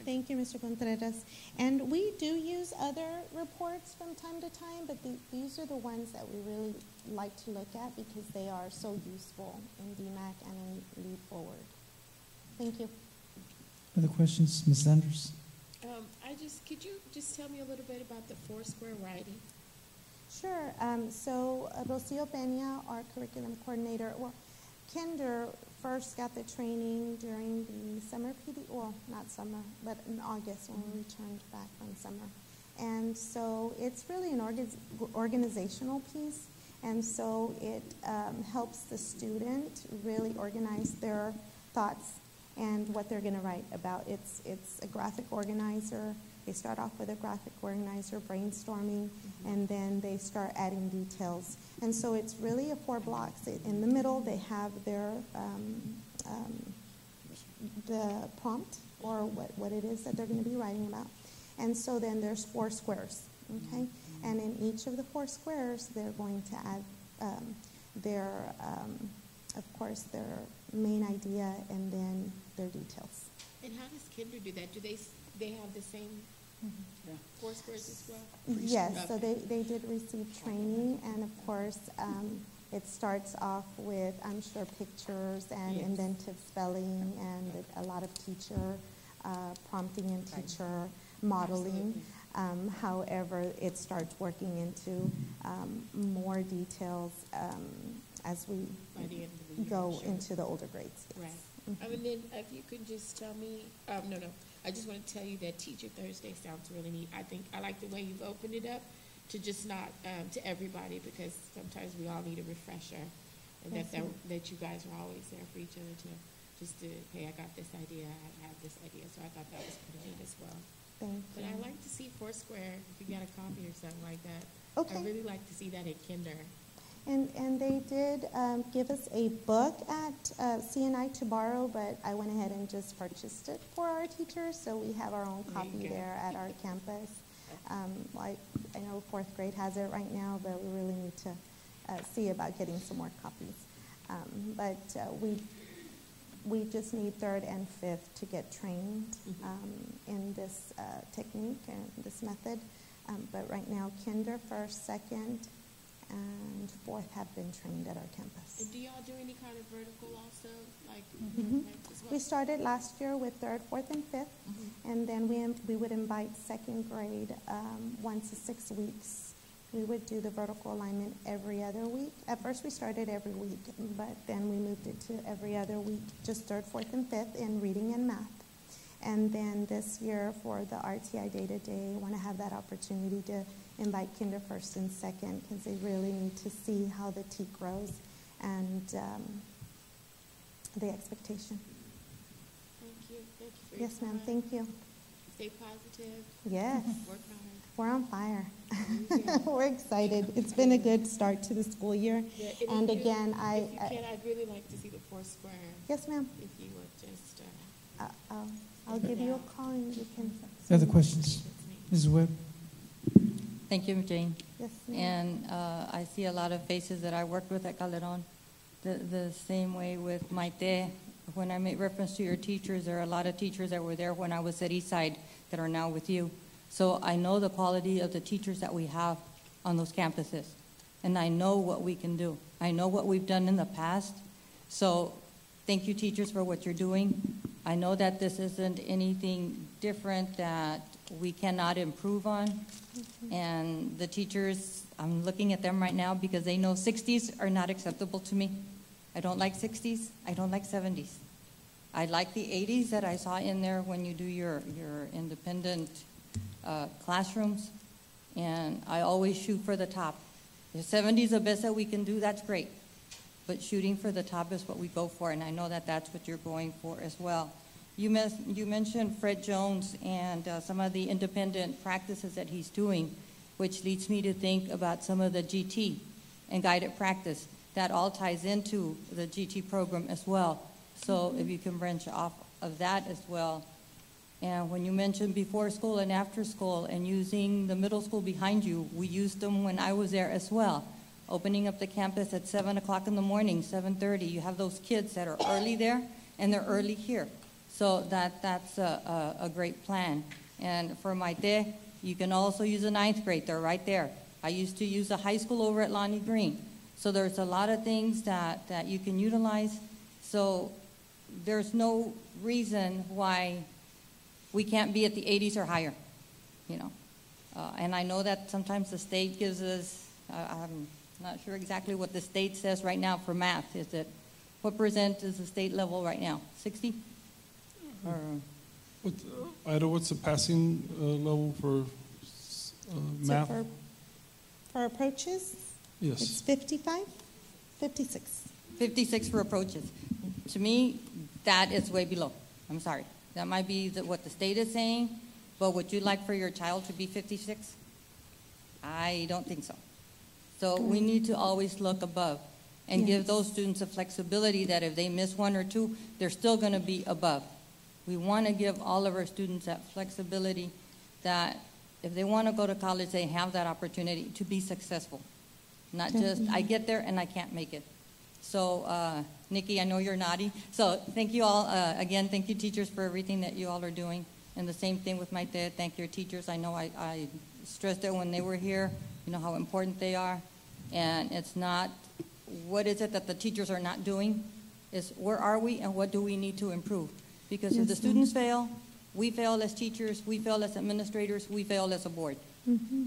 Thank you, Mr. Contreras. And we do use other reports from time to time, but these are the ones that we really like to look at because they are so useful in DMAC and in Lead Forward. Thank you. Other questions, Ms. Sanders? Could you just tell me a little bit about the Foursquare writing? Sure. So Rocio Peña, our curriculum coordinator, well, Kinder first got the training during the summer PD, well, not summer, but in August when we returned back from summer. And so it's really an organizational piece, and so it helps the student really organize their thoughts and what they're going to write about. It's a graphic organizer. They start off with a graphic organizer, brainstorming, and then they start adding details. And so it's really 4 blocks. In the middle, they have their the prompt, or what it is that they're going to be writing about. And so then there's 4 squares, okay? And in each of the 4 squares, they're going to add of course, their main idea and then their details. And how does Kinder do that? Do they have the same 4 squares as well? Yes, so they did receive training, and of course, it starts off with, I'm sure, pictures and inventive spelling and a lot of teacher prompting and teacher modeling. However, it starts working into more details as we go into the older grades. Yes. Right. And then if you could just tell me, I just want to tell you that Teacher Thursday sounds really neat. I like the way you've opened it up to just not to everybody, because sometimes we all need a refresher, and that you guys are always there for each other to hey, I got this idea, I have this idea. So I thought that was pretty neat as well. Thank you. But I like to see Foursquare, if you got a copy or something like that. Okay. I really like to see that at Kinder. And they did give us a book at CNI to borrow, but I went ahead and just purchased it for our teachers, so we have our own copy there at our campus. Like I know 4th grade has it right now, but we really need to see about getting some more copies. But we just need 3rd and 5th to get trained in this technique and this method. But right now, Kinder, 1st, 2nd, and 4th have been trained at our campus. And do y'all do any kind of vertical also? Like, as well? We started last year with 3rd, 4th, and 5th, and then we would invite 2nd grade once a 6 weeks. We would do the vertical alignment every other week. At first we started every week, but then we moved it to every other week, just 3rd, 4th, and 5th in reading and math. And then this year for the RTI Data Day, I want to have that opportunity to invite Kinder 1st and 2nd, because they really need to see how the T grows and the expectation. Thank you. Thank you for your Yes, ma'am. Thank you. Stay positive. Yes. Work hard. We're on fire. We're excited. It's been a good start to the school year. Yeah, and again, I'd really like to see the Foursquare. Yes, ma'am. If you would just. I'll give you a call and you can. Other questions? Mrs. Webb? Thank you, Jane. Yes, ma'am. And I see a lot of faces that I worked with at Calderon. The same way with Maite. When I made reference to your teachers, there are a lot of teachers that were there when I was at Eastside that are now with you. So I know the quality of the teachers that we have on those campuses. And I know what we can do. I know what we've done in the past. So thank you, teachers, for what you're doing. I know that this isn't anything different that we cannot improve on. And the teachers, I'm looking at them right now because they know 60s are not acceptable to me. I don't like 60s. I don't like 70s. I like the 80s that I saw in there when you do your independent classrooms. And I always shoot for the top. If 70 is the best that we can do, that's great. But shooting for the top is what we go for, and I know that that's what you're going for as well. You mentioned Fred Jones and some of the independent practices that he's doing, which leads me to think about some of the GT and guided practice. That all ties into the GT program as well. So if you can branch off of that as well. And when you mentioned before school and after school and using the middle school behind you, we used them when I was there as well. opening up the campus at 7 o'clock in the morning, 7:30. You have those kids that are early there, and they're early here. So that's a great plan. And for Maite, you can also use a 9th grade. They're right there. I used to use a high school over at Lonnie Green. So there's a lot of things that you can utilize. So there's no reason why we can't be at the 80s or higher, you know. And I know that sometimes the state gives us, I'm not sure exactly what the state says right now for math. Is it, what percent is the state level right now? 60? Or, Ida, what's the passing level for math? So for approaches, Yes. it's 55, 56. 56 for approaches. To me, that is way below. I'm sorry. That might be what the state is saying, but would you like for your child to be 56? I don't think so. So we need to always look above and give those students a flexibility that if they miss 1 or 2, they're still going to be above. We want to give all of our students that flexibility that if they want to go to college, they have that opportunity to be successful. Not just, I get there and I can't make it. So, Nikki, I know you're naughty. So thank you all. Again, thank you, teachers, for everything that you all are doing. And the same thing with my dad. Thank your teachers. I know I stressed it when they were here, you know, how important they are. And it's not, what is it that the teachers are not doing? It's where are we and what do we need to improve? Because if the students fail, we fail as teachers, we fail as administrators, we fail as a board.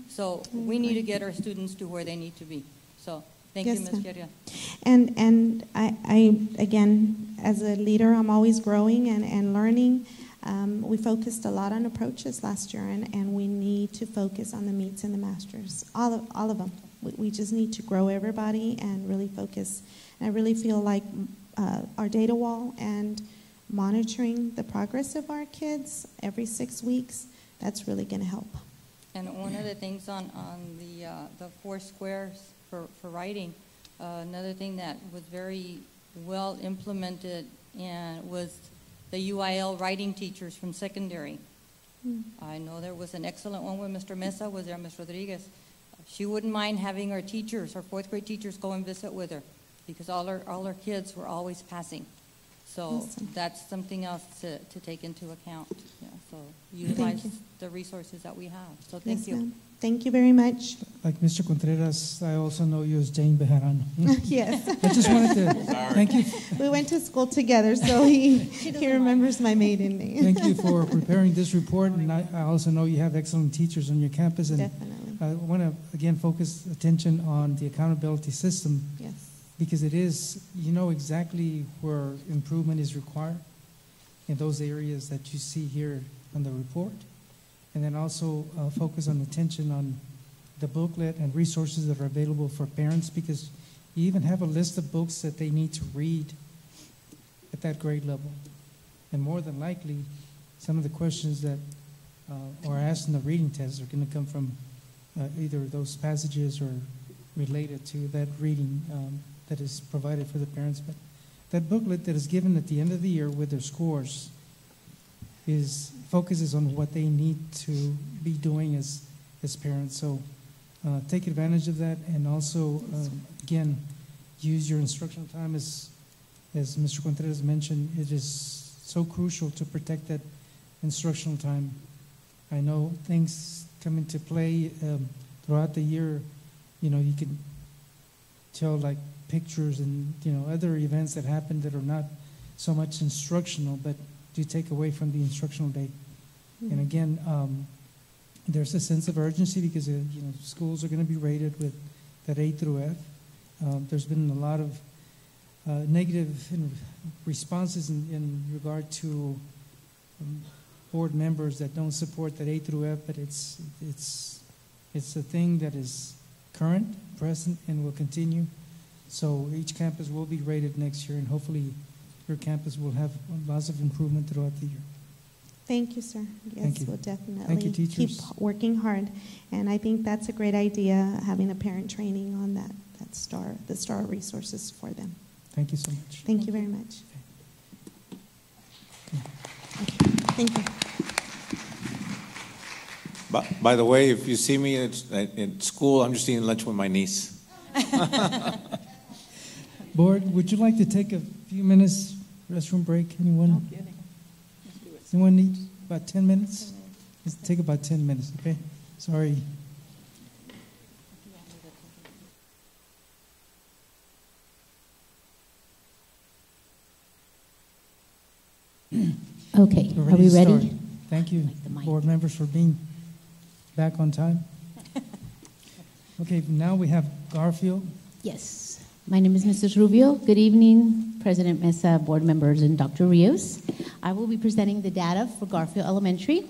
So we need to get our students to where they need to be. So thank you, Ms. Queria. And I, again, as a leader, I'm always growing and learning. We focused a lot on approaches last year, and we need to focus on the meets and the masters, all of them. We just need to grow everybody and really focus. And I really feel like our data wall and monitoring the progress of our kids every 6 weeks, that's really going to help. And one of the things on the 4 squares for writing, another thing that was very well implemented and was the UIL writing teachers from secondary. I know there was an excellent one when Mr. Mesa was there, Ms. Rodriguez. She wouldn't mind having our teachers, our 4th grade teachers, go and visit with her because all our kids were always passing. So that's something else to take into account. Yeah, so utilize the resources that we have. So thank you. Thank you very much. Like Mr. Contreras, I also know you as Jane Bejarano. Yes. I just wanted to thank you. We went to school together, so he remembers my maiden name. Thank you for preparing this report, and I also know you have excellent teachers on your campus. And Definitely. I want to, again, focus attention on the accountability system. Yes. Because it is, you know exactly where improvement is required in those areas that you see here on the report. And then also focus on attention on the booklet and resources that are available for parents, because you even have a list of books that they need to read at that grade level. And more than likely, some of the questions that are asked in the reading test are going to come from either those passages or related to that reading that is provided for the parents. But that booklet that is given at the end of the year with their scores focuses on what they need to be doing as parents. So take advantage of that, and also, again, use your instructional time. As Mr. Contreras mentioned, it is so crucial to protect that instructional time. I know things come into play throughout the year. You know, you can tell like pictures and, you know, other events that happen that are not so much instructional, but do take away from the instructional day. And again, there's a sense of urgency because, you know, schools are going to be rated with that A through F. There's been a lot of negative responses in regard to board members that don't support that A through F, but it's a thing that is current, present, and will continue. So each campus will be rated next year, and hopefully your campus will have lots of improvement throughout the year. Thank you, sir. Yes, Thank you. we'll definitely Thank you, teachers. keep working hard. And I think that's a great idea, having a parent training on the STAR resources for them. Thank you so much. Thank you very much. Okay. Thank you. By the way, if you see me at school, I'm just eating lunch with my niece. Board, would you like to take a few minutes restroom break? Anyone? No kidding. Let's do it. Anyone need about 10 minutes? Let's take about 10 minutes, okay? Sorry. Okay, We're are we to ready? start. Thank you, the mic. board members, for being back on time. Okay, now we have Garfield. Yes. My name is Mrs. Rubio. Good evening, President Mesa, board members, and Dr. Rios. I will be presenting the data for Garfield Elementary.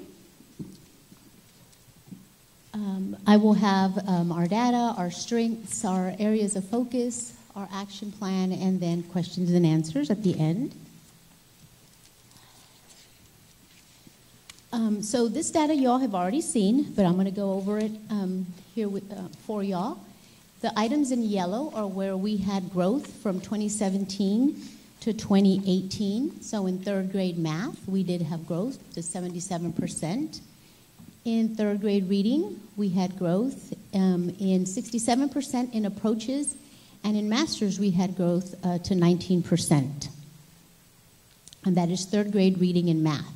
I will have our data, our strengths, our areas of focus, our action plan, and then questions and answers at the end. So this data y'all have already seen, but I'm going to go over it here for y'all. The items in yellow are where we had growth from 2017 to 2018. So in third grade math, we did have growth to 77%. In third grade reading, we had growth in 67% in approaches, and in masters, we had growth to 19%. And that is third grade reading and math.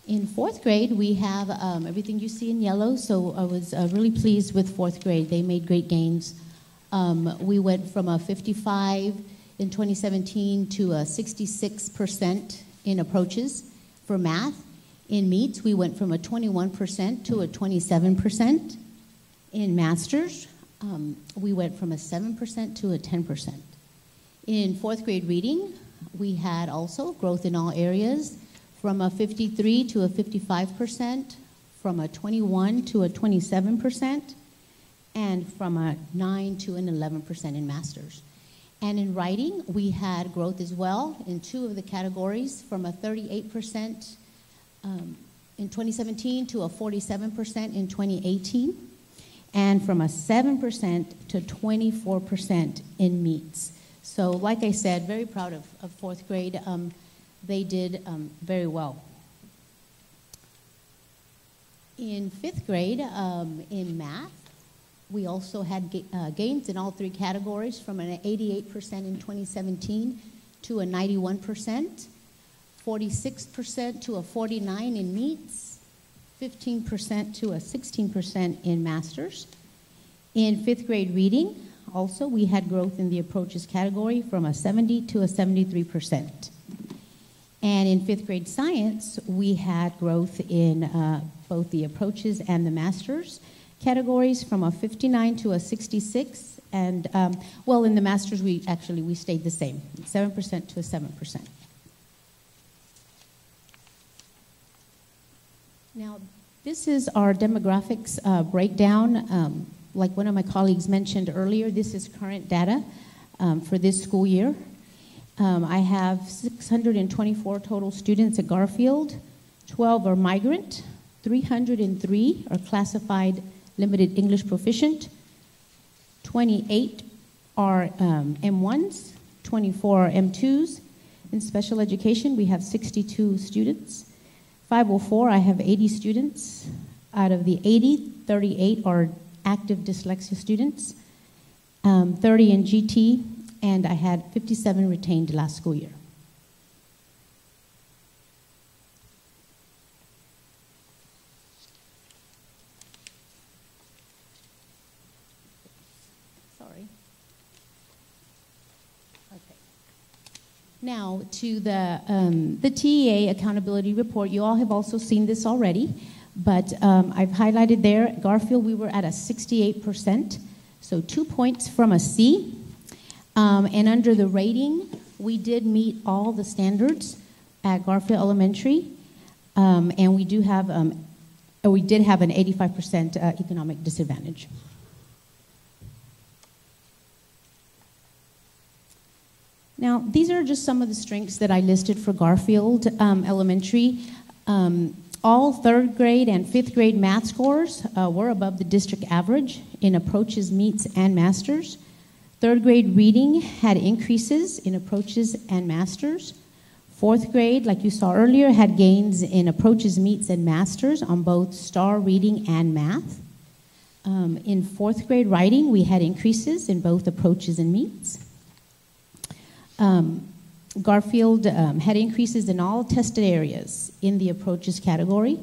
In fourth grade, we have everything you see in yellow, so I was really pleased with fourth grade. They made great gains. We went from a 55 in 2017 to a 66% in approaches for math. In meets, we went from a 21% to a 27%. In masters, we went from a 7% to a 10%. In fourth grade reading, we had also growth in all areas, from a 53 to a 55%, from a 21 to a 27%, and from a 9 to an 11% in masters. And in writing, we had growth as well in two of the categories, from a 38% in 2017 to a 47% in 2018, and from a 7% to 24% in meets. So like I said, very proud of fourth grade. They did very well. In fifth grade, in math, we also had gains in all three categories, from an 88% in 2017 to a 91%, 46% to a 49% in meets, 15% to a 16% in masters. In fifth grade reading, also, we had growth in the approaches category from a 70 to a 73%. And in fifth grade science, we had growth in both the approaches and the masters categories, from a 59 to a 66. And, well, in the masters, we stayed the same, 7% to a 7%. Now, this is our demographics breakdown. Like one of my colleagues mentioned earlier, this is current data for this school year. I have 624 total students at Garfield. 12 are migrant. 303 are classified limited English proficient. 28 are M1s. 24 are M2s. In special education, we have 62 students. 504, I have 80 students. Out of the 80, 38 are active dyslexia students. 30 in GT. And I had 57 retained last school year. Sorry. Okay. Now to the TEA accountability report. You all have also seen this already, but I've highlighted there. At Garfield, we were at a 68%, so 2 points from a C. And under the rating, we did meet all the standards at Garfield Elementary, and we did have an 85% economic disadvantage. Now, these are just some of the strengths that I listed for Garfield Elementary. All third grade and fifth grade math scores were above the district average in approaches, meets, and masters. Third grade reading had increases in approaches and masters. Fourth grade, like you saw earlier, had gains in approaches, meets, and masters on both STAR reading and math. In fourth grade writing, we had increases in both approaches and meets. Garfield had increases in all tested areas in the approaches category.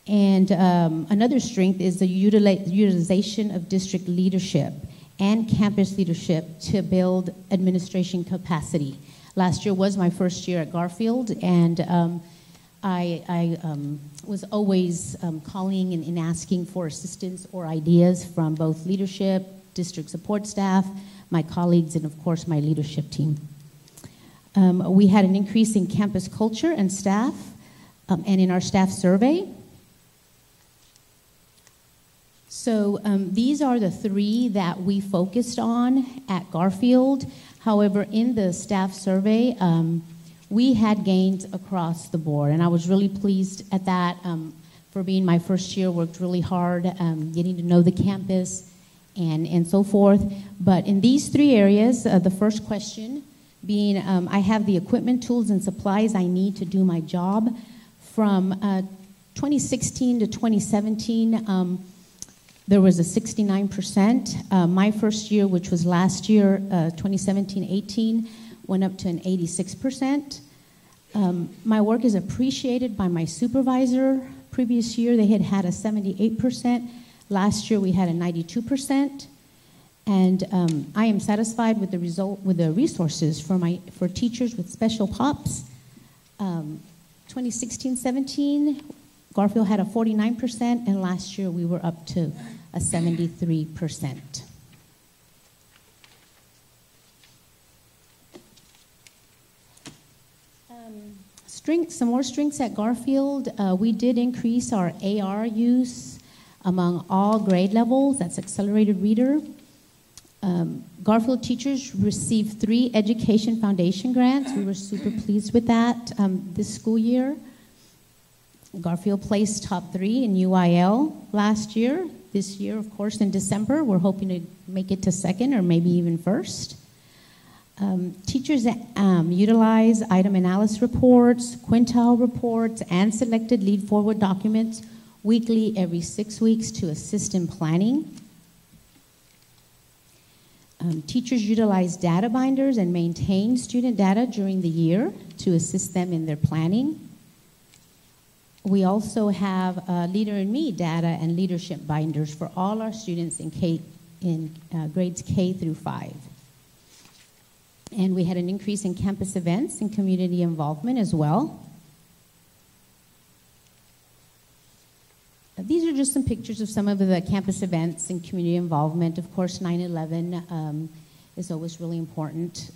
And another strength is the utilization of district leadership and campus leadership to build administration capacity. Last year was my first year at Garfield, and I was always calling and asking for assistance or ideas from both leadership, district support staff, my colleagues, and of course my leadership team. We had an increase in campus culture and staff, and in our staff survey. So these are the three that we focused on at Garfield. However, in the staff survey, we had gains across the board, and I was really pleased at that. For being my first year, worked really hard, getting to know the campus and so forth. But in these three areas, the first question being, I have the equipment, tools, and supplies I need to do my job. From 2016 to 2017, there was a 69%. My first year, which was last year, 2017-18, went up to an 86%. My work is appreciated by my supervisor. Previous year, they had a 78%. Last year, we had a 92%. And I am satisfied with the result, with the resources for teachers with special POPs. 2016-17, Garfield had a 49%, and last year we were up to a 73%. Some more strengths at Garfield. We did increase our AR use among all grade levels. That's accelerated reader. Garfield teachers received 3 Education Foundation grants. We were super pleased with that this school year. Garfield placed top 3 in UIL last year. This year, of course, in December, we're hoping to make it to 2nd or maybe even 1st. Teachers utilize item analysis reports, quintile reports, and selected lead forward documents weekly every 6 weeks to assist in planning. Teachers utilize data binders and maintain student data during the year to assist them in their planning. We also have Leader in Me data and leadership binders for all our students in grades K through 5. And we had an increase in campus events and community involvement as well. These are just some pictures of some of the campus events and community involvement. Of course, 9/11 is always really important.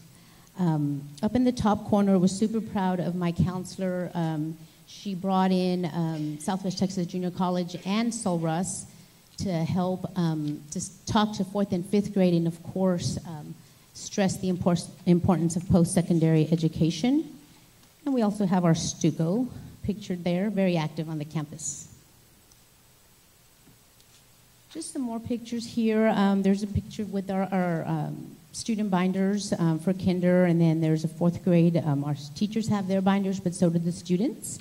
Up in the top corner, we're super proud of my counselor. She brought in Southwest Texas Junior College and Solrus to help just talk to 4th and 5th grade, and of course, stress the importance of post-secondary education. And we also have our Stuco pictured there, very active on the campus. Just some more pictures here. There's a picture with our student binders for kinder, and then there's a 4th grade. Our teachers have their binders, but so do the students.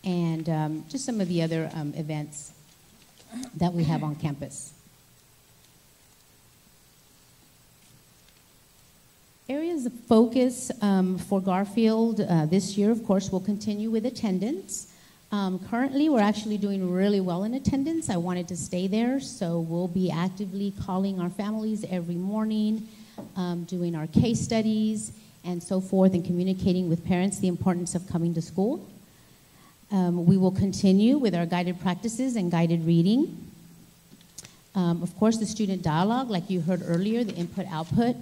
And just some of the other events that we have on campus. Areas of focus for Garfield this year, of course, will continue with attendance. Currently, we're actually doing really well in attendance. I wanted to stay there, so we'll be actively calling our families every morning, doing our case studies and so forth, and communicating with parents the importance of coming to school. We will continue with our guided practices and guided reading. Of course, the student dialogue, like you heard earlier, the input-output.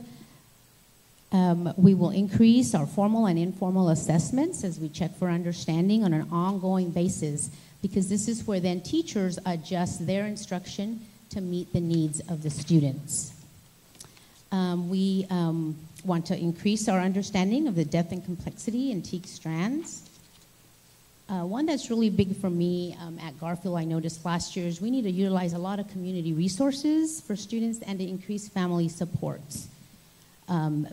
We will increase our formal and informal assessments as we check for understanding on an ongoing basis, because this is where then teachers adjust their instruction to meet the needs of the students. We want to increase our understanding of the depth and complexity in TEAC strands. One that's really big for me at Garfield, I noticed last year, is we need to utilize a lot of community resources for students and to increase family supports.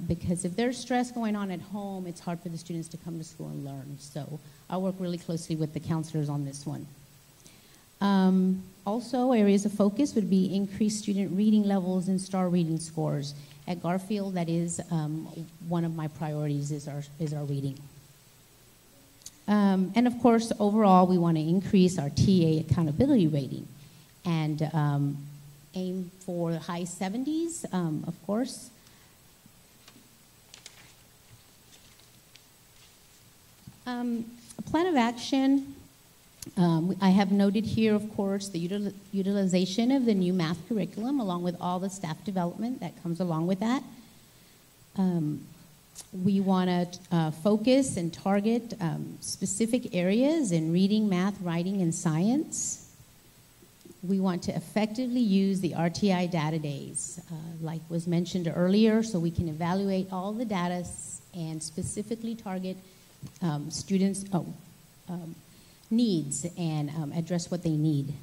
Because if there's stress going on at home, it's hard for the students to come to school and learn. So I work really closely with the counselors on this one. Also, areas of focus would be increased student reading levels and star reading scores. At Garfield, that is one of my priorities is our reading. And of course, overall, we want to increase our TA accountability rating and aim for high 70s, of course. A plan of action. I have noted here, of course, the utilization of the new math curriculum along with all the staff development that comes along with that. We want to focus and target specific areas in reading, math, writing, and science. We want to effectively use the RTI data days, like was mentioned earlier, so we can evaluate all the data and specifically target students' needs and address what they need.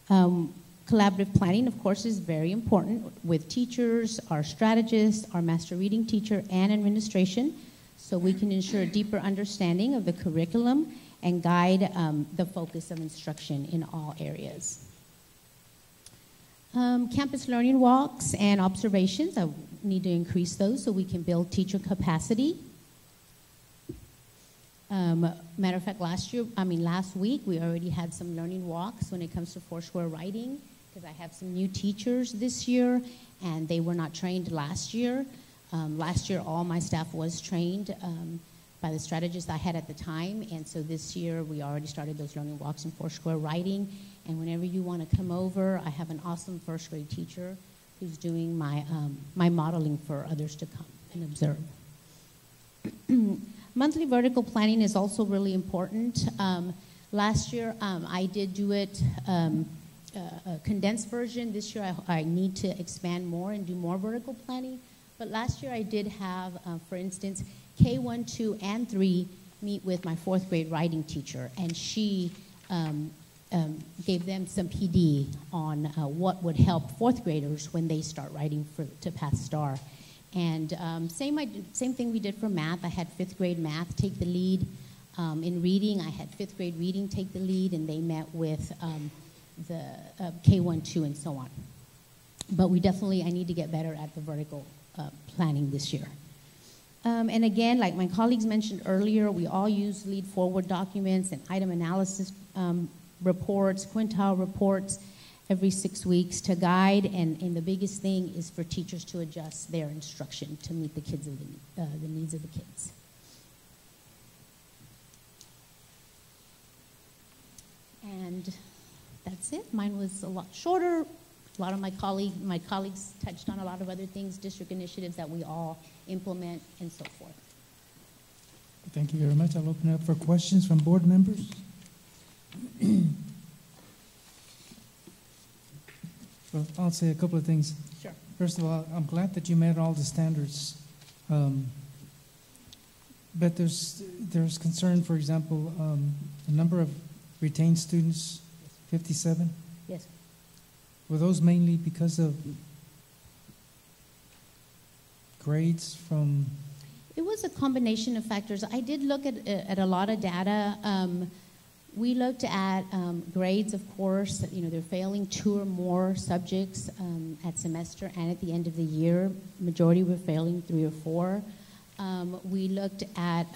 Collaborative planning, of course, is very important with teachers, our strategists, our master reading teacher, and administration, so we can ensure a deeper understanding of the curriculum and guide the focus of instruction in all areas. Campus learning walks and observations, I need to increase those so we can build teacher capacity. Matter of fact, last week, we already had some learning walks when it comes to Foursquare writing, because I have some new teachers this year, and they were not trained last year. Last year, all my staff was trained by the strategist I had at the time, and so this year, we already started those learning walks in Foursquare writing, and whenever you want to come over, I have an awesome first grade teacher who's doing my modeling for others to come and observe. Monthly vertical planning is also really important. Last year, I did do it a condensed version. This year, I need to expand more and do more vertical planning. But last year, I did have, for instance, K1, 2, and 3 meet with my fourth grade writing teacher, and she gave them some PD on what would help fourth graders when they start writing to pass STAR. And same thing we did for math. I had fifth grade math take the lead. In reading, I had fifth grade reading take the lead, and they met with the K1, 2, and so on. But I need to get better at the vertical planning this year. And again, like my colleagues mentioned earlier, we all use lead forward documents and item analysis reports, quintile reports, every 6 weeks to guide, and the biggest thing is for teachers to adjust their instruction to meet the needs of the kids. And that's it. Mine was a lot shorter. A lot of my colleagues touched on a lot of other things, district initiatives that we all implement, and so forth. Thank you very much. I'll open it up for questions from board members. Well, I'll say a couple of things. Sure. First of all, I'm glad that you met all the standards. But there's concern, for example, the number of retained students, 57? Yes. Were those mainly because of grades from? It was a combination of factors. I did look at a lot of data. We looked at grades, of course. They're failing 2 or more subjects at semester and at the end of the year. Majority were failing 3 or 4. We looked at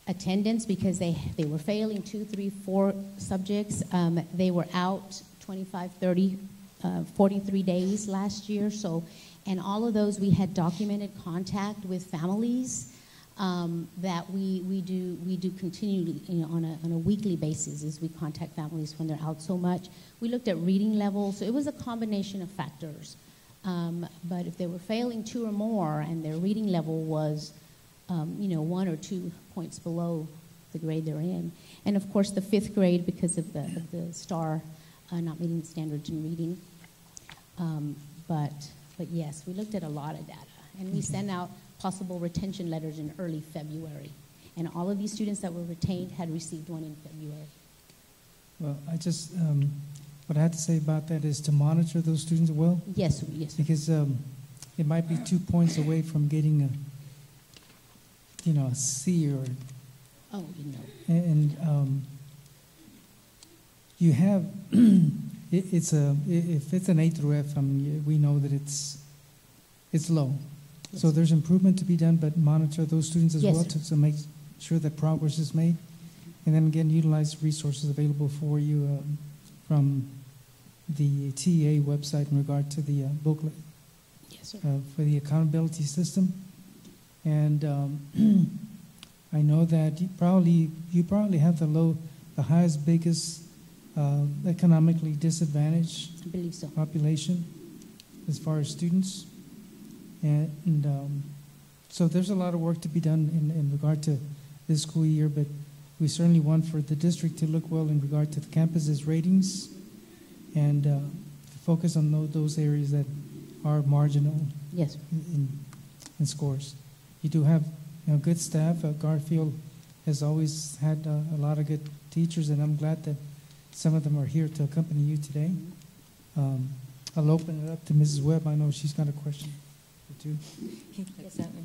attendance because they were failing 2, 3, 4 subjects. They were out 25, 30, 43 days last year. And all of those, we had documented contact with families. That we do continually, on a weekly basis, as we contact families when they're out so much. We looked at reading levels, so it was a combination of factors. But if they were failing 2 or more, and their reading level was, 1 or 2 points below the grade they're in, and of course the 5th grade because of the STAR not meeting the standards in reading. But yes, we looked at a lot of data, and we sent out possible retention letters in early February. And all of these students that were retained had received one in February. Well, I just, what I have to say about that is to monitor those students well. Yes, yes. Because it might be 2 points away from getting a C or. Oh, And you have, if it's an A through F, we know that it's low. So there's improvement to be done, but monitor those students as Yes, well sir. to make sure that progress is made. And then again, utilize resources available for you from the TEA website in regard to the booklet for the accountability system. And I know that you probably have the highest, biggest economically disadvantaged I believe so. population as far as students. And so there's a lot of work to be done in regard to this school year, but we certainly want for the district to look well in regard to the campus's ratings and to focus on those areas that are marginal in scores. You do have good staff. Garfield has always had a lot of good teachers, and I'm glad that some of them are here to accompany you today. I'll open it up to Mrs. Webb. I know she's got a question or two. Yes, certainly.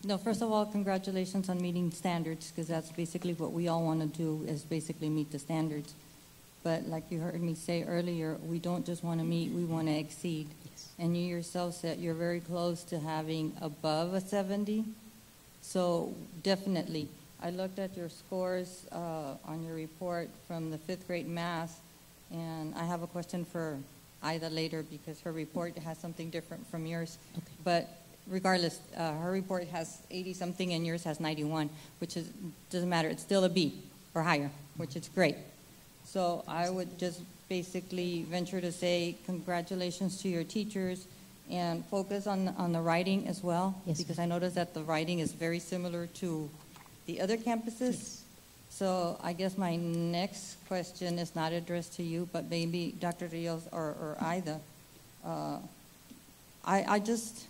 No, first of all, congratulations on meeting standards, because that's basically what we all want to do, is basically meet the standards. But like you heard me say earlier, we don't just want to meet, we want to exceed. Yes. And you yourself said you're very close to having above a 70. So definitely. I looked at your scores on your report from the 5th grade math, and I have a question for Ida later because her report has something different from yours. Okay. But regardless, her report has 80-something and yours has 91, which doesn't matter. It's still a B or higher, which is great. So I would just basically venture to say congratulations to your teachers and focus on the writing as well, because I noticed that the writing is very similar to the other campuses. Yes. So I guess my next question is not addressed to you, but maybe Dr. Rios or Ida. I just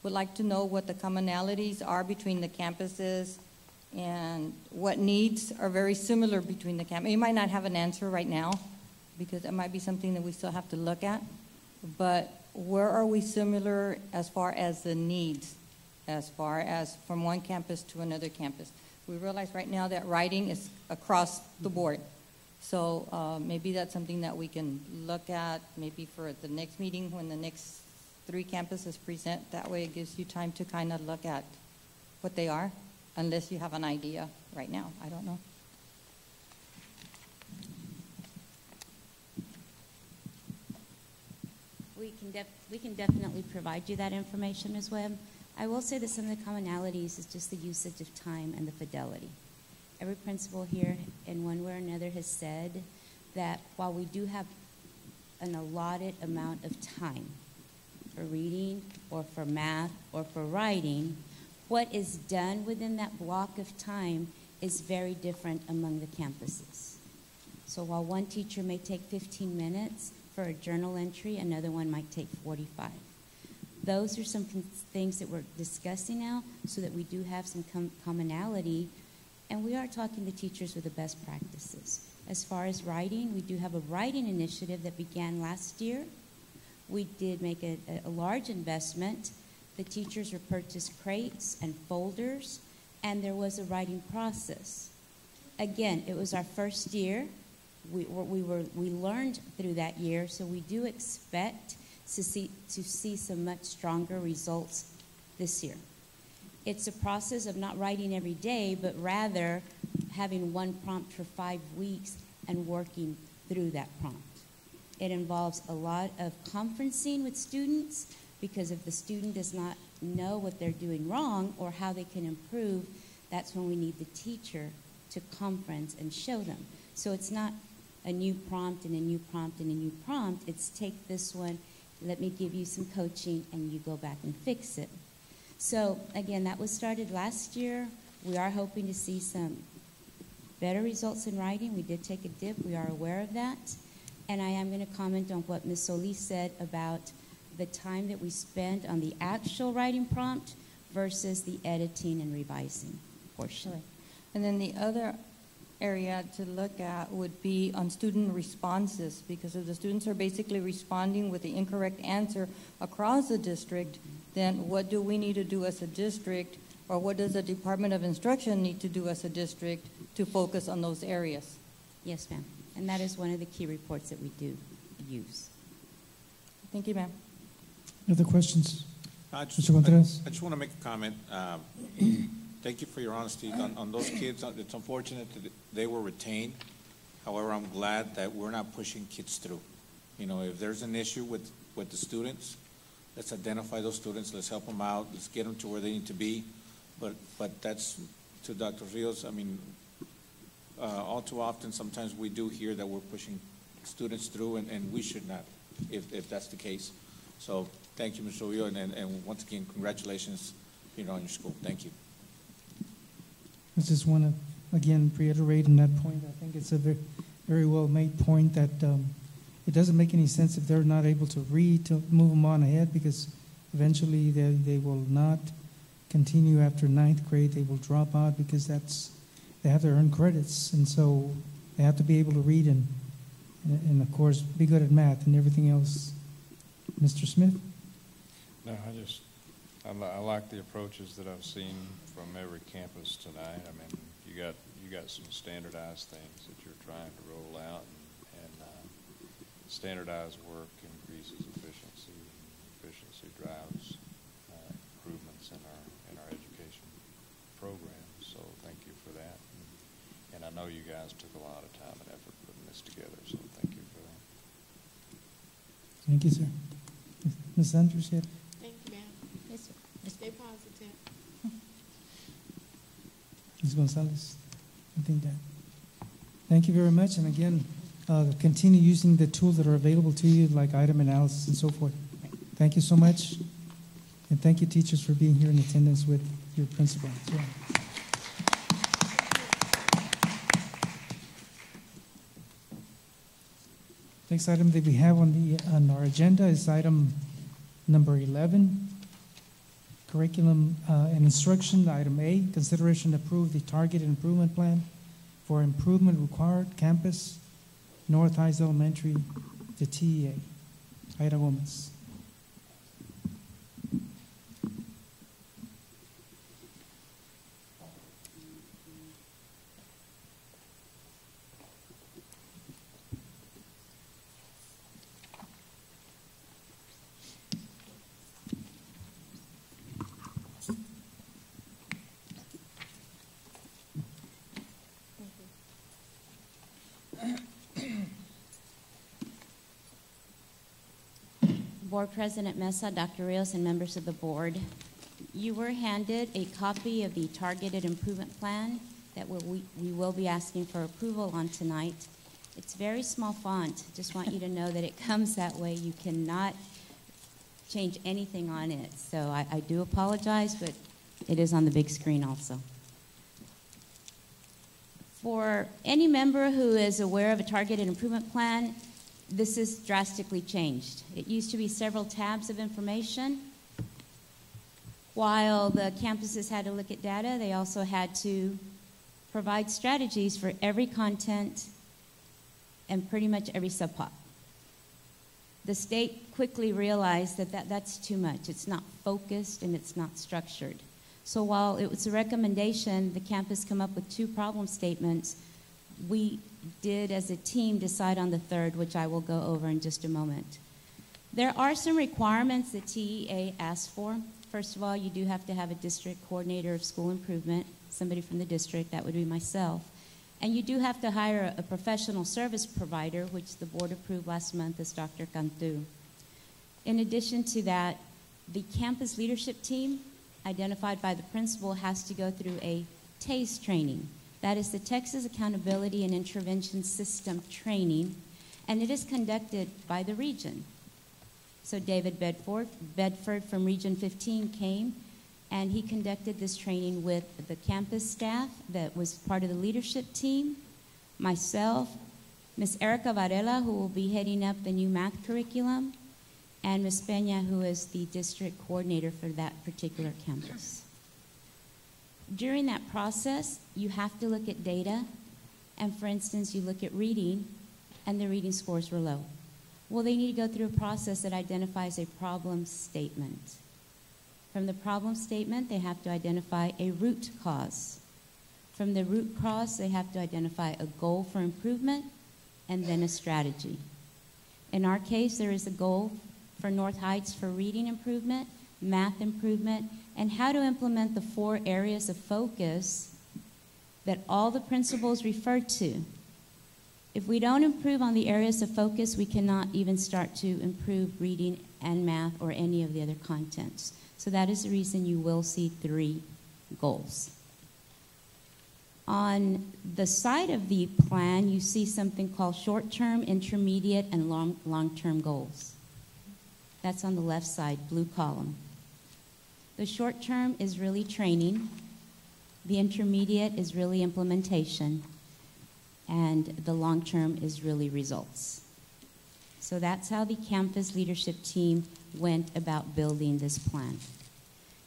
would like to know what the commonalities are between the campuses and what needs are very similar between the campuses. You might not have an answer right now because it might be something that we still have to look at, but where are we similar as far as the needs, as far as from one campus to another campus? We realize right now that writing is across the board. So maybe that's something that we can look at maybe for the next meeting when the next 3 campuses present. That way it gives you time to kind of look at what they are, unless you have an idea right now. I don't know. We can definitely provide you that information, Ms. Webb. I will say that some of the commonalities is just the usage of time and the fidelity. Every principal here, in one way or another, has said that while we do have an allotted amount of time for reading or for math or for writing, what is done within that block of time is very different among the campuses. So while one teacher may take 15 minutes for a journal entry, another one might take 45. Those are some things that we're discussing now so that we do have some commonality, and we are talking to teachers with the best practices. As far as writing, we do have a writing initiative that began last year. We did make a large investment. The teachers were purchased crates and folders, and there was a writing process. Again, it was our first year. We learned through that year, so we do expect to see some much stronger results this year. It's a process of not writing every day, but rather having one prompt for 5 weeks and working through that prompt. It involves a lot of conferencing with students, because if the student does not know what they're doing wrong or how they can improve, that's when we need the teacher to conference and show them. So it's not a new prompt and a new prompt and a new prompt. It's take this one, let me give you some coaching, and you go back and fix it. So again, that was started last year. We are hoping to see some better results in writing. We did take a dip. We are aware of that. And I am going to comment on what Ms. Solis said about the time that we spend on the actual writing prompt versus the editing and revising portion. Sure. And then the other area to look at would be on student responses, because if the students are basically responding with the incorrect answer across the district, then what do we need to do as a district, or what does the Department of Instruction need to do as a district to focus on those areas? Yes, ma'am. And that is one of the key reports that we do use. Thank you, ma'am. Other questions? Mr. Contreras? I just want to make a comment. Thank you for your honesty on those kids. It's unfortunate that they were retained. However, I'm glad that we're not pushing kids through. You know, if there's an issue with the students, let's identify those students. Let's help them out. Let's get them to where they need to be. But that's to Dr. Rios. I mean, all too often, sometimes we do hear that we're pushing students through, and we should not, if that's the case. So thank you, Mr. Rio, and once again, congratulations, on your school. Thank you. I just want to, again, reiterate on that point. I think it's a very, very well-made point that it doesn't make any sense if they're not able to read to move them on ahead, because eventually they will not continue after ninth grade. They will drop out because they have to earn credits, and so they have to be able to read and of course, be good at math and everything else. Mr. Smith? No, I like the approaches that I've seen from every campus tonight. I mean, you got some standardized things that you're trying to roll out, and standardized work increases efficiency. Efficiency drives improvements in our education program. So thank you for that. And I know you guys took a lot of time and effort putting this together. So thank you for that. Thank you, sir. Ms. Andrews, yet? Thank you, ma'am. Yes, sir. Stay positive. Ms. Gonzalez? I think that. Thank you very much. And again, continue using the tools that are available to you, like item analysis and so forth. Thank you so much. And thank you, teachers, for being here in attendance with your principal as well. Next item that we have on our agenda is item number 11, curriculum and instruction. Item A, consideration to approve the targeted improvement plan for improvement required campus, North Heights Elementary, the TEA. Ida Gomez. Board President Mesa, Dr. Rios, and members of the board, you were handed a copy of the targeted improvement plan that we will be asking for approval on tonight. It's very small font. Just want you to know that it comes that way. You cannot change anything on it. So I do apologize, but it is on the big screen also. For any member who is aware of a targeted improvement plan, this is drastically changed. It used to be several tabs of information. While the campuses had to look at data, they also had to provide strategies for every content and pretty much every subpop. The state quickly realized that that's too much. It's not focused and it's not structured. So while it was a recommendation, the campus come up with 2 problem statements, we did as a team decide on the third, which I will go over in just a moment. There are some requirements that TEA asks for. First of all, you do have to have a district coordinator of school improvement, somebody from the district, that would be myself. And you do have to hire a professional service provider, which the board approved last month as Dr. Cantu. In addition to that, the campus leadership team, identified by the principal, has to go through a TASE training. That is the Texas Accountability and Intervention System training, and it is conducted by the region. So David Bedford from Region 15 came, and he conducted this training with the campus staff that was part of the leadership team, myself, Ms. Erica Varela, who will be heading up the new math curriculum, and Ms. Peña, who is the district coordinator for that particular campus. During that process, you have to look at data, and for instance, you look at reading, and the reading scores were low. Well, they need to go through a process that identifies a problem statement. From the problem statement, they have to identify a root cause. From the root cause, they have to identify a goal for improvement and then a strategy. In our case, there is a goal for North Heights for reading improvement, math improvement, and how to implement the 4 areas of focus that all the principals referred to. If we don't improve on the areas of focus, we cannot even start to improve reading and math or any of the other contents. So that is the reason you will see 3 goals. On the side of the plan, you see something called short-term, intermediate, and long-term goals. That's on the left side, blue column. The short-term is really training. The intermediate is really implementation. And the long-term is really results. So that's how the campus leadership team went about building this plan.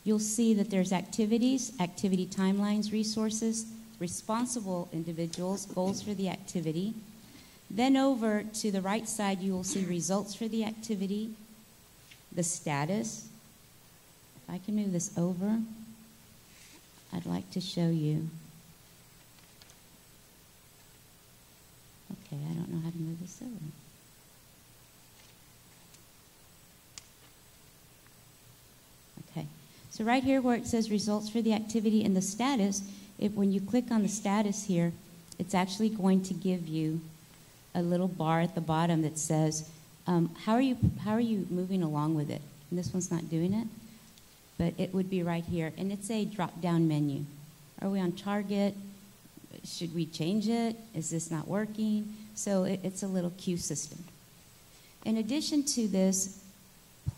You'll see that there's activities, activity timelines, resources, responsible individuals, goals for the activity. Then over to the right side, you will see results for the activity, the status. If I can move this over, I'd like to show you. Okay, I don't know how to move this over. Okay, so right here where it says results for the activity and the status, when you click on the status here, it's actually going to give you a little bar at the bottom that says, how are you moving along with it? And this one's not doing it, but it would be right here. And it's a drop-down menu. Are we on target? Should we change it? Is this not working? So it's a little queue system. In addition to this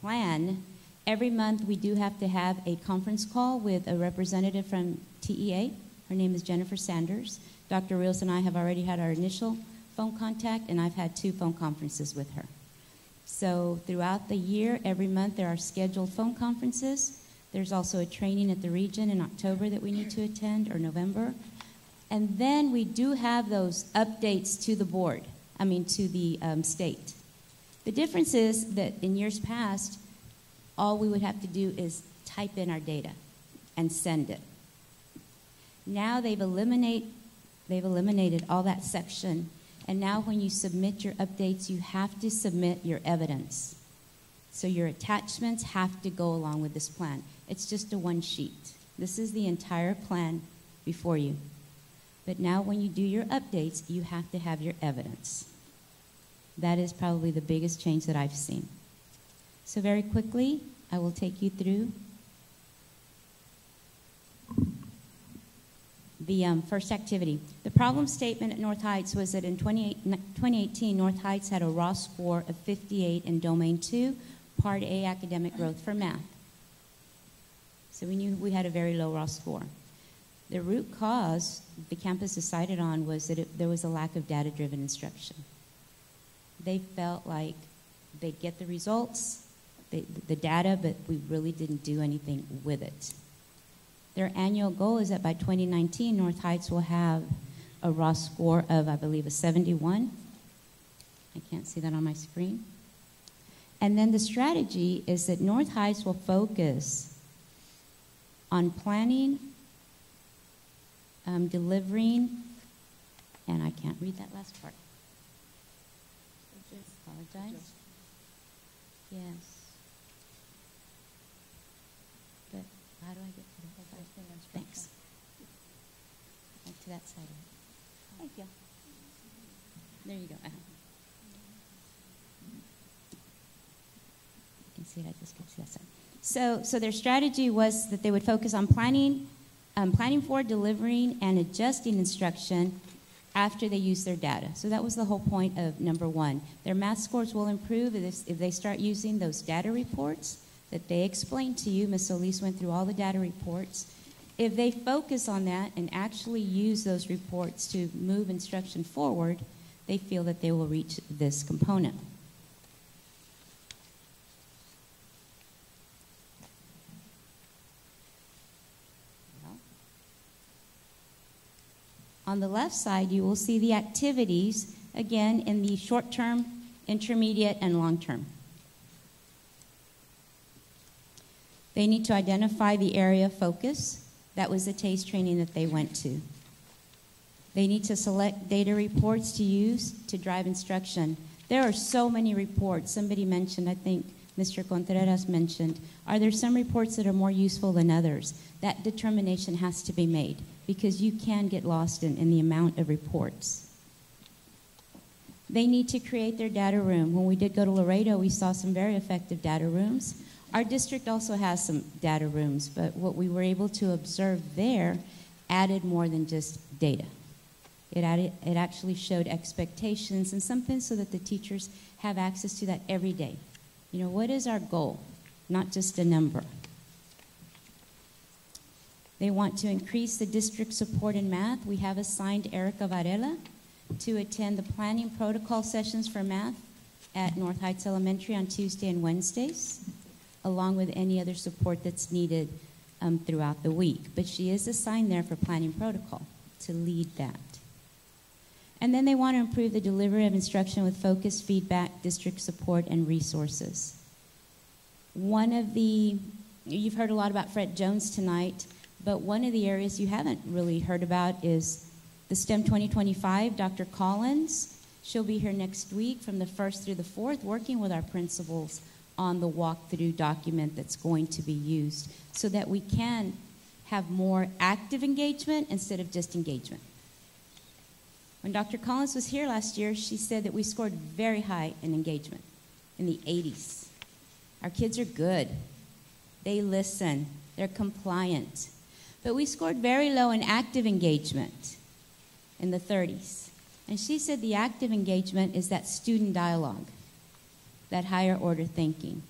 plan, every month we do have to have a conference call with a representative from TEA. Her name is Jennifer Sanders. Dr. Rios and I have already had our initial phone contact, and I've had 2 phone conferences with her. So throughout the year, every month there are scheduled phone conferences. There's also a training at the region in October that we need to attend, or November. And then we do have those updates to the board, to the state. The difference is that in years past, all we would have to do is type in our data and send it. Now they've eliminated all that section, and now when you submit your updates, you have to submit your evidence. So your attachments have to go along with this plan. It's just a 1 sheet. This is the entire plan before you. But now when you do your updates, you have to have your evidence. That is probably the biggest change that I've seen. So very quickly, I will take you through the first activity. The problem statement at North Heights was that in 2018, North Heights had a raw score of 58 in Domain 2, Part A academic growth for math. So we knew we had a very low raw score. The root cause the campus decided on was that there was a lack of data-driven instruction. They felt like they'd get the results, the data, but we really didn't do anything with it. Their annual goal is that by 2019, North Heights will have a raw score of, I believe, a 71. I can't see that on my screen. And then the strategy is that North Heights will focus on planning, delivering, and I can't read that last part. Apologize. Yes. But how do I get to the whole thing? Thanks. Like to that side of it. Thank you. There you go. You can see it. I just got to that side. So their strategy was that they would focus on planning for, delivering, and adjusting instruction after they use their data. So that was the whole point of number 1. Their math scores will improve if they start using those data reports that they explained to you. Ms. Solis went through all the data reports. If they focus on that and actually use those reports to move instruction forward, they feel that they will reach this component. On the left side, you will see the activities, again, in the short term, intermediate, and long term. They need to identify the area of focus. That was the TASE training that they went to. They need to select data reports to use to drive instruction. There are so many reports. Somebody mentioned, I think Mr. Contreras mentioned, are there some reports that are more useful than others? That determination has to be made because you can get lost in the amount of reports. They need to create their data room. When we did go to Laredo, we saw some very effective data rooms. Our district also has some data rooms, but what we were able to observe there added more than just data. It actually showed expectations and something so that the teachers have access to that every day. You know, what is our goal? Not just a number. They want to increase the district support in math. We have assigned Erica Varela to attend the planning protocol sessions for math at North Heights Elementary on Tuesday and Wednesdays, along with any other support that's needed throughout the week. But she is assigned there for planning protocol to lead that. And then they want to improve the delivery of instruction with focus, feedback, district support, and resources. You've heard a lot about Fred Jones tonight, but one of the areas you haven't really heard about is the STEM 2025. Dr. Collins, she'll be here next week from the 1st through the 4th, working with our principals on the walkthrough document that's going to be used so that we can have more active engagement instead of just engagement. When Dr. Collins was here last year, she said that we scored very high in engagement, in the 80s. Our kids are good. They listen. They're compliant. But we scored very low in active engagement in the 30s. And she said the active engagement is that student dialogue, that higher order thinking.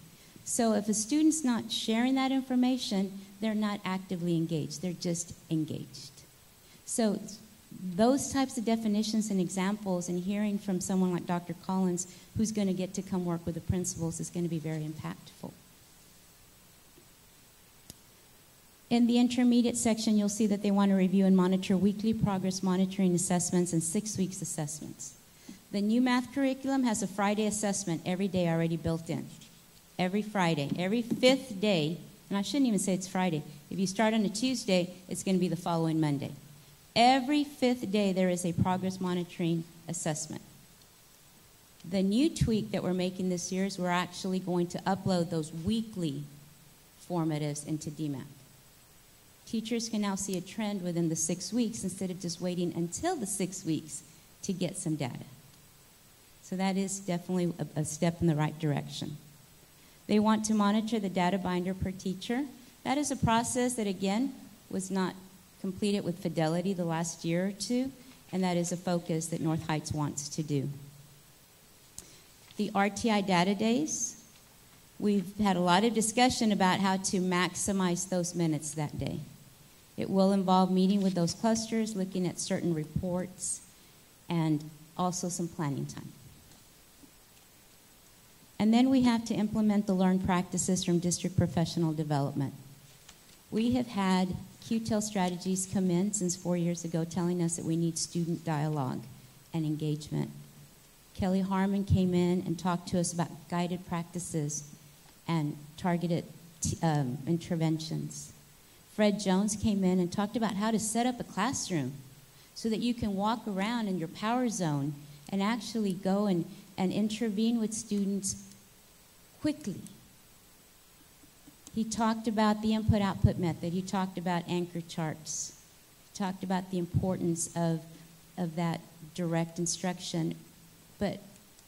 So if a student's not sharing that information, they're not actively engaged. They're just engaged. So those types of definitions and examples and hearing from someone like Dr. Collins who's going to get to come work with the principals is going to be very impactful. In the intermediate section, you'll see that they want to review and monitor weekly progress monitoring assessments and 6 weeks assessments. The new math curriculum has a Friday assessment every day already built in. Every Friday. Every 5th day, and I shouldn't even say it's Friday. If you start on a Tuesday, it's going to be the following Monday. Every 5th day, there is a progress monitoring assessment. The new tweak that we're making this year is we're actually going to upload those weekly formatives into DMAP. Teachers can now see a trend within the 6 weeks instead of just waiting until the 6 weeks to get some data. So that is definitely a step in the right direction. They want to monitor the data binder per teacher. That is a process that, again, was not completed with fidelity the last year or two, and that is a focus that North Heights wants to do. The RTI data days, we've had a lot of discussion about how to maximize those minutes that day. It will involve meeting with those clusters, looking at certain reports, and also some planning time. And then we have to implement the learned practices from district professional development. We have had QTEL strategies come in since 4 years ago telling us that we need student dialogue and engagement. Kelly Harmon came in and talked to us about guided practices and targeted interventions. Fred Jones came in and talked about how to set up a classroom so that you can walk around in your power zone and actually go and intervene with students quickly. He talked about the input-output method. He talked about anchor charts. He talked about the importance of that direct instruction, but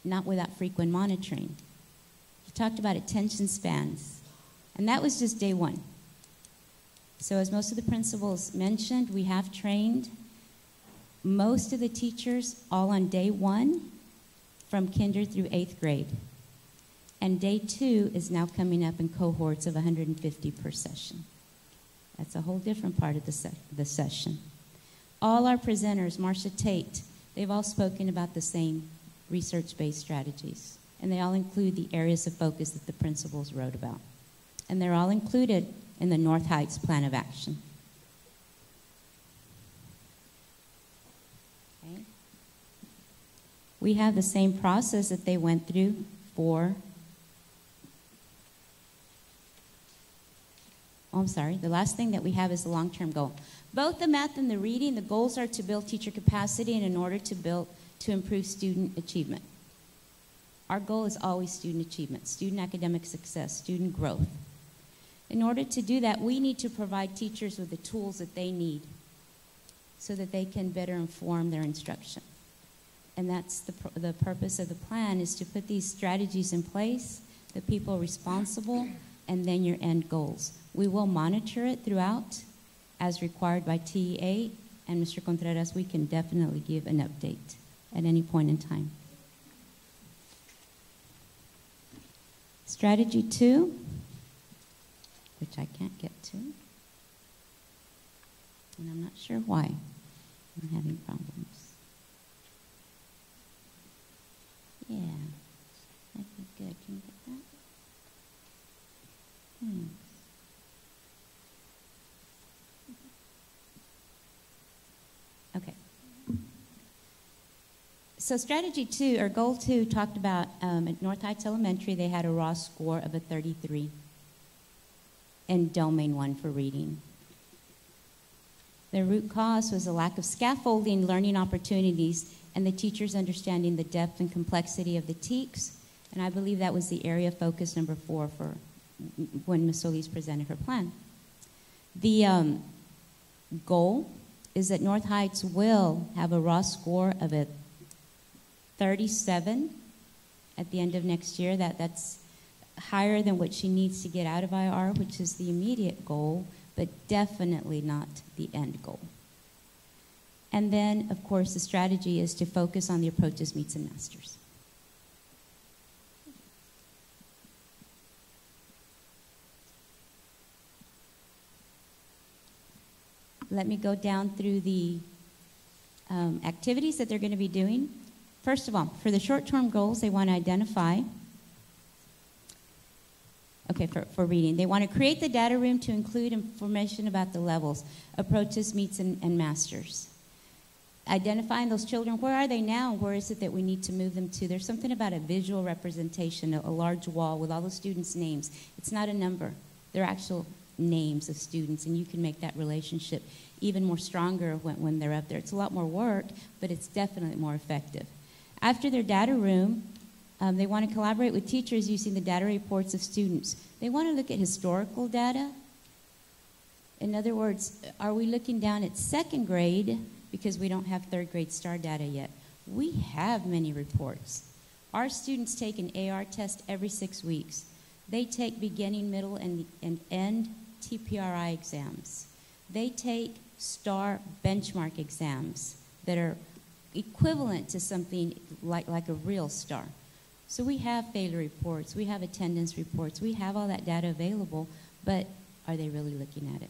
not without frequent monitoring. He talked about attention spans, and that was just day one. So as most of the principals mentioned, we have trained most of the teachers all on day one from kinder through 8th grade. And day 2 is now coming up in cohorts of 150 per session. That's a whole different part of the session. All our presenters, Marcia Tate, they've all spoken about the same research-based strategies. And they all include the areas of focus that the principals wrote about. And they're all included in the North Heights Plan of Action. Okay. We have the same process that they went through for the last thing that we have is the long-term goal. Both the math and the reading, the goals are to build teacher capacity and in order to improve student achievement. Our goal is always student achievement, student academic success, student growth. In order to do that, we need to provide teachers with the tools that they need so that they can better inform their instruction. And that's the purpose of the plan, is to put these strategies in place, the people responsible, and then your end goals. We will monitor it throughout as required by TEA, and Mr. Contreras, we can definitely give an update at any point in time. Strategy 2, which I can't get to, and I'm not sure why I'm having problems. Yeah, that'd be good. Can you get that? Okay. So strategy 2, or goal 2, talked about at North Heights Elementary, they had a raw score of a 33 in Domain 1 for reading. The root cause was a lack of scaffolding learning opportunities and the teachers understanding the depth and complexity of the TEKS, and I believe that was the area of focus number 4 for when Ms. Solis presented her plan. The goal is that North Heights will have a raw score of a 37 at the end of next year. That's higher than what she needs to get out of IR, which is the immediate goal, but definitely not the end goal. And then, of course, the strategy is to focus on the approaches, meets, and masters. Let me go down through the activities that they're going to be doing. First of all, for the short-term goals, they want to identify, for reading, they want to create the data room to include information about the levels, approaches, meets, and masters. Identifying those children, where are they now, and where is it that we need to move them to? There's something about a visual representation, a large wall with all the students' names. It's not a number. They're actual names of students, and you can make that relationship even more stronger when they're up there. It's a lot more work, but it's definitely more effective. After their data room, they want to collaborate with teachers using the data reports of students. They want to look at historical data. In other words, are we looking down at second grade because we don't have third grade STAR data yet? We have many reports. Our students take an AR test every 6 weeks. They take beginning, middle, and end TPRI exams. They take STAR benchmark exams that are equivalent to something like a real STAR. So we have failure reports, we have attendance reports, we have all that data available, but are they really looking at it?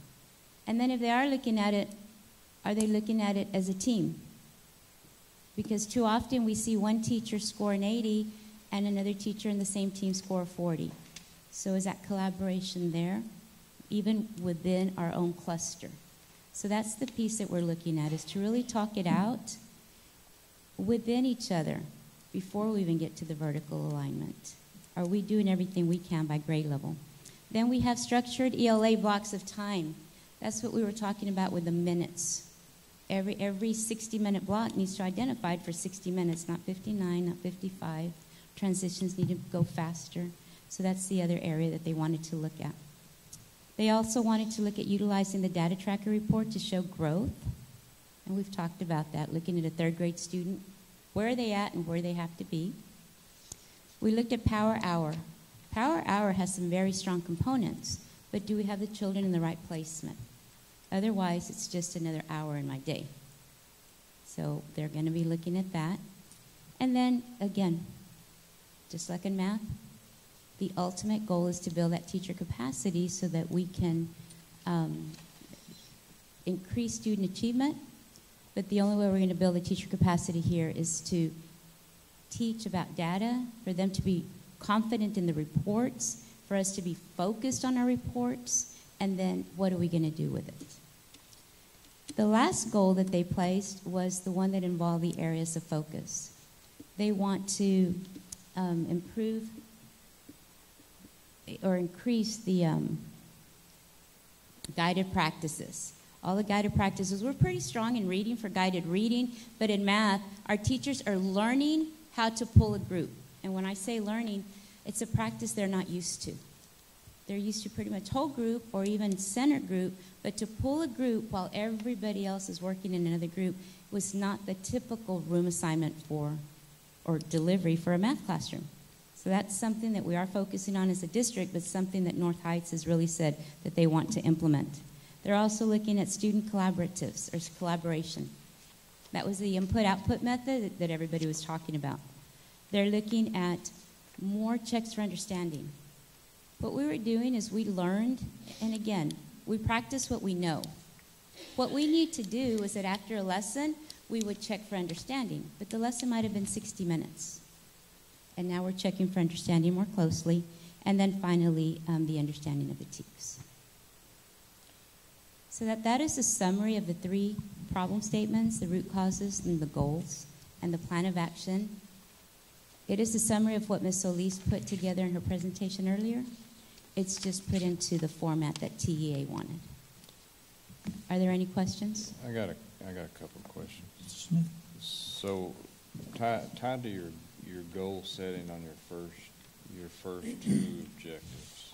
And then if they are looking at it, are they looking at it as a team? Because too often we see one teacher score an 80 and another teacher in the same team score a 40. So is that collaboration there, even within our own cluster? So that's the piece that we're looking at, is to really talk it out within each other before we even get to the vertical alignment. Are we doing everything we can by grade level? Then we have structured ELA blocks of time. That's what we were talking about with the minutes. Every 60-minute block needs to be identified for 60 minutes, not 59, not 55. Transitions need to go faster. So that's the other area that they wanted to look at. They also wanted to look at utilizing the data tracker report to show growth. And we've talked about that, looking at a third grade student, where are they at and where they have to be. We looked at Power Hour. Power Hour has some very strong components, but do we have the children in the right placement? Otherwise, it's just another hour in my day. So they're going to be looking at that. And then, again, just like in math, the ultimate goal is to build that teacher capacity so that we can increase student achievement. But the only way we're going to build a teacher capacity here is to teach about data, for them to be confident in the reports, for us to be focused on our reports, and then what are we going to do with it? The last goal that they placed was the one that involved the areas of focus. They want to improve or increase the guided practices. All the guided practices, we're pretty strong in reading for guided reading, but in math, our teachers are learning how to pull a group. And when I say learning, it's a practice they're not used to. They're used to pretty much whole group or even center group, but to pull a group while everybody else is working in another group was not the typical room assignment for or delivery for a math classroom. So that's something that we are focusing on as a district, but something that North Heights has really said that they want to implement. They're also looking at student collaboratives or collaboration. That was the input-output method that everybody was talking about. They're looking at more checks for understanding. What we were doing is we learned, and again, we practice what we know. What we need to do is that after a lesson, we would check for understanding, but the lesson might have been 60 minutes. And now we're checking for understanding more closely, and then finally, the understanding of the TEKS. So that is a summary of the 3 problem statements, the root causes and the goals, and the plan of action. It is a summary of what Ms. Solis put together in her presentation earlier. It's just put into the format that TEA wanted. Are there any questions? I got a couple of questions. Smith? So, tied to your goal setting on your first 2 objectives,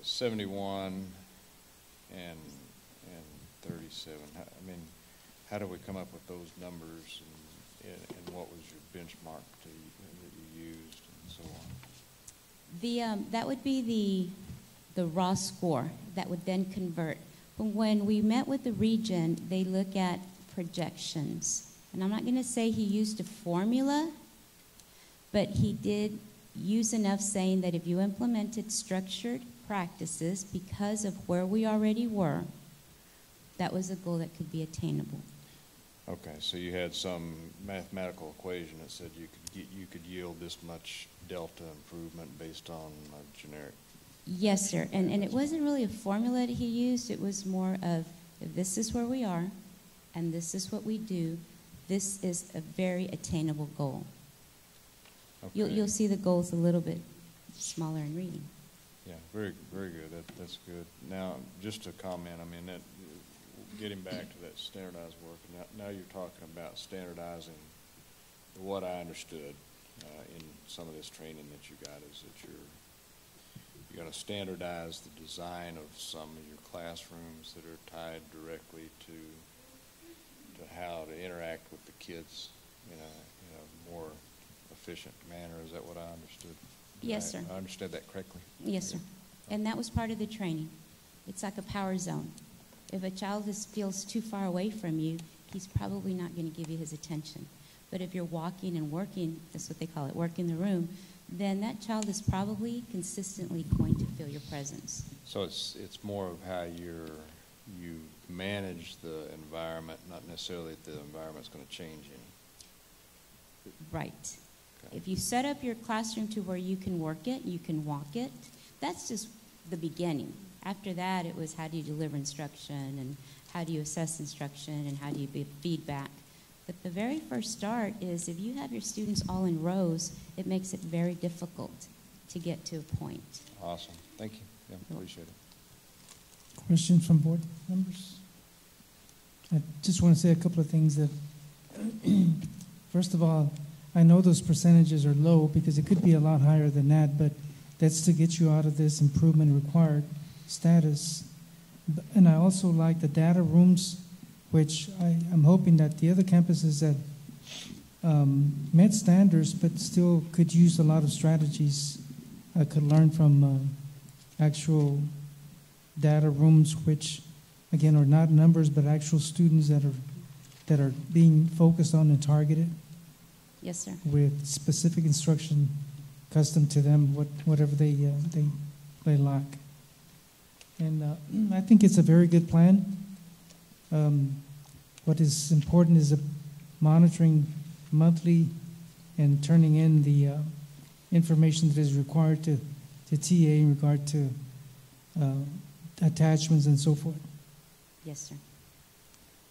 71 and 37. I mean, how do we come up with those numbers, and what was your benchmark that you used, and so on? That would be the raw score that would then convert. But when we met with the region, they look at projections. And I'm not going to say he used a formula, but he did use enough saying that if you implemented structured practices because of where we already were, that was a goal that could be attainable. Okay, so you had some mathematical equation that said you could yield this much delta improvement based on a generic. Yes, sir. And it wasn't really a formula that he used. It was more of, if this is where we are, and this is what we do, this is a very attainable goal. Okay. You'll see the goals a little bit smaller in reading. Yeah, very, very good. That's good. Now, just to comment, I mean, getting back to that standardized work, now you're talking about standardizing. What I understood in some of this training that you got is that you're going to standardize the design of some of your classrooms that are tied directly to how to interact with the kids in a more efficient manner. Is that what I understood? Yes, sir. I understood that correctly? Yes, sir. And that was part of the training. It's like a power zone. If a child feels too far away from you, he's probably not going to give you his attention. But if you're walking and working, that's what they call it, work in the room, then that child is probably consistently going to feel your presence. So it's more of how you manage the environment, not necessarily that the environment's going to change any. Right. Okay. If you set up your classroom to where you can work it, you can walk it, that's just the beginning. After that, it was how do you deliver instruction, and how do you assess instruction, and how do you give feedback. But the very first start is if you have your students all in rows, it makes it very difficult to get to a point. Awesome. Thank you. Yeah, appreciate it. Questions from board members? I just want to say a couple of things. That first of all, I know those percentages are low because it could be a lot higher than that, but that's to get you out of this improvement required status. And I also like the data rooms, which I'm hoping that the other campuses that met standards but still could use a lot of strategies could learn from actual data rooms, which again are not numbers but actual students that are being focused on and targeted. Yes, sir. With specific instruction custom to them, whatever they lack. And I think it's a very good plan. What is important is monitoring monthly and turning in the information that is required to TA in regard to attachments and so forth. Yes, sir.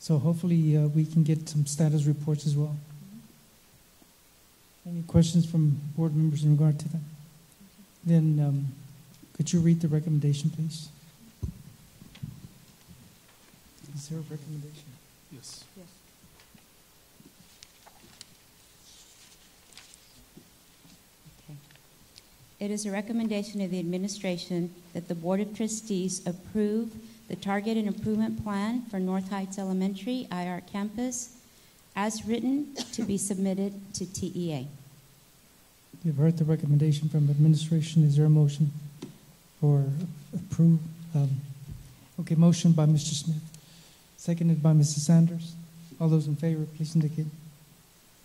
So hopefully we can get some status reports as well. Any questions from board members in regard to that? Then could you read the recommendation, please? Is there a recommendation? Yes. Yes. Okay. It is a recommendation of the administration that the Board of Trustees approve the Targeted Improvement Plan for North Heights Elementary IR Campus as written to be submitted to TEA. You've heard the recommendation from administration. Is there a motion for approve? Okay, motion by Mr. Smith, seconded by Mrs. Sanders. All those in favor, please indicate.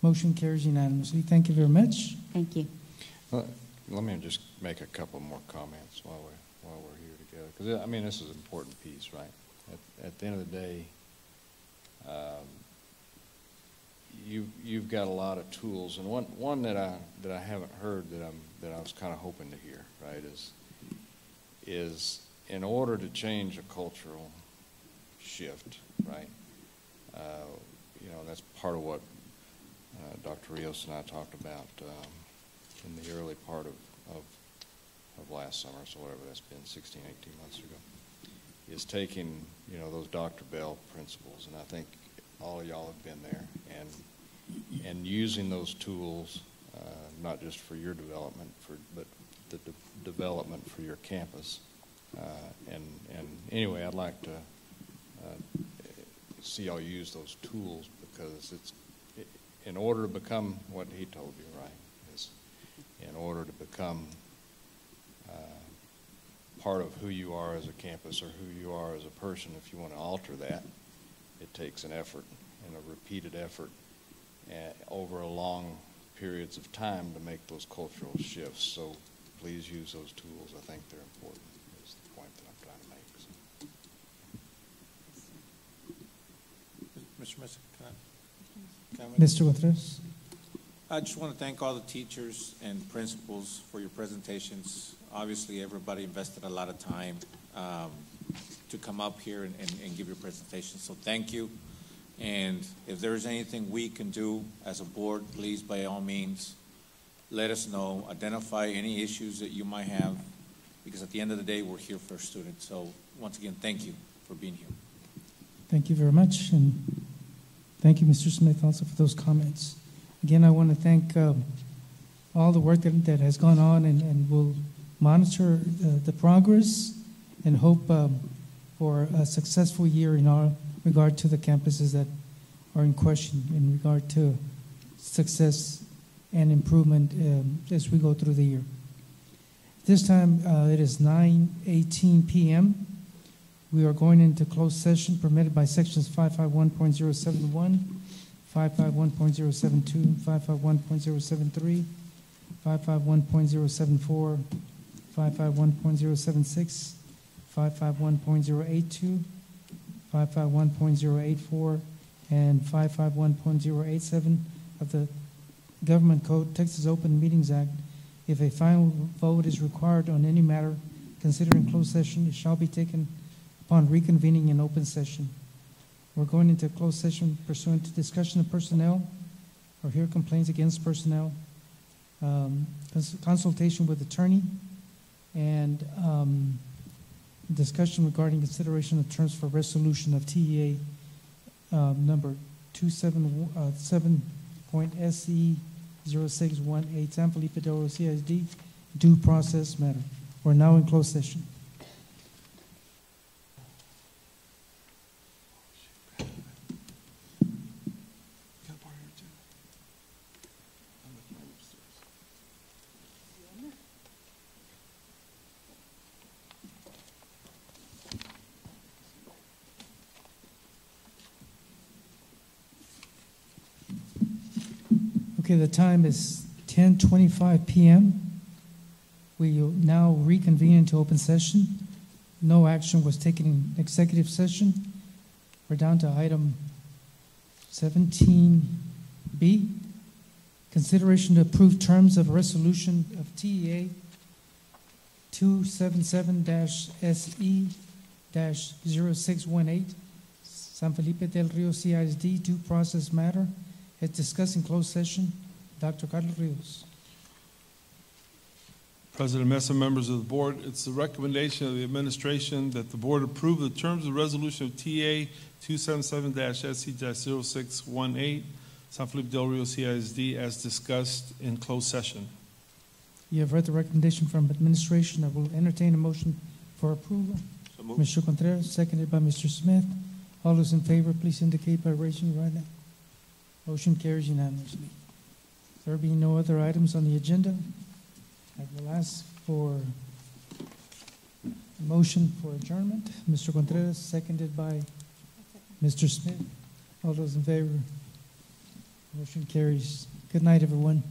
Motion carries unanimously. Thank you very much. Thank you. Well, let me just make a couple more comments while we're here together, because I mean this is an important piece, right? At the end of the day, you've got a lot of tools, and one that I haven't heard that I was kind of hoping to hear, right, is in order to change a cultural shift, right? You know, that's part of what Dr. Rios and I talked about in the early part of last summer, so whatever that's been, 16, 18 months ago, is taking, you know, those Dr. Bell principles, and I think all of y'all have been there, and using those tools, not just for your development, but the development for your campus. And anyway, I'd like to see y'all use those tools, because in order to become what he told you, right, is in order to become part of who you are as a campus or who you are as a person, if you want to alter that, it takes an effort and a repeated effort over long periods of time to make those cultural shifts. So please use those tools. I think they're important, is the point that I'm trying to make. So. Mr. Mesa, can I Mr. Gutierrez. I just want to thank all the teachers and principals for your presentations. Obviously, everybody invested a lot of time to come up here and give your presentation, so thank you. And if there is anything we can do as a board, please, by all means, let us know. Identify any issues that you might have, because at the end of the day, we're here for our students. So once again, thank you for being here. Thank you very much, and thank you, Mr. Smith, also for those comments. Again, I want to thank all the work that has gone on, and we'll monitor the progress and hope for a successful year in our regard to the campuses that are in question, in regard to success and improvement as we go through the year. This time, it is 9:18 p.m. We are going into closed session permitted by sections 551.071, 551.072, 551.073, 551.074, 551.076, 551.082, 551.084, and 551.087 of the Government Code, Texas Open Meetings Act. If a final vote is required on any matter considered in closed session, it shall be taken upon reconvening in open session. We're going into closed session pursuant to discussion of personnel or hear complaints against personnel, consultation with attorney, and discussion regarding consideration of terms for resolution of TEA number 277.SE0618 San Felipe Del Oro CISD due process matter. We're now in closed session. Okay, the time is 10:25 p.m. We will now reconvene into open session. No action was taken in executive session. We're down to item 17B. Consideration to approve terms of resolution of TEA 277-SE-0618 San Felipe Del Rio CISD due process matter as discussed in closed session. Dr. Carlos Rios. President Mesa, members of the board, it's the recommendation of the administration that the board approve the terms of resolution of TA 277-SC-0618, San Felipe Del Rio CISD, as discussed in closed session. You have read the recommendation from administration. I will entertain a motion for approval. So moved. Mr. Contreras, seconded by Mr. Smith. All those in favor, please indicate by raising your right hand. Motion carries unanimously. There being no other items on the agenda, I will ask for a motion for adjournment. Mr. Contreras, seconded by Mr. Smith. All those in favor? Motion carries. Good night, everyone.